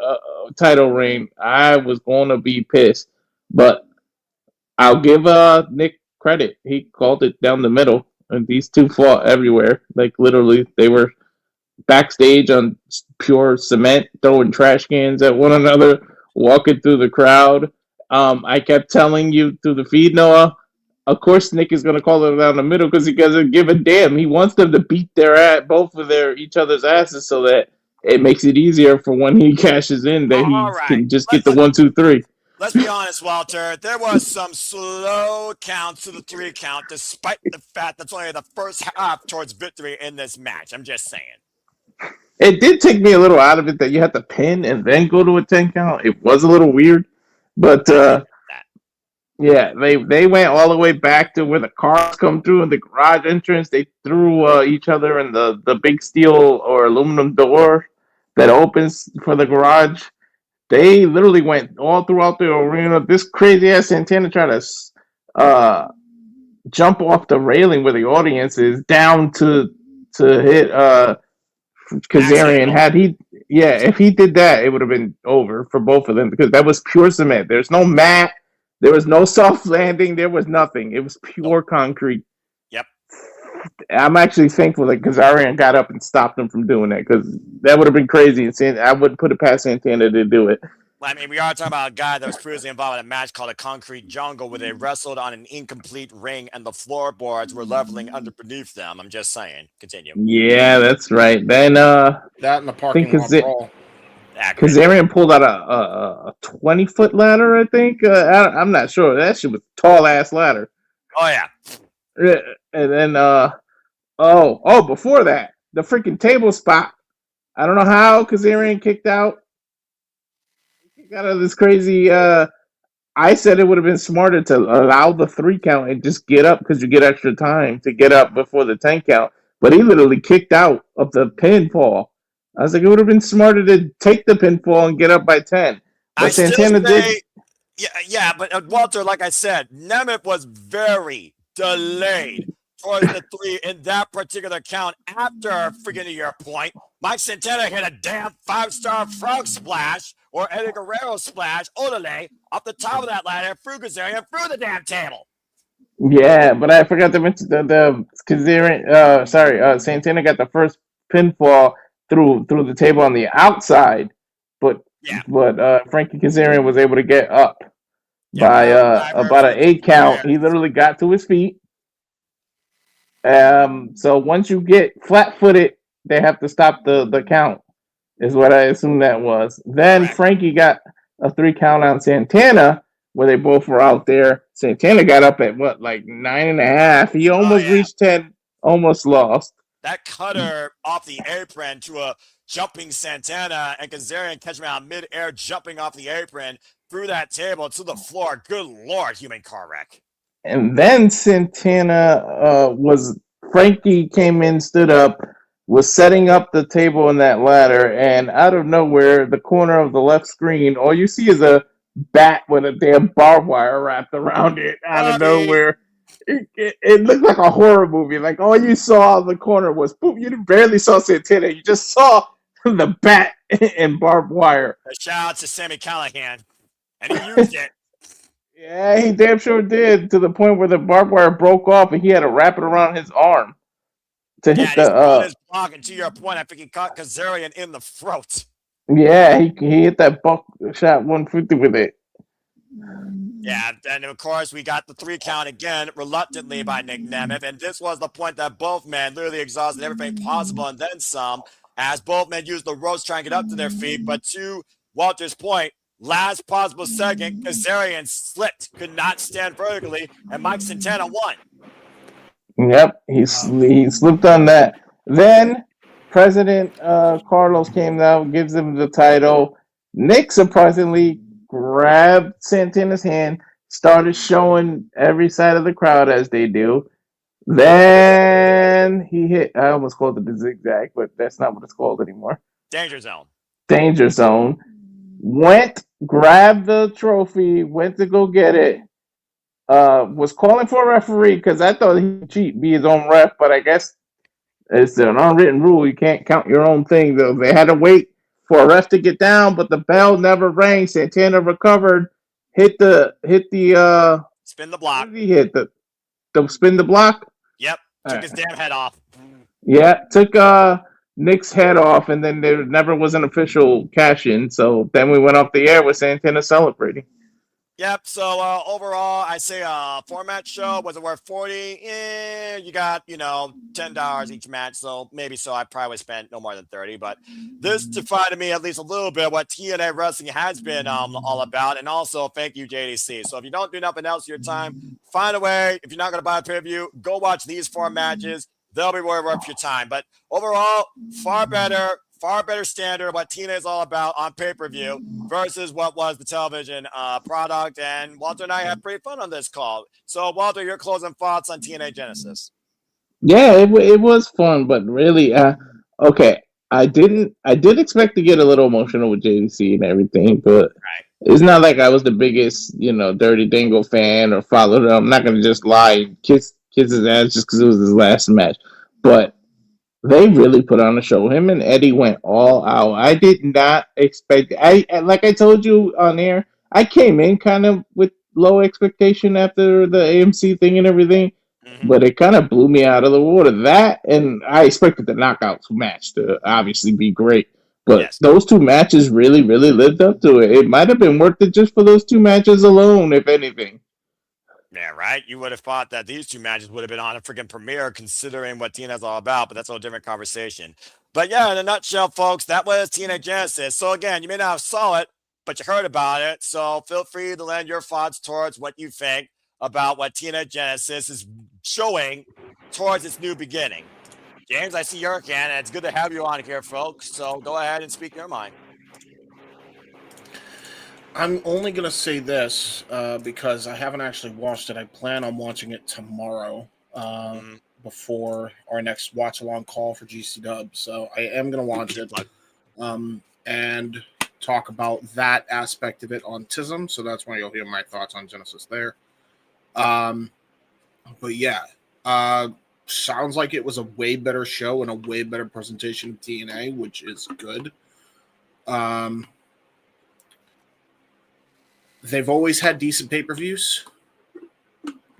title reign, I was going to be pissed. But I'll give Nick credit. He called it down the middle, and these two fought everywhere. Like, literally, they were backstage on pure cement, throwing trash cans at one another, walking through the crowd. I kept telling you through the feed, Noah, of course Nick is going to call it down the middle because he doesn't give a damn. He wants them to beat both of each other's asses so that it makes it easier for when he cashes in that he can just get the 1, 2, 3. Let's be honest, Walter. There was some slow counts to the 3 count, despite the fact that's only the first half towards victory in this match. I'm just saying. It did take me a little out of it that you had to pin and then go to a 10 count. It was a little weird, but yeah, they went all the way back to where the cars come through in the garage entrance. They threw each other in the big steel or aluminum door that opens for the garage. They literally went all throughout the arena. This crazy ass Santana tried to jump off the railing where the audience is down to hit Kazarian. If he did that, it would have been over for both of them because that was pure cement. There's no mat. There was no soft landing. There was nothing. It was pure concrete. Yep. I'm actually thankful that Kazarian got up and stopped him from doing that because that would have been crazy. And I wouldn't put it past Santana to do it. I mean, we are talking about a guy that was previously involved in a match called a Concrete Jungle where they wrestled on an incomplete ring and the floorboards were leveling underneath them. I'm just saying. Continue. Yeah, that's right. Then that in the parking lot brawl. Kazarian pulled out a 20-foot ladder, I think. I'm not sure. That shit was a tall-ass ladder. Oh, yeah. And then, before that, the freaking table spot. I don't know how Kazarian kicked out. He got out of this crazy... I said it would have been smarter to allow the 3 count and just get up because you get extra time to get up before the 10 count. But he literally kicked out of the pinfall. I was like, it would have been smarter to take the pinfall and get up by 10. But Santana did. Yeah, but Walter, like I said, Nemeth was very delayed towards the 3 in that particular count. After, freaking to your point, Mike Santana hit a damn 5-star frog splash or Eddie Guerrero splash, Olele, off the top of that ladder, through Kazarian, through the damn table. Yeah, but I forgot to mention the considering Santana got the first pinfall through the table on the outside, but Frankie Kazarian was able to get up by about an 8 count. He literally got to his feet. So once you get flat footed, they have to stop the count, is what I assume that was. Then Frankie got a 3 count on Santana, where they both were out there. Santana got up at what, like 9.5. He almost reached 10, almost lost. That cutter off the apron to a jumping Santana, and Kazarian catching him out mid-air, jumping off the apron through that table to the floor. Good Lord, human car wreck. And then Santana Frankie came in, stood up, was setting up the table in that ladder, and out of nowhere, the corner of the left screen, all you see is a bat with a damn barbed wire wrapped around it out of nowhere. It looked like a horror movie. Like, all you saw in the corner was boom. You barely saw Santana. You just saw the bat and barbed wire. A shout out to Sami Callihan, and he used it. Yeah, he damn sure did, to the point where the barbed wire broke off and he had to wrap it around his arm to hit the. His block, and to your point, I think he caught Kazarian in the throat. Yeah, he hit that buckshot 150 with it. Yeah, and of course we got the 3 count again, reluctantly by Nick Nemeth, and this was the point that both men literally exhausted everything possible and then some, as both men used the ropes trying to get up to their feet. But to Walter's point, last possible second, Kazarian slipped, could not stand vertically, and Mike Santana won. Yep, he slipped on that. Then President Carlos came out, gives him the title. Nick surprisingly grabbed Santana's hand, started showing every side of the crowd as they do. Then he hit, I almost called it the zigzag, but that's not what it's called anymore. Danger zone. Danger zone. Went, grabbed the trophy, went to go get it. Was calling for a referee because I thought he'd cheat, be his own ref, but I guess it's an unwritten rule. You can't count your own thing, though. They had to wait for a ref to get down, but the bell never rang. Santana recovered, hit the spin the block. What did he hit? The spin the block? Yep. Took his damn head off. Yeah, took Nick's head off, and then there never was an official cash-in, so then we went off the air with Santana celebrating. Yep. So overall, I say a 4-match show. Was it worth 40? You got, $10 each match. So maybe so. I probably spent no more than 30. But this defined to me at least a little bit what TNA wrestling has been all about. And also, thank you, JDC. So if you don't do nothing else with your time, find a way. If you're not going to buy a pay-per-view, go watch these 4 matches. They'll be worth your time. But overall, far better standard of what TNA is all about on pay-per-view versus what was the television product. And Walter and I had pretty fun on this call. So, Walter, your closing thoughts on TNA Genesis? Yeah, it was fun, but really, okay. I did expect to get a little emotional with JDC and everything, but it's not like I was the biggest, Dirty Dingo fan or followed him. I'm not gonna just lie and kiss his ass just because it was his last match, but they really put on a show. Him and Eddie went all out. I did not expect. Like I told you on air, I came in kind of with low expectation after the AMC thing and everything, but it kind of blew me out of the water. That, and I expected the knockouts match to obviously be great, but those 2 matches really, really lived up to it. It might have been worth it just for those 2 matches alone, if anything. Yeah, right? You would have thought that these 2 matches would have been on a freaking premiere considering what TNA is all about, but that's a whole different conversation. But yeah, in a nutshell, folks, that was TNA Genesis. So again, you may not have saw it, but you heard about it. So feel free to lend your thoughts towards what you think about what TNA Genesis is showing towards its new beginning. James, I see your hand, and it's good to have you on here, folks. So go ahead and speak your mind. I'm only going to say this because I haven't actually watched it. I plan on watching it tomorrow before our next watch-along call for GC Dub. So I am going to watch it and talk about that aspect of it on TISM. So that's why you'll hear my thoughts on Genesis there. But yeah, sounds like it was a way better show and a way better presentation of TNA, which is good. They've always had decent pay-per-views.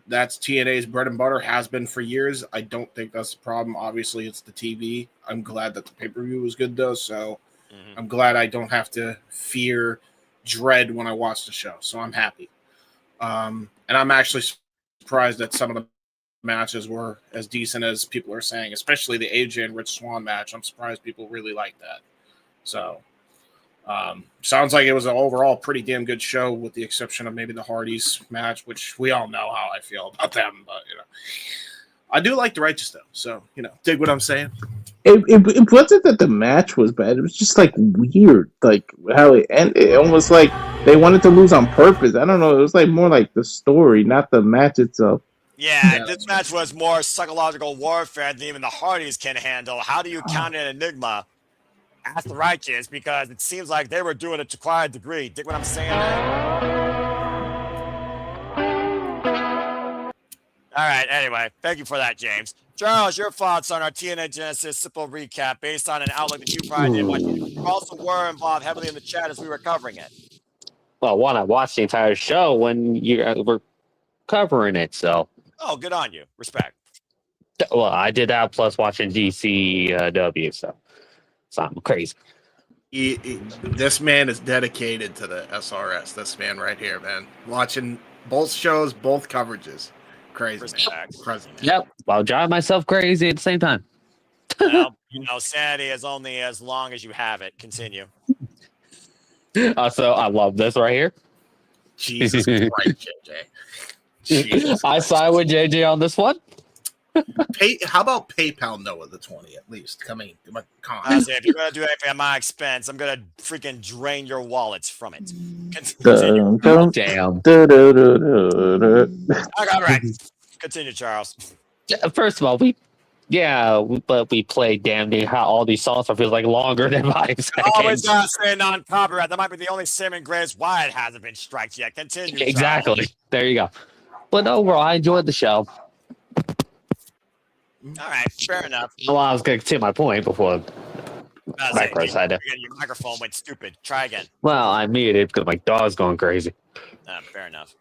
That's TNA's bread and butter, has been for years. I don't think that's the problem. Obviously, it's the TV. I'm glad that the pay-per-view was good, though, so I'm glad I don't have to dread when I watch the show, so I'm happy. And I'm actually surprised that some of the matches were as decent as people are saying, especially the AJ and Rich Swann match. I'm surprised people really like that. So, sounds like it was an overall pretty damn good show, with the exception of maybe the Hardys match, which we all know how I feel about them. But I do like the Righteous though, so dig what I'm saying. It wasn't that the match was bad. It was just like weird, like how it ended. It almost like they wanted to lose on purpose. I don't know. It was like more like the story, not the match itself. Yeah, this match was more psychological warfare than even the Hardys can handle. How do you counter an Enigma? Ask the Righteous, because it seems like they were doing it to quite a degree. Dig what I'm saying? All right, anyway, thank you for that, James. Charles, your thoughts on our TNA Genesis simple recap based on an outlook that you probably did watch. You also were involved heavily in the chat as we were covering it. Well, one, I watched the entire show when you were covering it, so. Oh, good on you. Respect. Well, I did that plus watching GCW, so I'm crazy. This man is dedicated to the SRS. This man right here, man. Watching both shows, both coverages. Crazy. Crazy. Yep. I'll drive myself crazy at the same time. Well, sanity is only as long as you have it. Continue. Also, I love this right here. Jesus Christ, JJ. I side with JJ on this one. How about PayPal Noah the 20 at least? Come on. If you're gonna do anything at my expense, I'm gonna freaking drain your wallets from it. Continue. Damn. All right. Continue, Charles. First of all, we played damn near how all these songs feels like longer than 5 seconds. Always not saying non-copyright. That might be the only saving grace why it hasn't been striked yet. Continue. Exactly. Charles. There you go. But overall, I enjoyed the show. All right, fair enough. Well, I was going to continue my point before your microphone went stupid. Try again. Well, I muted because my dog's going crazy. Fair enough.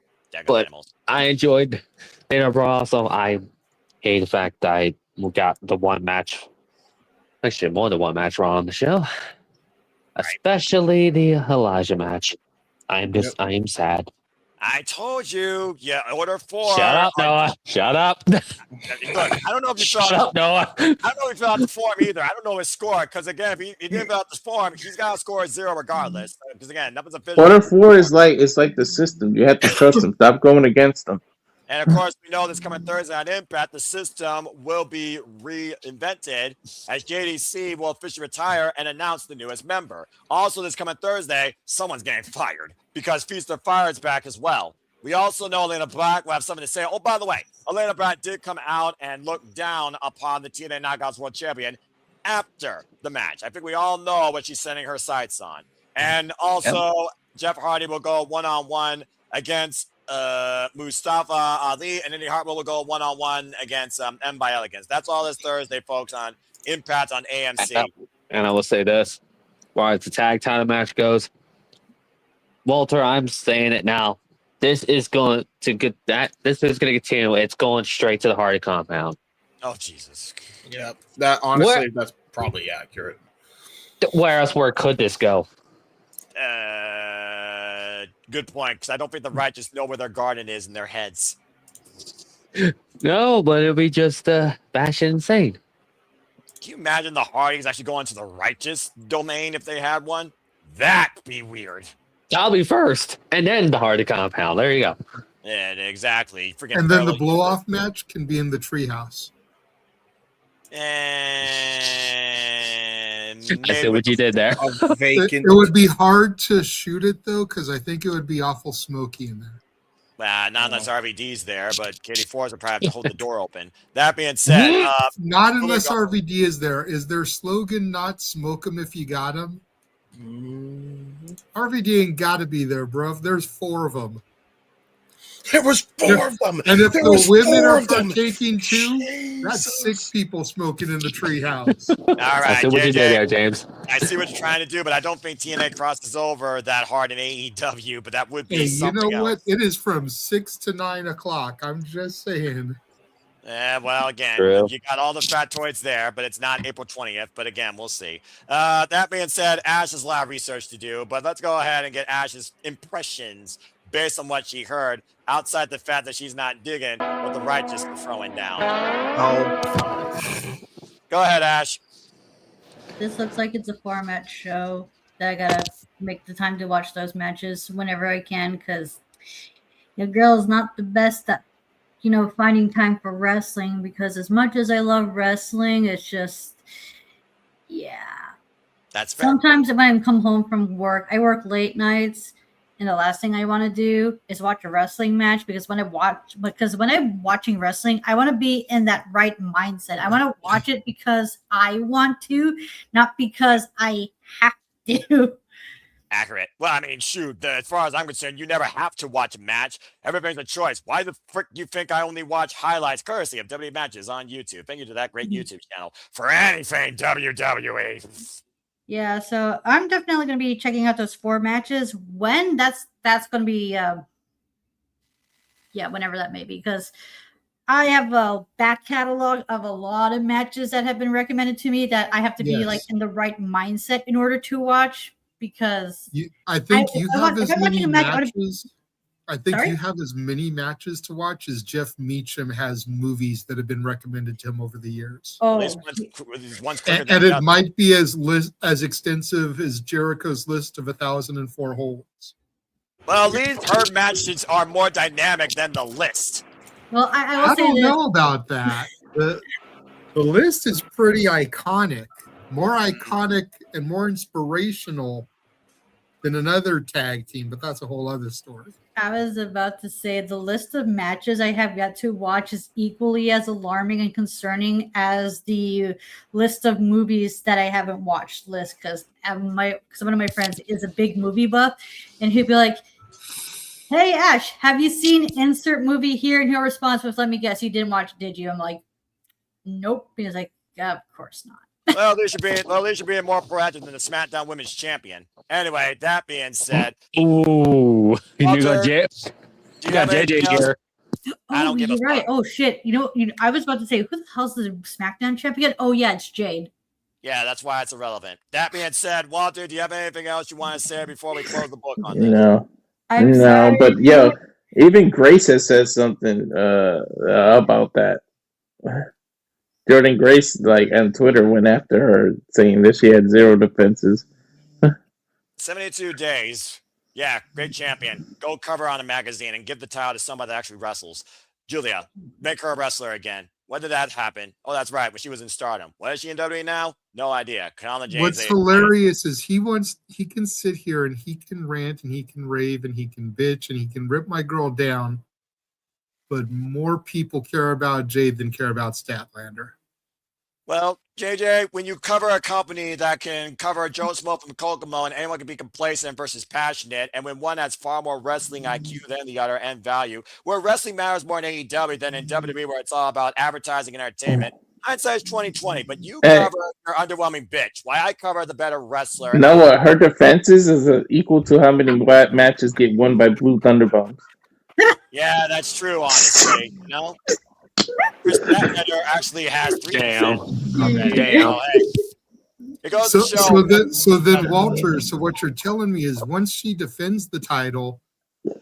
But animals. I enjoyed it overall. Also, I hate the fact that I got the one match, actually more than one match wrong on the show, especially the Elijah match. I am sad. I told you, order 4. Shut up, Noah. Shut up. Look, I don't know if you Shut up, Noah. I don't know if you filled out the form either. I don't know his score, because again, if he didn't fill out the form, he's got to score 0 regardless. Because again, nothing's official. Order 4 is like the system. You have to trust them. Stop going against them. And of course, we know this coming Thursday on Impact, the system will be reinvented as JDC will officially retire and announce the newest member. Also, this coming Thursday, someone's getting fired because Feast or Fire is back as well. We also know Elena Black will have something to say. Oh, by the way, Elena Black did come out and look down upon the TNA Knockouts World Champion after the match. I think we all know what she's setting her sights on. And also, Jeff Hardy will go one-on-one against Mustafa Ali, and Indy Hartwell will go one-on-one against M by Elegance. That's all this Thursday, folks, on Impact on AMC. And I will say this, as far as the tag title match goes, Walter, I'm saying it now. This is going to continue. It's going straight to the Hardy compound. Oh, Jesus. Yeah, that honestly, that's probably accurate. Where could this go? Good point, because I don't think the Righteous know where their garden is in their heads. No, but it'll be just batshit insane. Can you imagine the Hardys actually going to the Righteous domain if they had one? That'd be weird. I'll be first, and then the Hardy compound. There you go. Yeah, exactly. And then the blow-off match can be in the treehouse. And I see what you did there. It would be hard to shoot it, though, because I think it would be awful smoky in there. Not unless RVD's there, but Katie Force would probably have to hold the door open. That being said, not unless RVD is there. Is their slogan not smoke 'em if you got 'em? RVD ain't got to be there, bro. There's 4 of them. There was 4 of them. And if There the was women 4 are of them. partaking too, that's 6 people smoking in the treehouse. All right, I see what you did there, James. I see what you're trying to do, but I don't think TNA crosses over that hard in AEW, but that would be Hey, you something know what? else. It is from 6 to 9 o'clock. I'm just saying. Yeah, well, again, True. you got all the factoids there, but it's not April 20th. But again, we'll see. That being said, Ash has a lot of research to do, but let's go ahead and get Ash's impressions based on what she heard, outside the fact that she's not digging what the righteous are throwing down. Oh. Go ahead, Ash. This looks like it's a 4-match show that I gotta make the time to watch those matches whenever I can, because your girl is not the best at, finding time for wrestling, because as much as I love wrestling, it's just, yeah. That's fair. Sometimes when I come home from work, I work late nights, and the last thing I want to do is watch a wrestling match, because when I'm watching wrestling, I want to be in that right mindset. I want to watch it because I want to, not because I have to. Accurate. Well, I mean, shoot, as far as I'm concerned, you never have to watch a match. Everything's a choice. Why the frick do you think I only watch highlights courtesy of WWE matches on YouTube? Thank you to that great YouTube channel for anything WWE. Yeah, so I'm definitely going to be checking out those 4 matches when that's going to be, whenever that may be, because I have a back catalog of a lot of matches that have been recommended to me that I have to be like in the right mindset in order to watch, because I think you have as many matches. I think Sorry? you have as many matches to watch as Jeff Meacham has movies that have been recommended to him over the years. Oh, and it might be as extensive as Jericho's list of 1,004 holds. Well, at least her matches are more dynamic than the list. Well, I will say don't this. know about that. The list is pretty iconic, more iconic and more inspirational than another tag team, but that's a whole other story. I was about to say the list of matches I have yet to watch is equally as alarming and concerning as the list of movies that I haven't watched list, because one of my friends is a big movie buff, and he'd be like, "Hey Ash, have you seen insert movie here?" And he'll respond with, "Let me guess, you didn't watch, did you?" I'm like, "Nope." He was like, "Of course not." Well, they should be more proactive than the SmackDown Women's Champion. Anyway, that being said, Ooh, you got JJ here. I don't give a fuck. Right. Oh shit. I was about to say, who the hell's the SmackDown champion? Oh yeah, it's Jade. Yeah, that's why it's irrelevant. That being said, Walter, do you have anything else you want to say before we close the book on this? No, I'm no, sorry. but yo, even Grace has said something about that. Jordan Grace, on Twitter, went after her, saying that she had 0 defenses. 72 days. Yeah, great champion. Go cover on a magazine and give the title to somebody that actually wrestles. Julia, make her a wrestler again. When did that happen? Oh, that's right, when she was in Stardom. What is she in WWE now? No idea. What's hilarious is he can sit here and he can rant and he can rave and he can bitch and he can rip my girl down, but more people care about Jade than care about Statlander. Well, JJ, when you cover a company that can cover Joe Smo from Kokomo and anyone can be complacent versus passionate, and when one has far more wrestling IQ than the other and value, where wrestling matters more in AEW than in WWE, where it's all about advertising and entertainment, I'd say it's 2020, but you cover your underwhelming bitch. Why I cover the better wrestler. You know what? Her defenses is equal to how many matches get won by Blue Thunderbombs. Yeah, that's true, honestly. Chris Statlander actually has 3. Damn. Damn. It goes to show. So then, Walter, so what you're telling me is once she defends the title,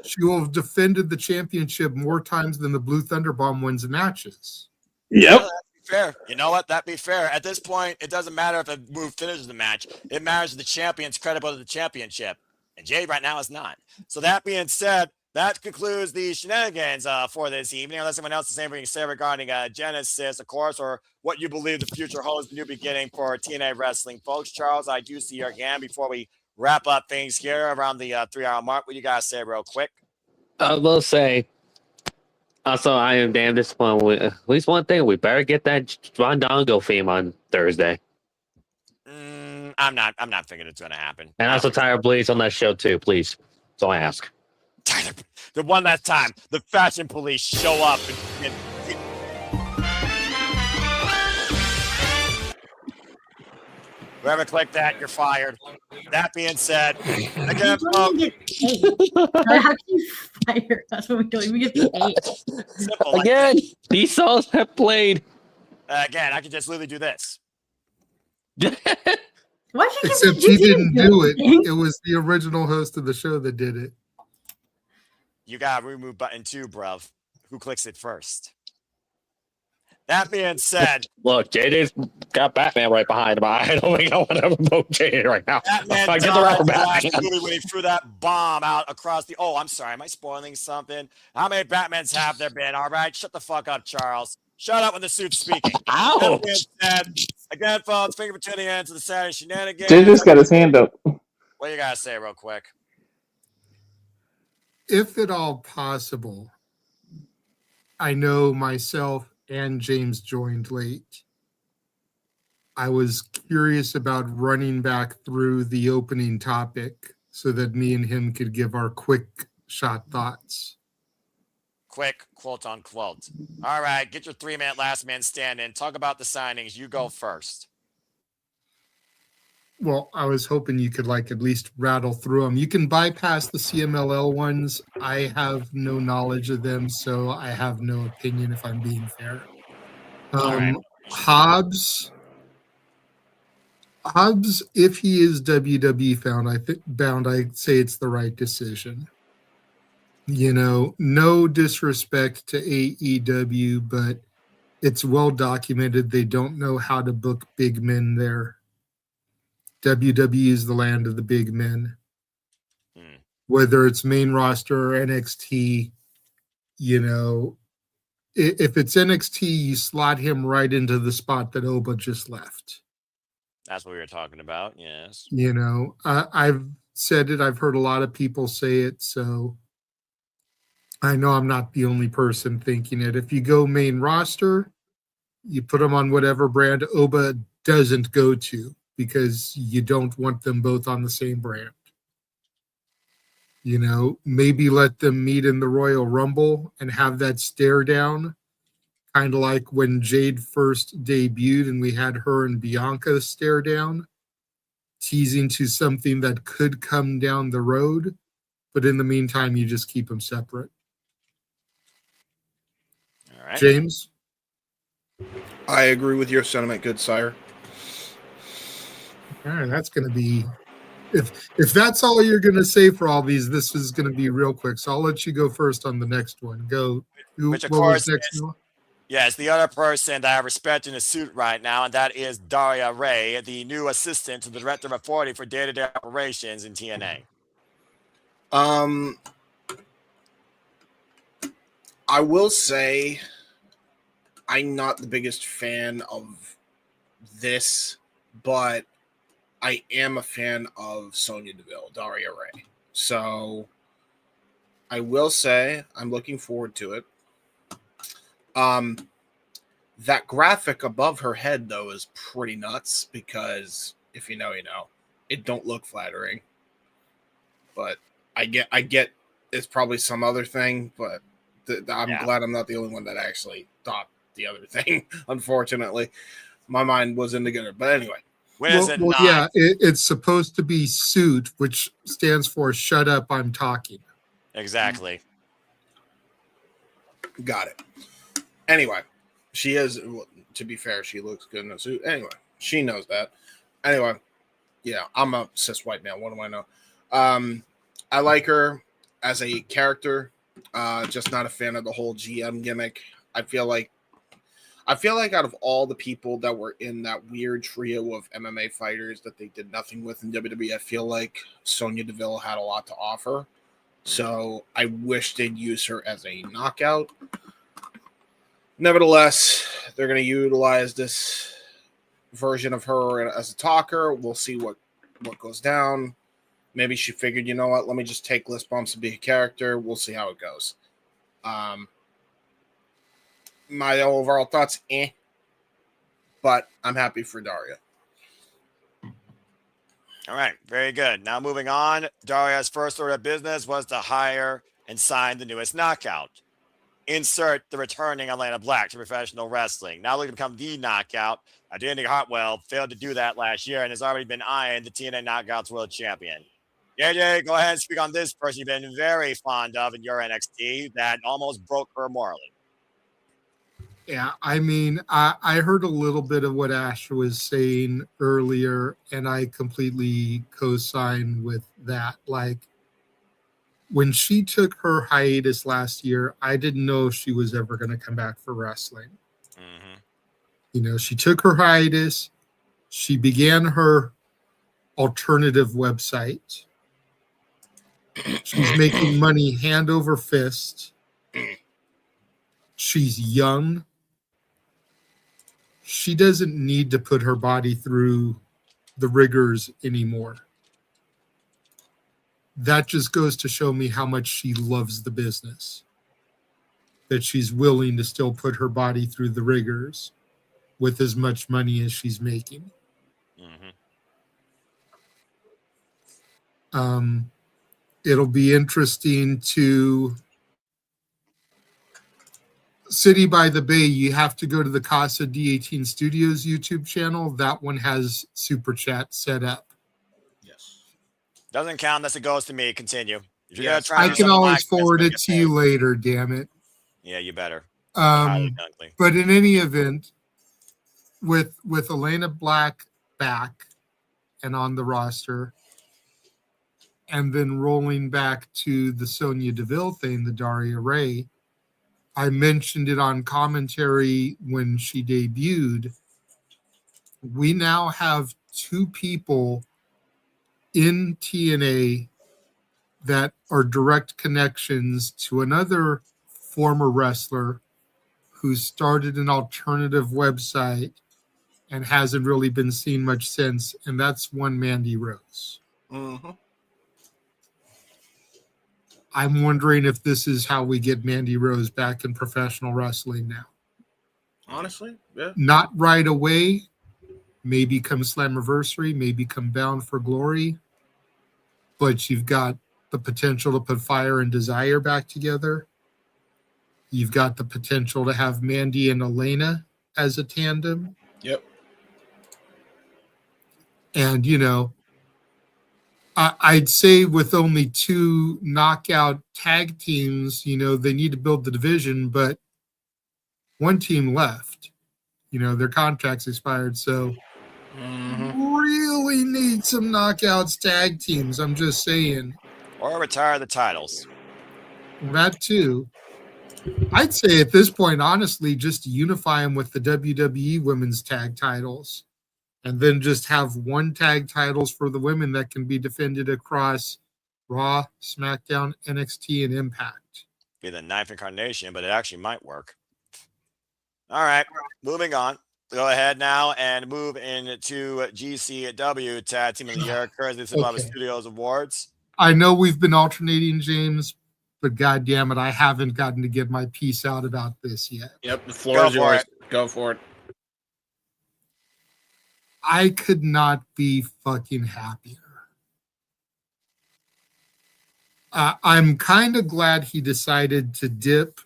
she will have defended the championship more times than the Blue Thunderbomb wins the matches. Yep. Yeah, that'd be fair. You know what? That'd be fair. At this point, it doesn't matter if a move finishes the match. It matters if the champion's credible to the championship. And Jade right now is not. So that being said, that concludes the shenanigans for this evening. Unless anyone else has anything to say regarding Genesis, of course, or what you believe the future holds, the new beginning for TNA Wrestling. Folks, Charles, I do see your hand before we wrap up things here around the 3-hour mark. What do you guys say real quick? I will say, also, I am damn disappointed with at least one thing. We better get that Rondango theme on Thursday. I'm not thinking it's going to happen. And also Tyler Blaze on that show, too, please. That's all I ask. The one last time, the fashion police show up and whoever clicked that, you're fired. That being said, again, How can you fire us when we get paid? simple. Like Again, these songs have played. again, I can just literally do this. Why'd you Except he didn't do it. It was the original host of the show that did it. You got remove button 2, bruv. Who clicks it first? That being said, look, JJ's got Batman right behind him. I don't think I want to vote JJ right now. Batman Get the rapper last Batman. movie when he threw that bomb out across the. Oh, I'm sorry. Am I spoiling something? How many Batmans have there been? All right, shut the fuck up, Charles. Shut up when the suit's speaking. Ouch. That being said, again, folks, thank you for tuning in to the Saturday Shenanigans. Jay just got his hand up. What you gotta say, real quick? If at all possible, I know myself and James joined late. I was curious about running back through the opening topic so that me and him could give our quick shot thoughts. Quick, quote unquote. All right, get your 3-minute last man stand in. Talk about the signings. You go first. Well, I was hoping you could at least rattle through them. You can bypass the CMLL ones. I have no knowledge of them, so I have no opinion if I'm being fair. Hobbs, if he is WWE bound, I say it's the right decision. You know, no disrespect to AEW, but it's well documented they don't know how to book big men there. WWE is the land of the big men. Whether it's main roster or NXT, you know, if it's NXT, you slot him right into the spot that Oba just left. That's what we were talking about. Yes. You know, I've said it. I've heard a lot of people say it. So I know I'm not the only person thinking it. If you go main roster, you put them on whatever brand Oba doesn't go to, because you don't want them both on the same brand. You know, maybe let them meet in the Royal Rumble and have that stare down, kind of like when Jade first debuted and we had her and Bianca stare down, teasing to something that could come down the road. But in the meantime, you just keep them separate. All right. James? I agree with your sentiment, good sire. All right, that's going to be, if that's all you're going to say for all these, this is going to be real quick. So I'll let you go first on the next one. Go. Which of what course was next? is, yes, the other person that I respect in a suit right now, and that is Daria Ray, the new assistant to the director of authority for day-to-day operations in TNA. I will say I'm not the biggest fan of this, but I am a fan of Sonya Deville, Daria Ray. So I will say I'm looking forward to it. That graphic above her head, though, is pretty nuts because if you know, you know. It don't look flattering. But I get it's probably some other thing, but I'm glad I'm not the only one that actually thought the other thing, unfortunately. My mind wasn't together. But anyway. Yeah, it's supposed to be suit, which stands for shut up, I'm talking. Exactly. Got it. Anyway, she is, to be fair, she looks good in a suit. Anyway, she knows that. Anyway, yeah, I'm a cis white male. What do I know? I like her as a character, just not a fan of the whole GM gimmick. I feel like out of all the people that were in that weird trio of MMA fighters that they did nothing with in WWE, I feel like Sonya Deville had a lot to offer. So I wish they'd use her as a knockout. Nevertheless, they're going to utilize this version of her as a talker. We'll see what goes down. Maybe she figured, you know what, let me just take list bumps and be a character. We'll see how it goes. My overall thoughts, but I'm happy for Daria. All right, very good. Now moving on, Daria's first order of business was to hire and signed the newest knockout. Insert the returning Atlanta Black to professional wrestling. Now looking to become the knockout. Danny Hartwell failed to do that last year and has already been eyeing the TNA Knockouts World Champion. JJ, go ahead and speak on this person you've been very fond of in your NXT that almost broke her morally. Yeah, I mean, I heard a little bit of what Ash was saying earlier, and I completely co-sign with that. Like, when she took her hiatus last year, I didn't know if she was ever going to come back for wrestling. Mm-hmm. You know, she took her hiatus. She began her alternative website. She's making money hand over fist. She's young. She doesn't need to put her body through the rigors anymore. That just goes to show me how much she loves the business. That she's willing to still put her body through the rigors with as much money as she's making. Mm-hmm. It'll be interesting to City by the Bay. You have to go to the Casa D18 Studios YouTube channel. That one has Super Chat set up. Doesn't count unless it goes to me. Continue. If you're gonna Yes, try to I do can something always like this, forward make it to you later, damn it. Yeah, you better. Highly unlikely. But in any event, with Elena Black back and on the roster, and then rolling back to the Sonya Deville thing, the Daria Ray, I mentioned it on commentary when she debuted. We now have two people in TNA that are direct connections to another former wrestler who started an alternative website and hasn't really been seen much since, and that's one Mandy Rose. Mm-hmm. I'm wondering if this is how we get Mandy Rose back in professional wrestling now. Honestly, yeah. Not right away. Maybe come Slammiversary, maybe come Bound for Glory. But you've got the potential to put Fire and Desire back together. You've got the potential to have Mandy and Elena as a tandem. Yep. And, you know, I'd say with only two knockout tag teams, you know, they need to build the division, but one team left. You know, their contracts expired, so really need some knockouts tag teams. I'm just saying. Or retire the titles. That too. I'd say at this point, honestly, just unify them with the WWE women's tag titles. And then just have one tag titles for the women that can be defended across Raw, SmackDown, NXT, and Impact. Be the ninth incarnation, but it actually might work. All right, moving on. Go ahead now and move into GCW Tag Team of the Year, courtesy of the Studios Awards. I know we've been alternating, James, but God damn it, I haven't gotten to get my piece out about this yet. Yep, the floor is yours. Go for it. I could not be fucking happier. I'm kind of glad he decided to dip,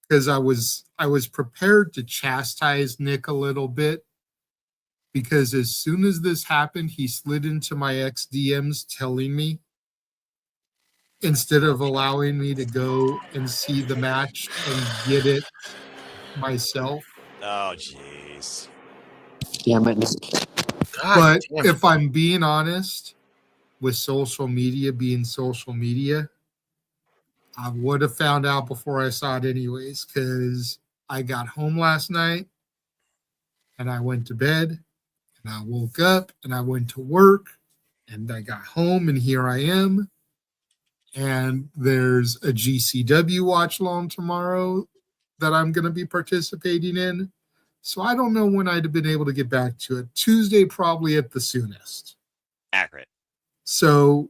because I was prepared to chastise Nick a little bit, because as soon as this happened, he slid into my ex DMs telling me, instead of allowing me to go and see the match and get it myself. Oh, jeez. Damn it. But if I'm being honest, with social media being social media, I would have found out before I saw it anyways, because I got home last night and I went to bed and I woke up and I went to work and I got home and here I am. And there's a GCW watch along tomorrow that I'm going to be participating in. So I don't know when I'd have been able to get back to it. Tuesday, probably at the soonest. Accurate. So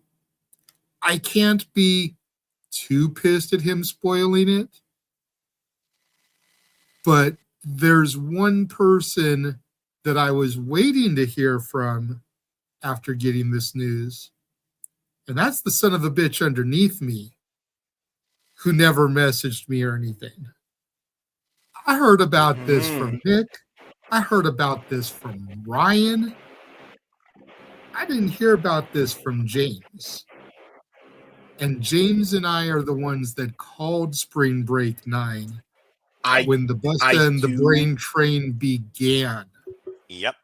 I can't be too pissed at him spoiling it. But there's one person that I was waiting to hear from after getting this news. And that's the son of a bitch underneath me. who never messaged me or anything. I heard about this from Nick. I heard about this from Ryan. I didn't hear about this from James. And James and I are the ones that called Spring Break 9 when the Busta and the Brain Train began. Yep.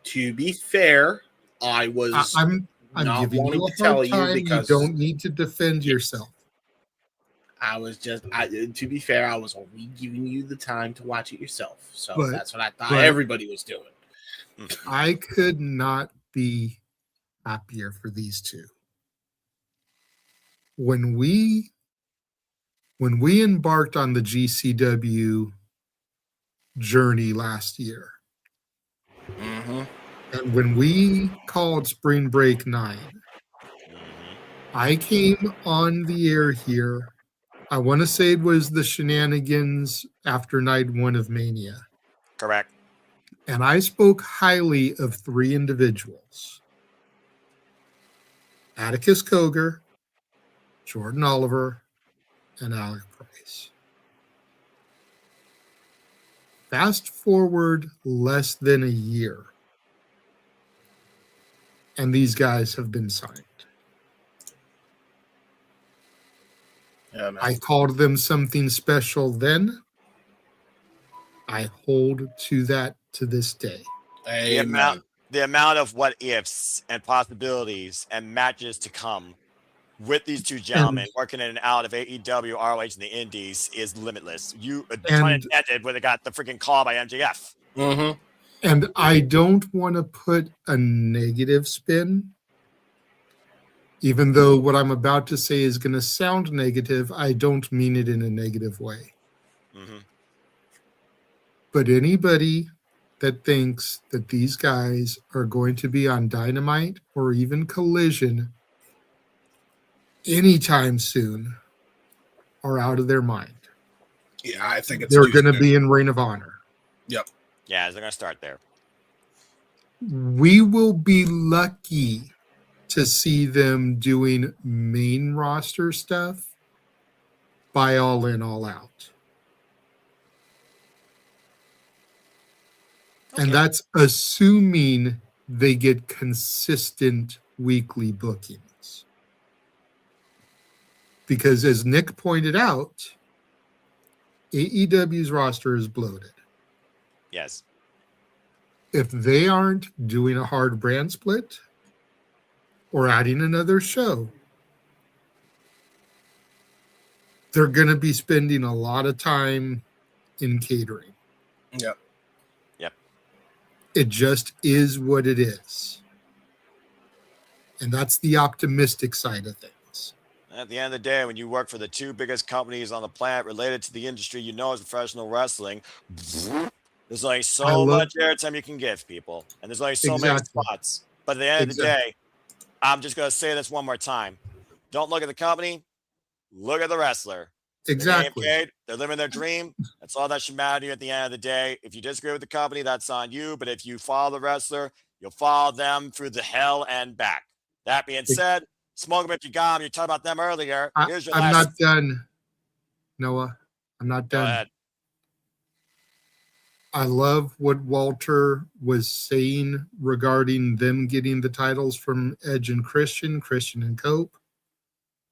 To be fair, I was I'm not giving wanting you to a tell hard you time. You because don't need to defend yourself. I was just, to be fair, I was only giving you the time to watch it yourself. So But- that's what I thought but- everybody was doing. I could not be happier for these two. When we embarked on the GCW journey last year, and when we called Spring Break 9, I came on the air here. I want to say it was the Shenanigans after night 1 of Mania. Correct. And I spoke highly of 3 individuals: Atticus Cogar, Jordan Oliver, and Alec Price. Fast forward less than a year, and these guys have been signed. Yeah, man. I called them something special then. I hold to that to this day. The amount of what ifs and possibilities and matches to come with these two gentlemen working in and out of AEW, ROH, and the Indies is limitless. You intended when they got the freaking call by MJF. And I don't want to put a negative spin, even though what I'm about to say is going to sound negative. I don't mean it in a negative way. But anybody that thinks that these guys are going to be on Dynamite or even Collision anytime soon are out of their mind. Yeah, I think it's They're too going to soon. be in Reign of Honor. Yep. Yeah, they're going to start there. We will be lucky to see them doing main roster stuff by All In, All Out. And that's assuming they get consistent weekly bookings. Because as Nick pointed out, AEW's roster is bloated. Yes. If they aren't doing a hard brand split or adding another show, they're going to be spending a lot of time in catering. Yep. It just is what it is. And that's the optimistic side of things. At the end of the day, when you work for the 2 biggest companies on the planet related to the industry, you know, as professional wrestling, there's only so much airtime you can give people. And there's only so many spots. But at the end of the day, I'm just going to say this one more time. Don't look at the company. Look at the wrestler. Exactly. They're getting paid, they're living their dream. That's all that should matter to you at the end of the day. If you disagree with the company, that's on you. But if you follow the wrestler, you'll follow them through the hell and back. That being said, smoke them if you got them. You talked about them earlier. Here's your I'm last. not done, Noah. I'm not Go done. ahead. I love what Walter was saying regarding them getting the titles from Edge and Christian and Cope.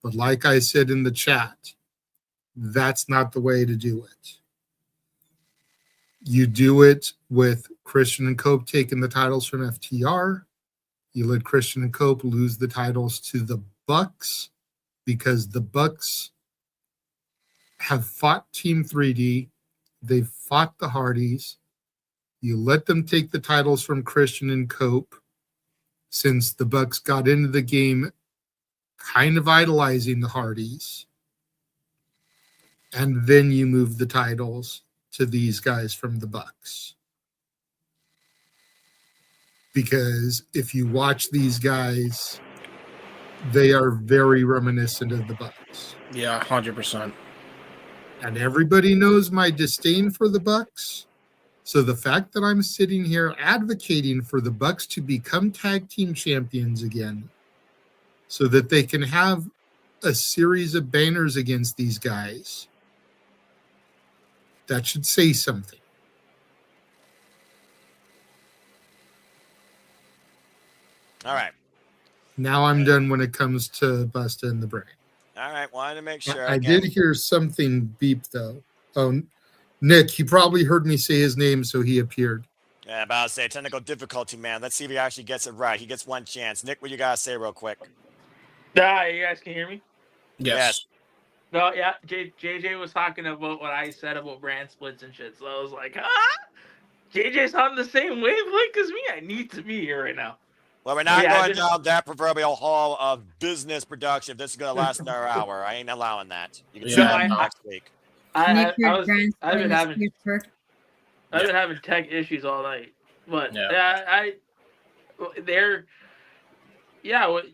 But like I said in the chat, that's not the way to do it. You do it with Christian and Cope taking the titles from FTR. You let Christian and Cope lose the titles to the Bucks because the Bucks have fought Team 3D. They've fought the Hardys. You let them take the titles from Christian and Cope since the Bucks got into the game kind of idolizing the Hardys. And then you move the titles to these guys from the Bucks. Because if you watch these guys, they are very reminiscent of the Bucks. Yeah, 100%. And everybody knows my disdain for the Bucks. So the fact that I'm sitting here advocating for the Bucks to become tag team champions again so that they can have a series of banners against these guys, that should say something. All right. Now I'm done when it comes to Busta and the Brain. All right. Wanted to make sure. I Again, did hear something beep, though. Oh, Nick, he probably heard me say his name, so he appeared. Yeah, about to say technical difficulty, man. Let's see if he actually gets it right. He gets one chance. Nick, what you gotta say real quick? You guys can hear me? Yes. No, yeah. JJ was talking about what I said about brand splits and shit. So I was like, JJ's on the same wavelength as me. I need to be here right now. Well, we're not going down that proverbial hall of business production. If this is going to last another hour, I ain't allowing that. You can say that next week. I've been having tech issues all night, but what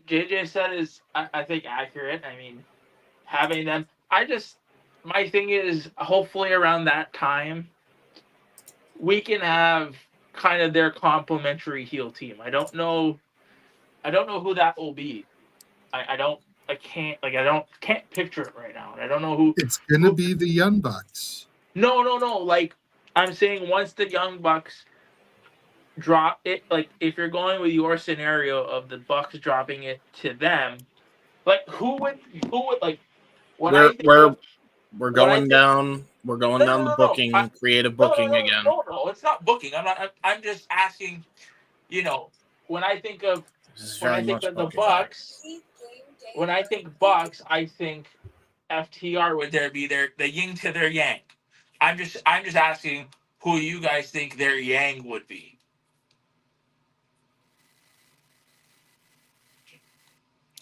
JJ said is I think accurate. I mean, having them, my thing is hopefully around that time we can have kind of their complementary heel team. I don't know who that will be. I can't picture it right now. And I don't know who. It's gonna be the Young Bucks. No. Like I'm saying, once the Young Bucks drop it, like if you're going with your scenario of the Bucks dropping it to them, like who would like when we're going down the booking, creative booking again. No, it's not booking. I'm just asking, when I think of the Bucks, when I think Bucks, I think FTR would there be the yin to their yang. I'm just asking who you guys think their yang would be.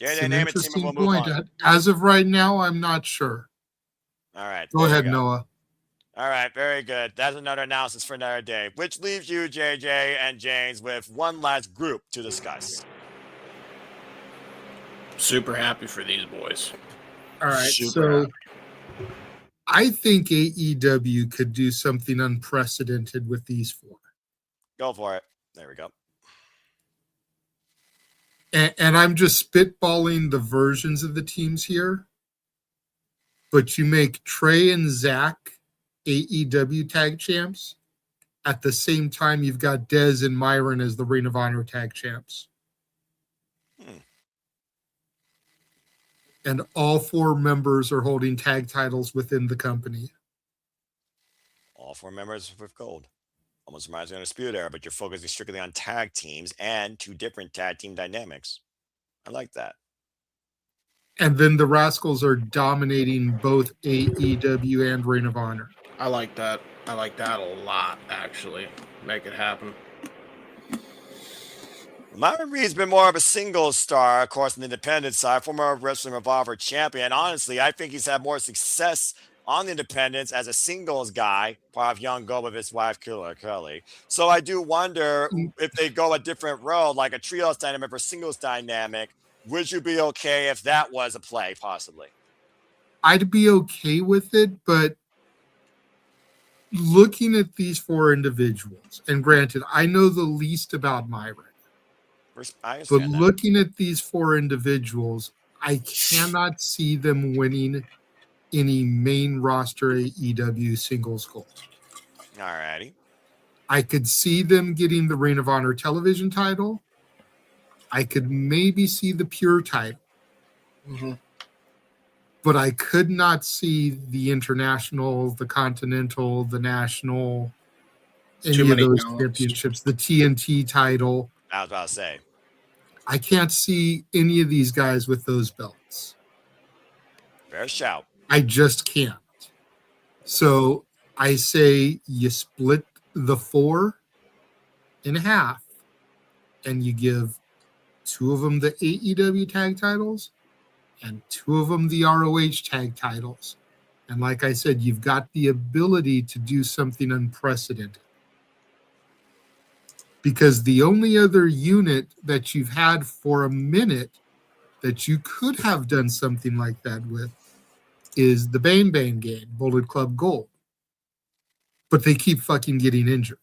It's an interesting point. As of right now, I'm not sure. All right. Go ahead, Noah. All right, very good. That's another analysis for another day, which leaves you, JJ and James, with one last group to discuss. Super happy for these boys. All right, Super happy. I think AEW could do something unprecedented with these four. Go for it. There we go. And I'm just spitballing the versions of the teams here. But you make Trey and Zach AEW tag champs. At the same time, you've got Dez and Myron as the Ring of Honor tag champs. And all four members are holding tag titles within the company. All four members with gold. Almost reminds me of a Dispute Era, but you're focusing strictly on tag teams and two different tag team dynamics. I like that. And then the Rascals are dominating both AEW and Ring of Honor. I like that. I like that a lot, actually. Make it happen. Myron Reed's been more of a singles star, of course, on the independent side, former Wrestling Revolver champion. Honestly, I think he's had more success on the independents as a singles guy, part of Young Go with his wife, Killer Kelly. So I do wonder if they go a different road, like a trios dynamic or singles dynamic. Would you be okay if that was a play, possibly? I'd be okay with it, but looking at these four individuals, and granted, I know the least about Myron, but looking at these four individuals, I cannot see them winning any main roster AEW singles gold. All righty. I could see them getting the Ring of Honor television title. I could maybe see the Pure title. Mm-hmm. But I could not see the international, the continental, the national, any of those championships, the TNT title. I was about to say. I can't see any of these guys with those belts. Fair shout. I just can't. So I say you split the four in half and you give two of them the AEW tag titles and two of them the ROH tag titles. And like I said, you've got the ability to do something unprecedented. Because the only other unit that you've had for a minute that you could have done something like that with is the Bang Bang Gang, Bullet Club Gold. But they keep fucking getting injured.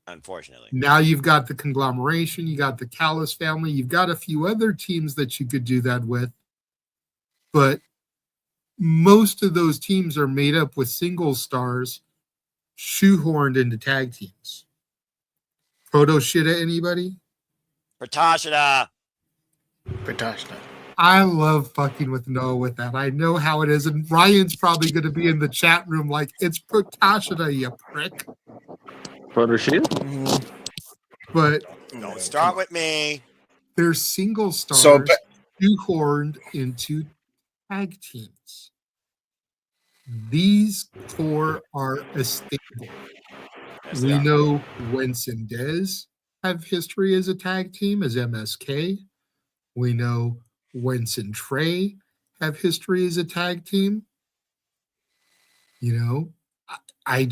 Unfortunately. Now you've got the conglomeration, you got the Callis family, you've got a few other teams that you could do that with. but most of those teams are made up with single stars shoehorned into tag teams. Proto Shida, anybody? Pratashida. I love fucking with Noah with that. I know how it is, and Ryan's probably going to be in the chat room like, it's Pratashida, you prick. Proto Shida? But don't start with me. They're single stars shoehorned into tag teams. These four are a staple. We know Wentz and Dez have history as a tag team as MSK. We know Wentz and Trey have history as a tag team. You know, I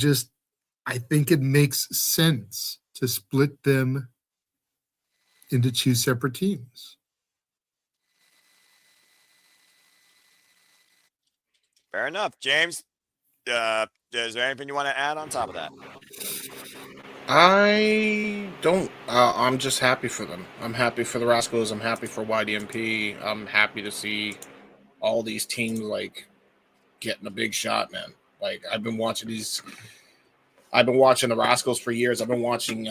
think it makes sense to split them into two separate teams. Fair enough, James. Is there anything you want to add on top of that? I don't. I'm just happy for them. I'm happy for the Rascals. I'm happy for YDMP. I'm happy to see all these teams like getting a big shot, man. Like I've been watching these. I've been watching the Rascals for years. I've been watching,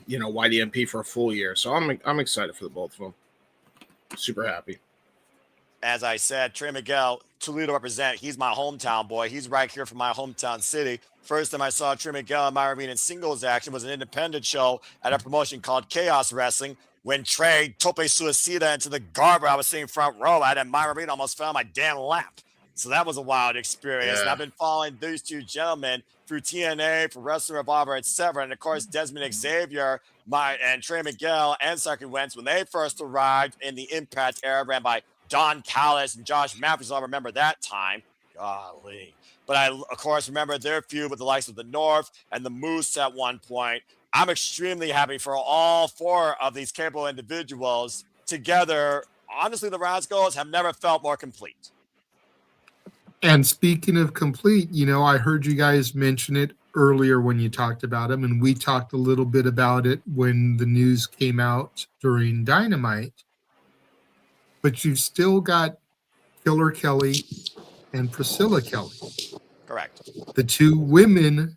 YDMP for a full year. So I'm excited for the both of them. Super happy. As I said, Trey Miguel, Toledo represent. He's my hometown boy. He's right here from my hometown city. First time I saw Trey Miguel in my arena in singles action was an independent show at a promotion called Chaos Wrestling. When Trey tope suicida into the garbage, I was sitting front row. I had my arena almost fell on my damn lap. So that was a wild experience. Yeah. And I've been following these two gentlemen through TNA, for Wrestling Revolver, etc. And of course, Desmond Xavier, and Trey Miguel and Circuit Wentz, when they first arrived in the Impact era, ran by Don Callis and Josh Matthews. I'll remember that time. Golly. But I, of course, remember their feud with the likes of the North and the Moose at one point. I'm extremely happy for all four of these capable individuals together. Honestly, the Rascals have never felt more complete. And speaking of complete, I heard you guys mention it earlier when you talked about them, and we talked a little bit about it when the news came out during Dynamite. But you've still got Killer Kelly and Priscilla Kelly. Correct. The two women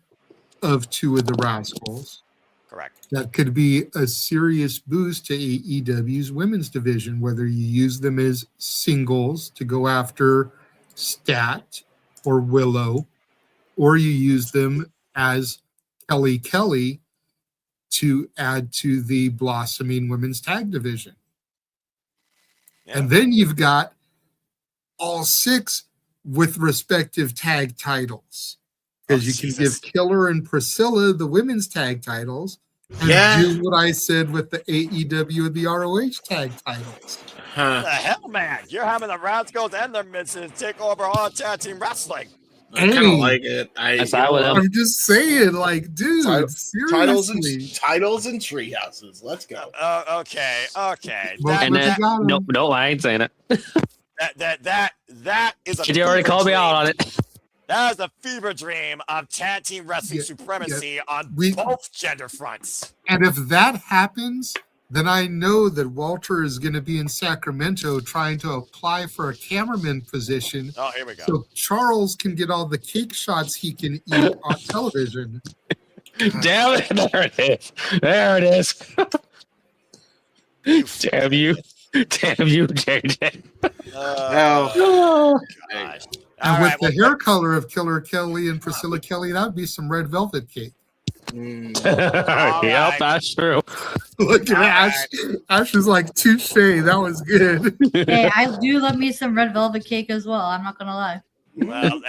of two of the Rascals. Correct. That could be a serious boost to AEW's women's division, whether you use them as singles to go after Stat or Willow, or you use them as Kelly Kelly to add to the blossoming women's tag division. Yeah. And then you've got all six with respective tag titles. Because you can give Killer and Priscilla the women's tag titles and do what I said with the AEW and the ROH tag titles. What the hell, man? You're having the Rascals and their misses take over all tag team wrestling. I kind of like it. I'm just saying, like, dude, seriously. Titles and tree houses. Let's go. Okay. No, I ain't saying it. That is a. You already called me out on it. That is a fever dream of tag team wrestling supremacy on both gender fronts. And if that happens, then I know that Walter is going to be in Sacramento trying to apply for a cameraman position. Oh, here we go. So Charles can get all the cake shots he can eat on television. Damn it. There it is. There it is. Damn you. Damn you, JJ. Oh, gosh. And with the hair color of Killer Kelly and Priscilla Kelly, that would be some red velvet cake. Yep, that's true. Look at Ash. Ash is like, touche. That was good. Hey, I do love me some red velvet cake as well. I'm not gonna lie. Well,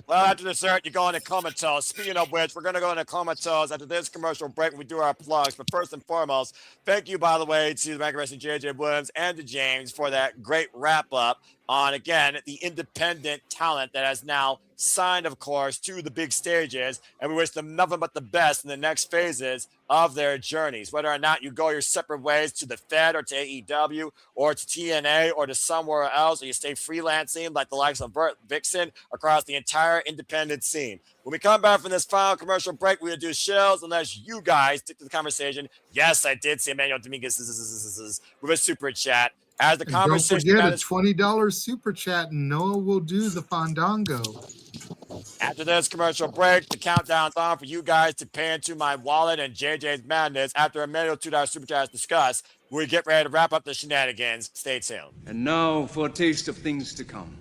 after dessert, you go into comatose. Speaking of which, we're going to go into comatose after this commercial break when we do our plugs. But first and foremost, thank you, by the way, to the Bank of Wrestling JJ Williams and to James for that great wrap-up on, again, the independent talent that has now signed, of course, to the big stages. And we wish them nothing but the best in the next phases of their journeys. Whether or not you go your separate ways to the Fed or to AEW or to TNA or to somewhere else, or you stay freelancing like the likes of Burt Vixen across the entire independent scene. When we come back from this final commercial break, we're going to do shells unless you guys stick to the conversation. Yes, I did see Emmanuel Dominguez with a super chat. As the And don't conversation forget that a is $20 super chat, and Noah will do the fandango. after this commercial break, the countdown's on for you guys to pay into my wallet and JJ's madness. After a minute or $2 super chat is discussed, we get ready to wrap up the shenanigans. Stay tuned. And now for a taste of things to come.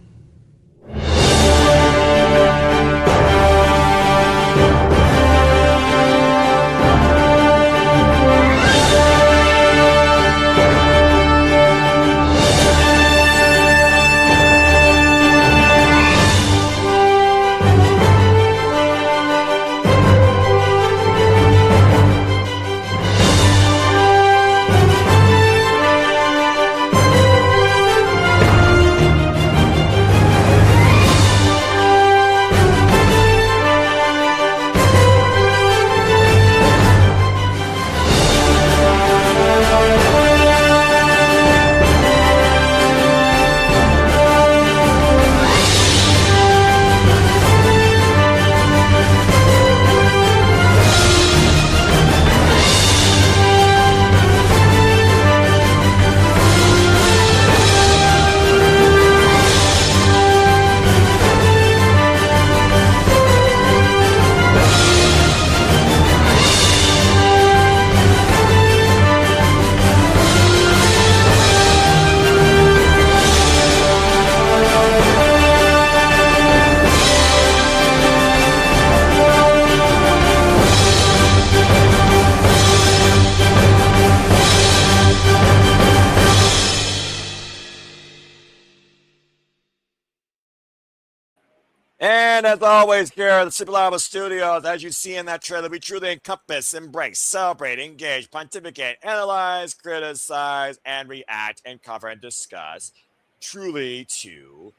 And as always, here at the Super Lava Studios, as you see in that trailer, we truly encompass, embrace, celebrate, engage, pontificate, analyze, criticize, and react, and cover and discuss truly to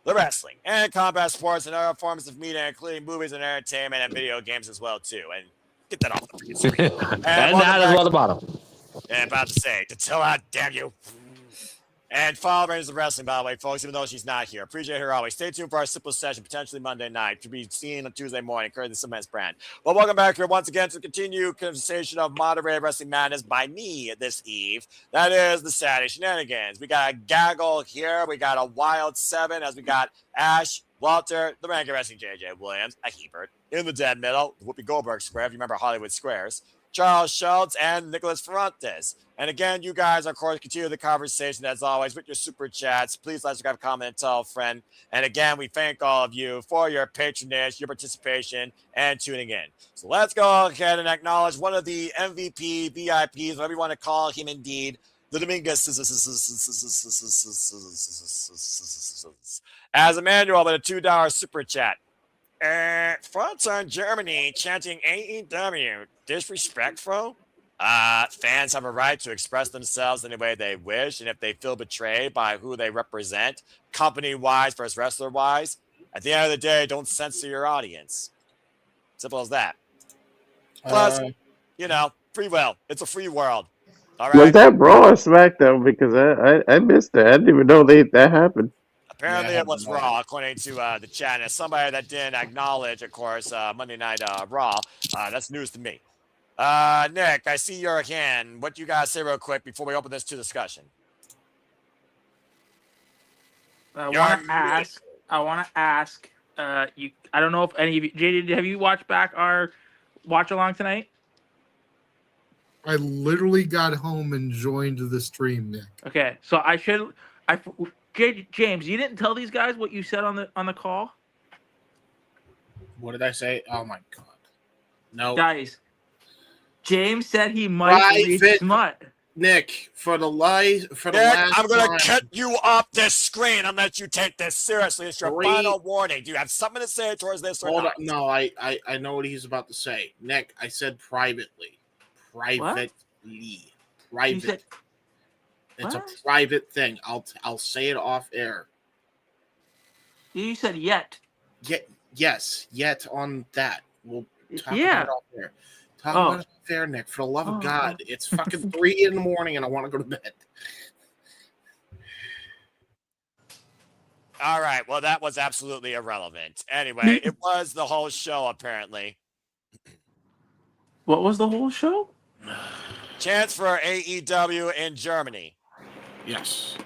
the wrestling and combat sports and other forms of media, including movies and entertainment and video games as well, too. And get that off the freaking screen. And that is what the bottom. And about to say, to chill out, damn you. And follow Rangers of Wrestling, by the way, folks, even though she's not here. Appreciate her always. Stay tuned for our simple session, potentially Monday night, to be seen on Tuesday morning, courtesy of the Cements brand. Well, welcome back here once again to continue conversation of moderated wrestling madness by me this eve. That is the Saturday Shenanigans. We got a gaggle here. We got a wild 7 as we got Ash, Walter, the Ranking Wrestling JJ Williams, a Hebert, in the dead middle, Whoopi Goldberg Square, if you remember Hollywood Squares, Charles Schultz, and Nicholas Ferrantes. And again, you guys, of course, continue the conversation as always with your super chats. Please let us have a comment and tell a friend. And again, we thank all of you for your patronage, your participation, and tuning in. So let's go ahead and acknowledge one of the MVP, VIPs, whatever you want to call him indeed, the Dominguez as Emmanuel with a $2 super chat. France on Germany chanting AEW. Disrespectful? Fans have a right to express themselves any way they wish, and if they feel betrayed by who they represent, company-wise versus wrestler-wise, at the end of the day, don't censor your audience. Simple as that. Plus, free will. It's a free world. All right. Was that Raw or SmackDown? Because I missed that. I didn't even know that happened. Apparently it was Raw, according to the chat. And as somebody that didn't acknowledge, of course, Monday Night Raw, that's news to me. Nick, I see your hand. What do you guys say real quick before we open this to discussion? I want to ask. You. I don't know if any of you, JD, have you watched back our watch along tonight? I literally got home and joined the stream, Nick. Okay, so James, you didn't tell these guys what you said on the call? What did I say? Oh my god. No. Guys, James said he might read smut. Nick, for the last I'm gonna time, cut you off this screen and let you take this seriously. It's your final warning. Do you have something to say towards this or hold not? on. No, I know what he's about to say. Nick, I said privately. Privately. Private. It's a private thing. I'll say it off air. You said yet. Yes, yet on that. We'll talk Yeah. about it off air. Talk about it off air, Nick. For the love of God. It's fucking 3 in the morning and I want to go to bed. All right. Well, that was absolutely irrelevant. Anyway, it was the whole show, apparently. What was the whole show? Chance for AEW in Germany. Yes.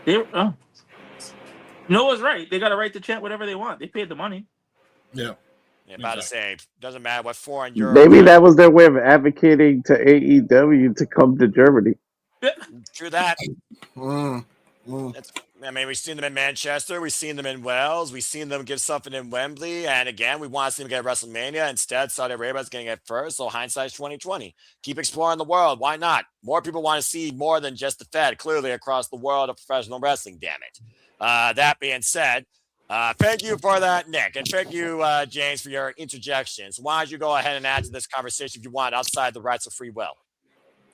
Oh. Noah's right. They got a right to chant whatever they want. They paid the money. Yeah. Yeah, about to say, doesn't matter what foreign Europe. Maybe that was their way of advocating to AEW to come to Germany. True that. Mm. I mean, we've seen them in Manchester, we've seen them in Wales, we've seen them give something in Wembley, and again, we want to see them get WrestleMania. Instead, Saudi Arabia is getting it first, so hindsight's 2020. Keep exploring the world. Why not? More people want to see more than just the Fed, clearly across the world of professional wrestling, damn it. That being said, thank you for that, Nick, and thank you, James, for your interjections. Why don't you go ahead and add to this conversation if you want, outside the rights of free will?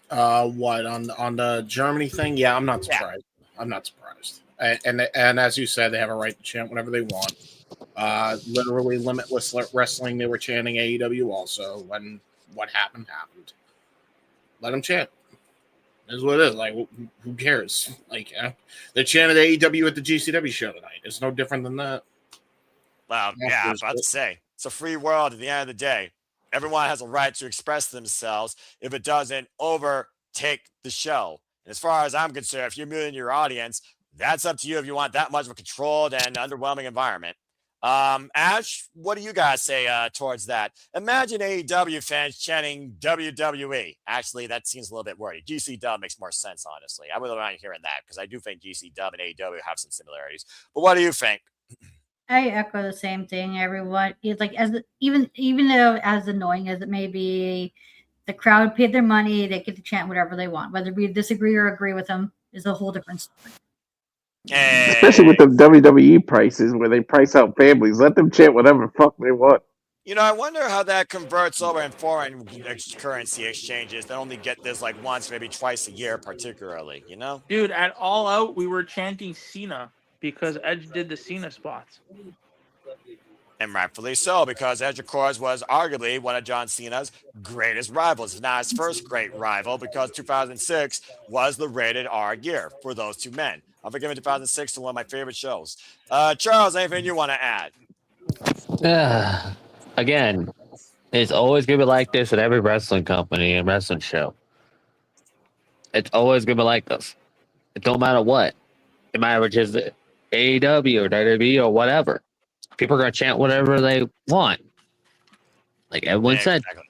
What on the Germany thing? Yeah, I'm not surprised. I'm not surprised. And as you said, they have a right to chant whenever they want. Literally limitless wrestling. They were chanting AEW also when what happened. Let them chant. That's what it is. Like, who cares? Like, they chanted AEW at the GCW show tonight. It's no different than that. Well, yeah, I was about to say, it's a free world at the end of the day. Everyone has a right to express themselves if it doesn't overtake the show. And as far as I'm concerned, if you're muting your audience, that's up to you if you want that much of a controlled and underwhelming environment. Ash, what do you guys say towards that? Imagine AEW fans chanting WWE. Actually, that seems a little bit wordy. GC Dub makes more sense, honestly. I wouldn't mind hearing that because I do think GC Dub and AEW have some similarities. But what do you think? I echo the same thing. Everyone, it's like even though as annoying as it may be, the crowd paid their money. They get to chant whatever they want. Whether we disagree or agree with them is a whole different story. Especially with the WWE prices, where they price out families. Let them chant whatever the fuck they want. You know, I wonder how that converts over in foreign currency exchanges that only get this like once, maybe twice a year, particularly, you know? Dude, at All Out, we were chanting Cena because Edge did the Cena spots. And rightfully so, because Edge, of course, was arguably one of John Cena's greatest rivals, if not his first great rival, because 2006 was the rated R year for those two men. I'm forgiving 2006 to one of my favorite shows. Charles, anything you want to add? Again, it's always going to be like this at every wrestling company and wrestling show. It's always going to be like this. It don't matter what. It matters just AEW or WWE or whatever. People are going to chant whatever they want. Like everyone said. Exactly.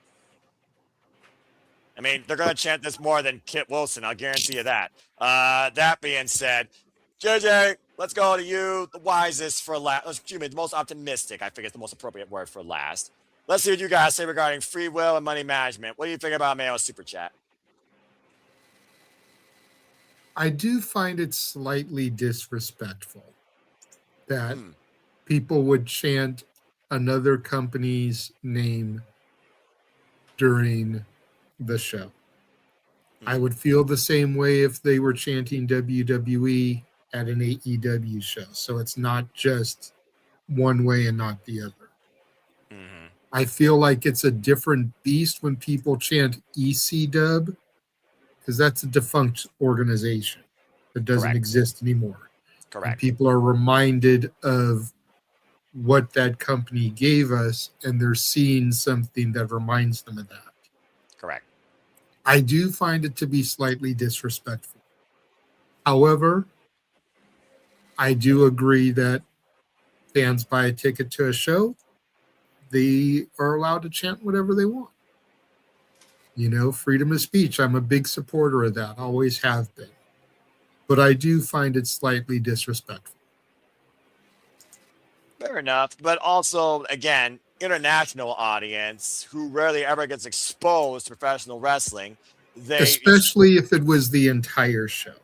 I mean, they're going to chant this more than Kit Wilson. I'll guarantee you that. That being said, JJ, let's go to you, the wisest for last. Excuse me, the most optimistic, I think is the most appropriate word for last. Let's see what you guys say regarding free will and money management. What do you think about Mayo Super Chat? I do find it slightly disrespectful that people would chant another company's name during the show. I would feel the same way if they were chanting WWE at an AEW show. So it's not just one way and not the other. I feel like it's a different beast when people chant EC Dub, because that's a defunct organization that doesn't exist anymore. Correct. And people are reminded of what that company gave us, and they're seeing something that reminds them of that. Correct. I do find it to be slightly disrespectful. However, I do agree that fans buy a ticket to a show, they are allowed to chant whatever they want. You know, freedom of speech. I'm a big supporter of that, always have been. But I do find it slightly disrespectful. Fair enough. But also, again, international audience who rarely ever gets exposed to professional wrestling. Especially if it was the entire show.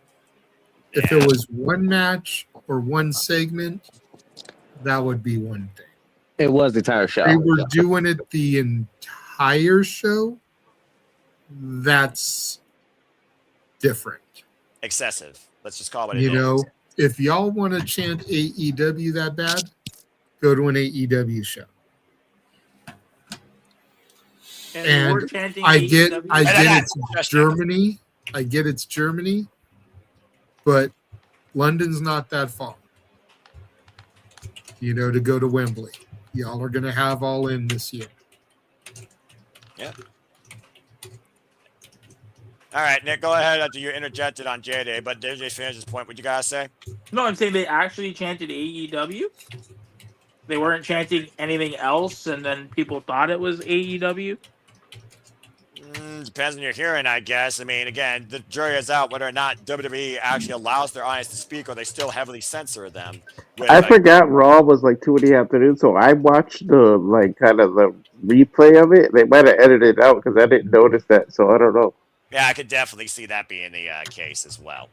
If it was one match or one segment, that would be one thing. It was the entire show. They were doing it the entire show. That's different. Excessive. Let's just call it. You know, if y'all want to chant AEW that bad, go to an AEW show. And I get it's Germany. I get it's Germany, but London's not that far. You know, to go to Wembley. Y'all are going to have All In this year. Yeah. All right, Nick, go ahead after you interjected on JJ, but JJ finished his point. What you guys say? No, I'm saying they actually chanted AEW. They weren't chanting anything else, and then people thought it was AEW. Depends on your hearing, I guess. I mean, again, the jury is out whether or not WWE actually allows their audience to speak, or they still heavily censor them. I forgot Raw was like 2 in the afternoon, so I watched the kind of the replay of it. They might have edited it out because I didn't notice that, so I don't know. Yeah, I could definitely see that being the case as well.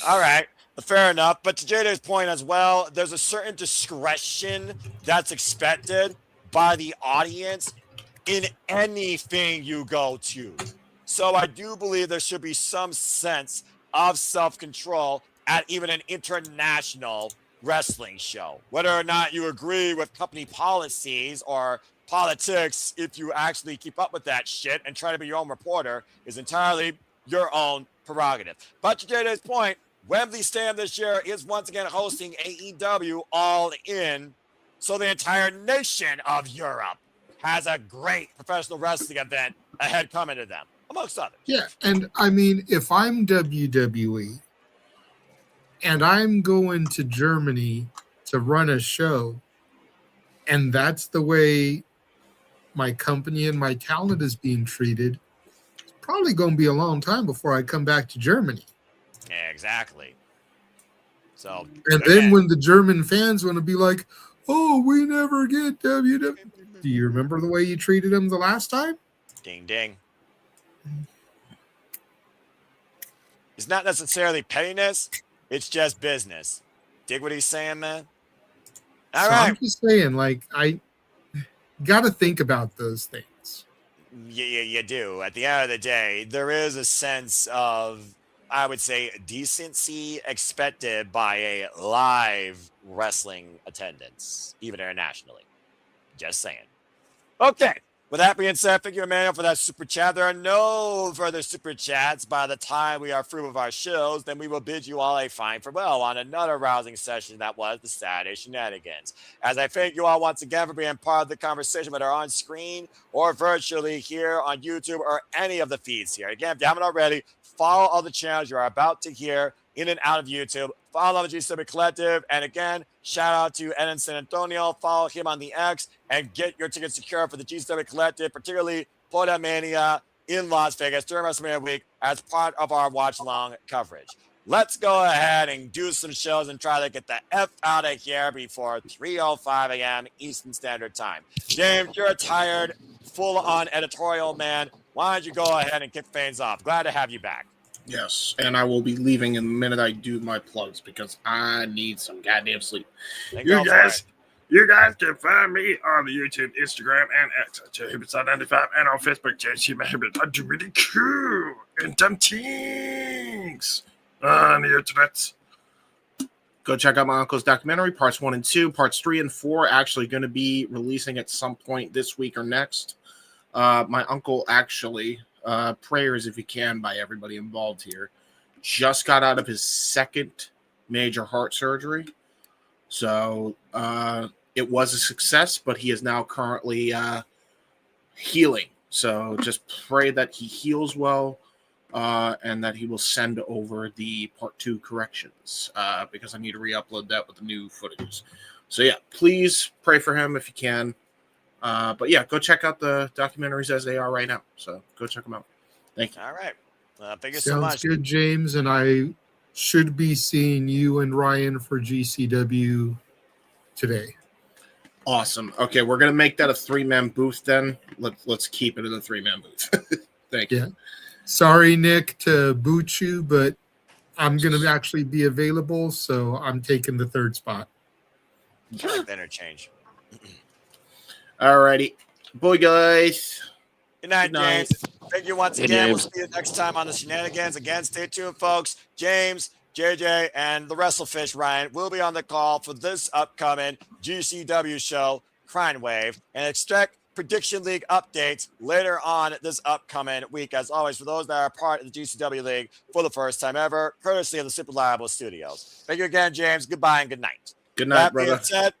All right, fair enough. But to JJ's point as well, there's a certain discretion that's expected by the audience in anything you go to. So I do believe there should be some sense of self-control at even an international wrestling show. Whether or not you agree with company policies or politics, if you actually keep up with that shit and try to be your own reporter, is entirely your own prerogative. But to JJ's point, Wembley Stadium this year is once again hosting AEW All In. So the entire nation of Europe has a great professional wrestling event ahead coming to them, amongst others. Yeah, and I mean, if I'm WWE and I'm going to Germany to run a show, and that's the way my company and my talent is being treated, it's probably going to be a long time before I come back to Germany. Yeah, exactly. So, and then when the German fans want to be like, oh, we never get WWE. Do you remember the way you treated them the last time? Ding, ding. It's not necessarily pettiness. It's just business. Dig what he's saying, man? All right. I'm just saying, like, I got to think about those things. You do. At the end of the day, there is a sense of, I would say, decency expected by a live wrestling attendance, even internationally. Just saying. Okay. With that being said, thank you, Emmanuel, for that super chat. There are no further super chats. By the time we are through with our shows, then we will bid you all a fine farewell on another rousing session that was the Saturday Shenanigans. As I thank you all once again for being part of the conversation, whether on screen or virtually here on YouTube or any of the feeds here. Again, if you haven't already, follow all the channels you are about to hear in and out of YouTube. Follow the G7 Collective. And again, shout out to Ed in San Antonio. Follow him on the X and get your tickets secure for the G7 Collective, particularly Florida Mania in Las Vegas during WrestleMania week as part of our watch long coverage. Let's go ahead and do some shows and try to get the F out of here before 3:05 a.m. Eastern Standard Time. James, you're a tired, full-on editorial man. Why don't you go ahead and kick things off? Glad to have you back. Yes, and I will be leaving in the minute I do my plugs because I need some goddamn sleep. You guys can find me on the YouTube, Instagram, and X at JHibitSide95 and on Facebook, JHibit. I do really cool and dumb things on the internet. Go check out my uncle's documentary, parts 1 and 2. Parts 3 and 4 actually going to be releasing at some point this week or next. My uncle actually... prayers if you can by everybody involved here, just got out of his second major heart surgery. So it was a success, but he is now currently healing. So just pray that he heals well and that he will send over the part 2 corrections because I need to re-upload that with the new footage. So yeah, please pray for him if you can. But yeah, go check out the documentaries as they are right now. So go check them out. Thank you. All right. Thank you so much. Sounds good, James. And I should be seeing you and Ryan for GCW today. Awesome. Okay, we're gonna make that a 3-man booth then. Let's keep it in a 3-man booth. Thank you. Yeah. Sorry, Nick, to boot you, but I'm gonna actually be available, so I'm taking the 3rd spot. Interchange. Alrighty. Boy, guys. Good night, James. Thank you once Hey, again. We'll James. see you next time on the Shenanigans. Again, stay tuned, folks. James, JJ, and the WrestleFish Ryan will be on the call for this upcoming GCW show, Crime Wave, and expect Prediction League updates later on this upcoming week. As always, for those that are part of the GCW League for the first time ever, courtesy of the Super Liable Studios. Thank you again, James. Goodbye and good night. Good night, That being brother. said,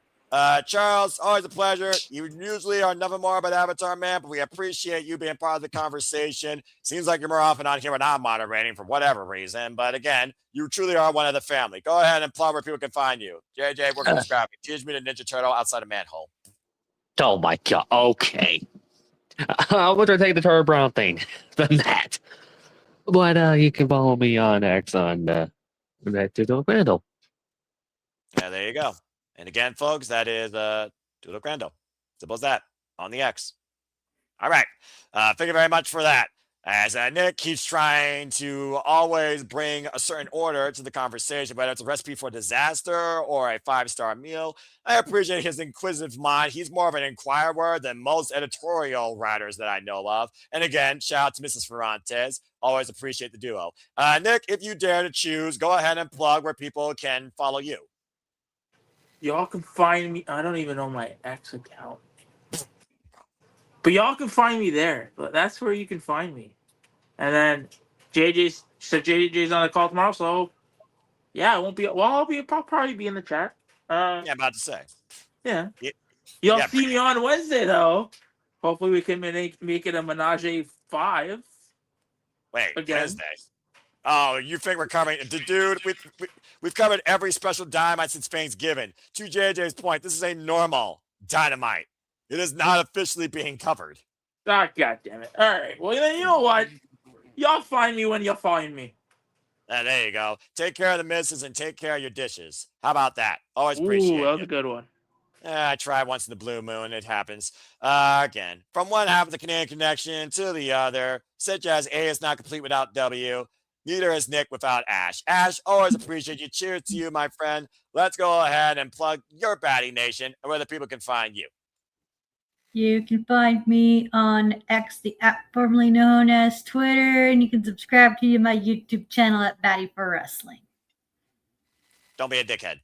Charles, always a pleasure. You usually are nothing more about Avatar Man, but we appreciate you being part of the conversation. Seems like you're more often on here when I'm moderating for whatever reason. But again, you truly are one of the family. Go ahead and plug where people can find you. JJ, where can describe you? Teenage Mutant Ninja Turtle outside of Manhole. Oh my god. Okay. I'll go take the Turtle Brown thing than that. But you can follow me on X on that Doodle Randall. Yeah, there you go. And again, folks, that is Doodle Grando. Simple as that on the X. All right. Thank you very much for that. As Nick keeps trying to always bring a certain order to the conversation, whether it's a recipe for disaster or a 5-star meal, I appreciate his inquisitive mind. He's more of an inquirer than most editorial writers that I know of. And again, shout out to Mrs. Ferrantes. Always appreciate the duo. Nick, if you dare to choose, go ahead and plug where people can follow you. Y'all can find me. I don't even know my X account. But y'all can find me there. But that's where you can find me. And then JJ's on the call tomorrow, so yeah, I won't be. Well, I'll probably be in the chat. Yeah, about to say. Yeah. You'll see me on Wednesday though. Hopefully we can make it a Menage 5. Wait, again. Wednesday. Oh, you think we're covering? Dude, we've covered every special Dynamite since Thanksgiving. To JJ's point, this is a normal Dynamite. It is not officially being covered. Ah, God damn it. All right. Well, then you know what? Y'all find me when you find me. There you go. Take care of the misses and take care of your dishes. How about that? Always appreciate it. That was a good one. I try once in the blue moon. It happens. Again, from one half of the Canadian connection to the other, such as A is not complete without W. Neither is Nick without Ash. Ash, always appreciate you. Cheers to you, my friend. Let's go ahead and plug your Batty Nation and where the people can find you. You can find me on X, the app formerly known as Twitter, and you can subscribe to my YouTube channel at Batty for Wrestling. Don't be a dickhead.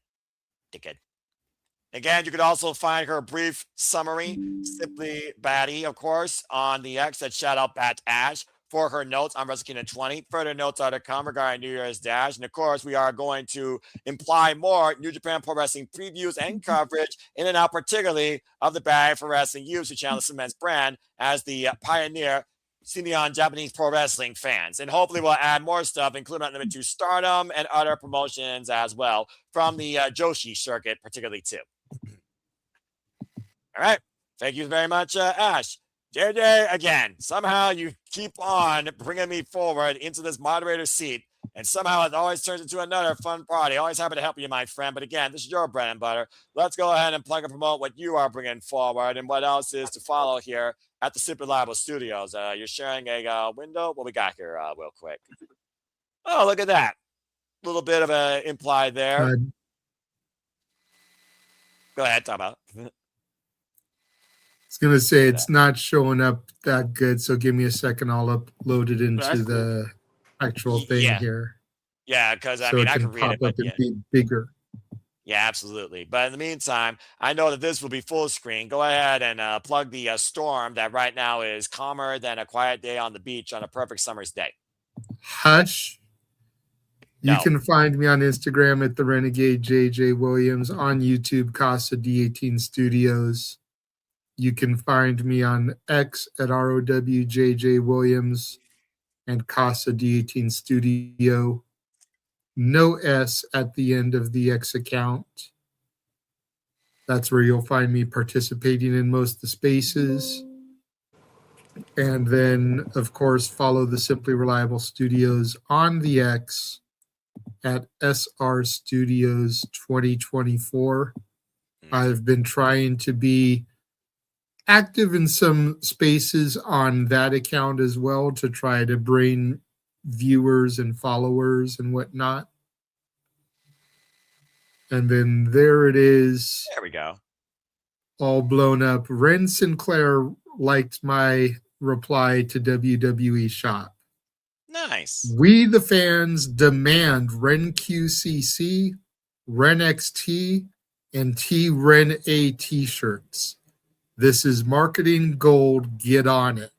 Again, you could also find her brief summary, Simply Batty, of course, on the X at Shoutout Bat Ash for her notes on Wrestle Kingdom 20. Further notes are to come regarding New Year's Dash. And of course, we are going to imply more New Japan Pro Wrestling previews and coverage in and out, particularly of the Batty for Wrestling YouTube channel, the Cements brand, as the pioneer senior on Japanese pro wrestling fans. And hopefully we'll add more stuff, including Not Limited to Stardom and other promotions as well from the Joshi circuit, particularly too. All right. Thank you very much, Ash. JJ, again, somehow you keep on bringing me forward into this moderator seat, and somehow it always turns into another fun party. Always happy to help you, my friend. But again, this is your bread and butter. Let's go ahead and plug and promote what you are bringing forward and what else is to follow here at the Super Reliable Studios. You're sharing a window. What we got here real quick? Oh, look at that. A little bit of a implied there. Go ahead, talk about it. I was going to say it's not showing up that good, so give me a second. I'll upload it into the actual thing here. Yeah, because I so mean, it I can can read pop it, but up and be bigger. Yeah, absolutely. But in the meantime, I know that this will be full screen. Go ahead and plug the storm that right now is calmer than a quiet day on the beach on a perfect summer's day. Hush. You can find me on Instagram at the Renegade JJ Williams, on YouTube, Casa D18 Studios. You can find me on X at ROWJJ Williams and Casa D18 Studio. No S at the end of the X account. That's where you'll find me participating in most of the spaces. And then, of course, follow the Simply Reliable Studios on the X at SR Studios 2024. I've been trying to be active in some spaces on that account as well to try to bring viewers and followers and whatnot. And then there it is. There we go. All blown up. Ren Sinclair liked my reply to WWE Shop. Nice. We, the fans, demand Ren QCC, Ren XT, and T-Ren A t-shirts. This is marketing gold. Get on it.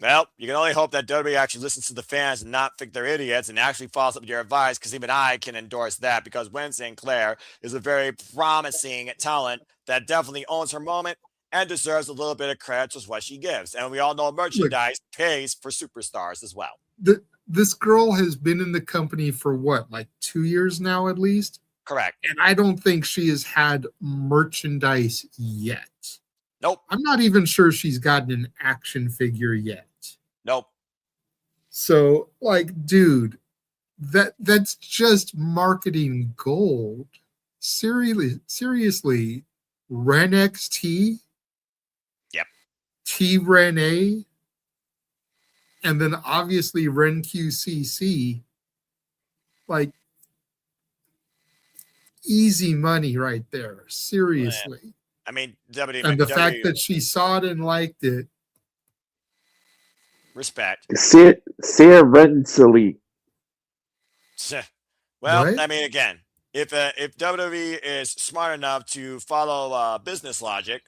Well, you can only hope that WWE actually listens to the fans and not think they're idiots and actually follows up with your advice, because even I can endorse that, because Gwen St. Clair is a very promising talent that definitely owns her moment and deserves a little bit of credit to what she gives. And we all know merchandise pays for superstars as well. This girl has been in the company for what, like 2 years now at least? Correct. And I don't think she has had merchandise yet. Nope. I'm not even sure she's gotten an action figure yet. Nope. So, like, dude, that's just marketing gold. Seriously, Ren XT? Yep. T-Ren A? And then obviously Ren QCC. Like, easy money right there. Seriously. I mean, And the fact that she saw it and liked it. Respect. Seriously. Well, What? I mean, again, if WWE is smart enough to follow business logic,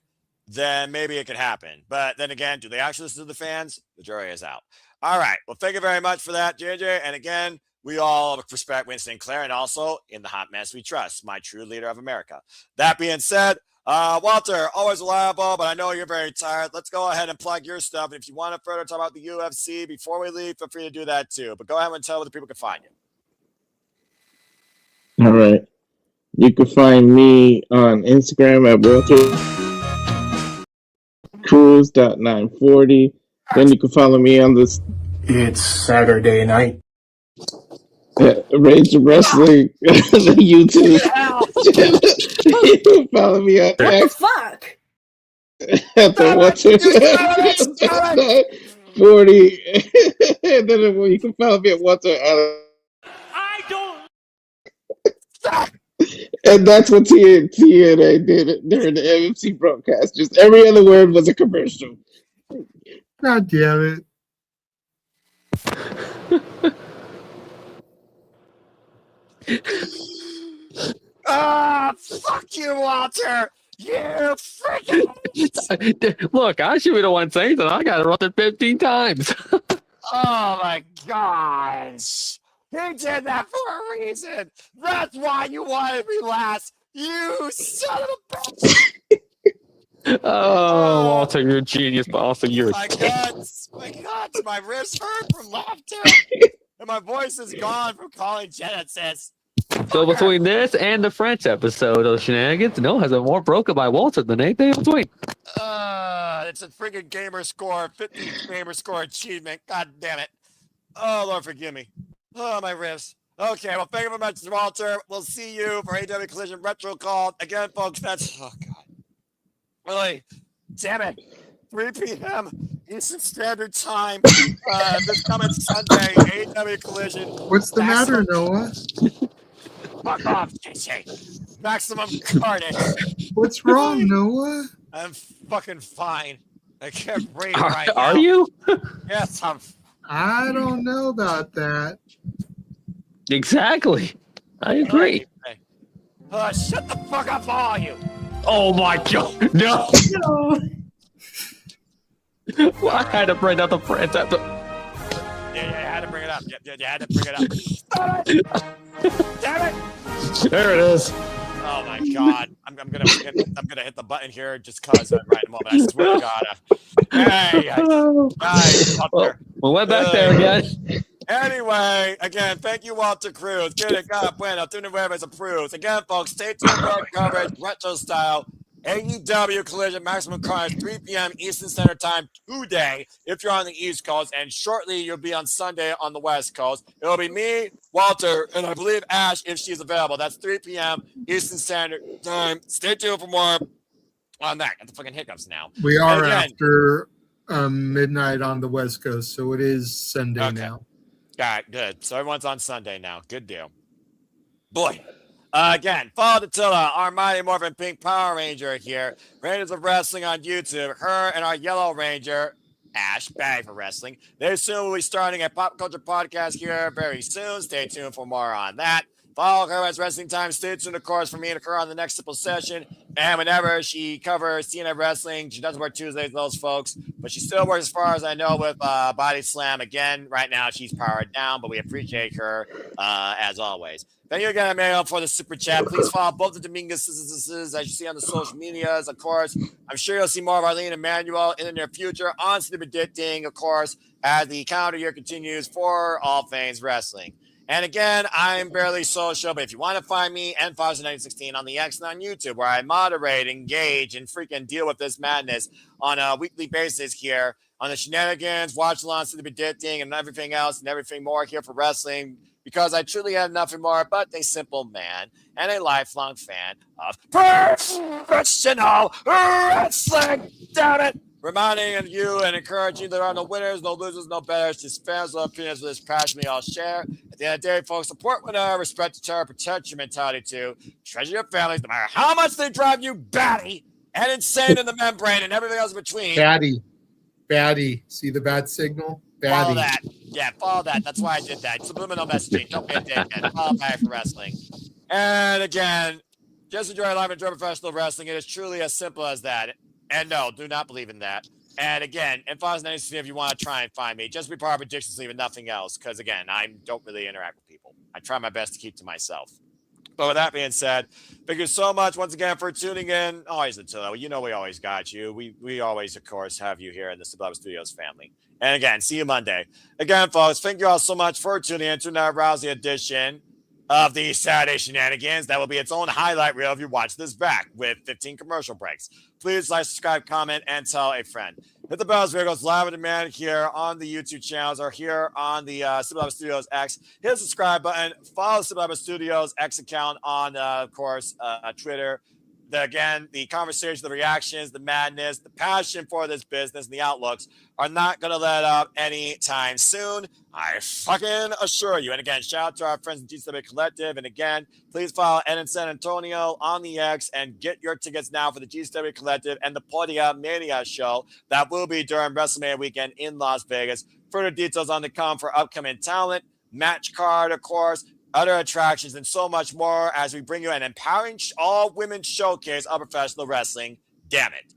then maybe it could happen. But then again, do they actually listen to the fans? The jury is out. All right. Well, thank you very much for that, JJ. And again, we all respect Winston Clare, and also in the hot mess we trust, my true leader of America. That being said, Walter, always reliable, but I know you're very tired. Let's go ahead and plug your stuff. And if you want to further talk about the UFC before we leave, feel free to do that too. But go ahead and tell where the people can find you. All right. You can find me on Instagram at WalterCruz.940. Then you can follow me on this. It's Saturday night. Rage of Wrestling on YouTube. You can follow me on X. Fuck! At the Walter 40. And then you can follow me at Walter. And that's what TNA did during the MMC broadcast. Just every other word was a commercial. God damn it. Fuck you, Walter! You freaking... Look, I should be the one saying that. I got it roughly 15 times. Oh my gosh! He did that for a reason! That's why you wanted me last! You son of a bitch! Oh, Walter, you're a genius, but also you're a My guts! My guts! My wrists hurt from laughter! And my voice is gone from calling Genesis! So between this and the French episode of Shenanigans, no has been more broken by Walter than anything in between. It's a friggin' gamer score, 50 gamer score achievement. God damn it. Oh, Lord, forgive me. Oh, my wrists. Okay, well, thank you very much, Walter. We'll see you for AW Collision Retro Call. Again, folks, that's... Oh, God. Really? Damn it. 3 p.m. Eastern Standard Time. This coming Sunday, AW Collision. What's the matter, Noah? Fuck off, JJ. Maximum Carnage. What's wrong, Noah? I'm fucking fine. I can't breathe right now. Are you? Yes, I'm. I don't know about that. Exactly. I agree. Shut the fuck up, all you. Oh my God. No. Well, I had to bring out the French episode. Yeah, I had to bring it up. Yeah, you had to bring it up. Damn it! There it is. Oh my God! I'm gonna hit the button here just cause right in a moment. I swear to God. Hey, guys, well, we went back there again. Anyway, again, thank you, Walter Cruz. Get it, God, bueno, tune in as approves. Again, folks, stay tuned for our coverage, retro style. AEW Collision Maximum Carnage, 3 p.m. Eastern Standard Time today if you're on the East Coast, and shortly you'll be on Sunday on the West Coast. It'll be me, Walter, and I believe Ash if she's available. That's 3 p.m. Eastern Standard Time. Stay tuned for more on that. Got the fucking hiccups now. We are after midnight on the West Coast, so it is Sunday now. All right, good. So everyone's on Sunday now. Good deal. Boy. Again, follow Attila, our Mighty Morphin Pink Power Ranger here. Rangers of Wrestling on YouTube. Her and our Yellow Ranger, Ash, Bag for Wrestling. They soon will be starting a Pop Culture Podcast here very soon. Stay tuned for more on that. Follow her as Wrestling Time. Stay tuned, of course, for me and her on the next Simple Session. And whenever she covers TNA Wrestling, she doesn't work Tuesdays, those folks, but she still works, as far as I know, with Body Slam. Again, right now she's powered down, but we appreciate her as always. Thank you again, Emmanuel, for the super chat. Please follow both the Dominguez as you see on the social medias. Of course, I'm sure you'll see more of Arlene and Emmanuel in the near future on Sleep Addicting, of course, as the calendar year continues for all things wrestling. And again, I'm barely social, but if you want to find me and Foster1916 on the X and on YouTube, where I moderate, engage, and freaking deal with this madness on a weekly basis here on the Shenanigans, Watch Along, Sleep Addicting, and everything else and everything more here for wrestling, because I truly have nothing more but a simple man and a lifelong fan of professional wrestling. Damn it! Reminding you and encouraging there are no winners, no losers, no betters, just fans with opinions with this passion we all share. At the end of the day, folks, support one another, respect each other, protect your mentality too. Treasure your families, no matter how much they drive you batty and insane in the membrane and everything else in between. Batty. See the bat signal? Batty. Follow that. Yeah, follow that. That's why I did that. Subliminal messaging. Don't be a dickhead. Follow back for wrestling. And again, just enjoy life, enjoy professional wrestling. It is truly as simple as that. And no, do not believe in that. And again, and Foster1916, if you want to try and find me, just be part of Predictions Sleeve and nothing else. Because again, I don't really interact with people. I try my best to keep to myself. But with that being said, thank you so much once again for tuning in. Always until you know we always got you. We always, of course, have you here in the Sublime Studios family. And again, see you Monday. Again, folks, thank you all so much for tuning in to another rousing edition of the Saturday Shenanigans. That will be its own highlight reel if you watch this back with 15 commercial breaks. Please like, subscribe, comment, and tell a friend. Hit the bells, videos live on demand here on the YouTube channels or here on the Sublime Studios X. Hit the subscribe button. Follow Sublime Studios X account on, of course, Twitter. Again, the conversation, the reactions, the madness, the passion for this business, and the outlooks are not going to let up anytime soon. I fucking assure you. And again, shout out to our friends in GCW Collective. And again, please follow Ed in San Antonio on the X and get your tickets now for the GCW Collective and the Podia Mania show that will be during WrestleMania weekend in Las Vegas. Further details on the come for upcoming talent, match card, of course, other attractions, and so much more as we bring you an empowering all-women showcase of professional wrestling. Damn it.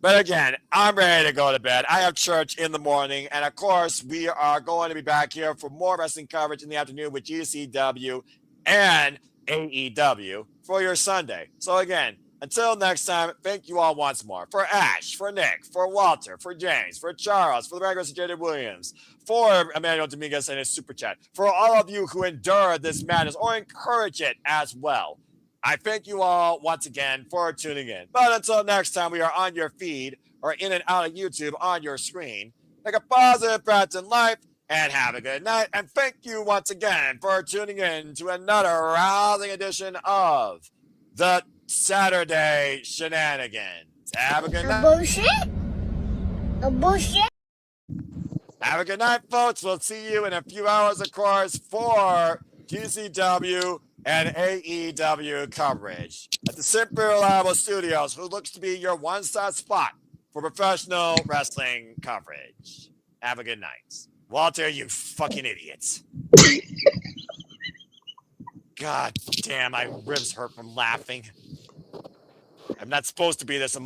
But again, I'm ready to go to bed. I have church in the morning. And, of course, we are going to be back here for more wrestling coverage in the afternoon with GCW and AEW for your Sunday. So, again, until next time, thank you all once more. For Ash, for Nick, for Walter, for James, for Charles, for the regulars of J.D. Williams, for Emmanuel Dominguez and his super chat, for all of you who endure this madness or encourage it as well. I thank you all once again for tuning in. But until next time, we are on your feed or in and out of YouTube on your screen. Make a positive path in life and have a good night. And thank you once again for tuning in to another rousing edition of the Saturday Shenanigans. Have a good night. Bullshit. Have a good night, folks. We'll see you in a few hours, of course, for GCW and AEW coverage at the Simple Reliable Studios, who looks to be your one-stop spot for professional wrestling coverage. Have a good night. Walter, you fucking idiots. God damn, my ribs hurt from laughing. I'm not supposed to be this emotional.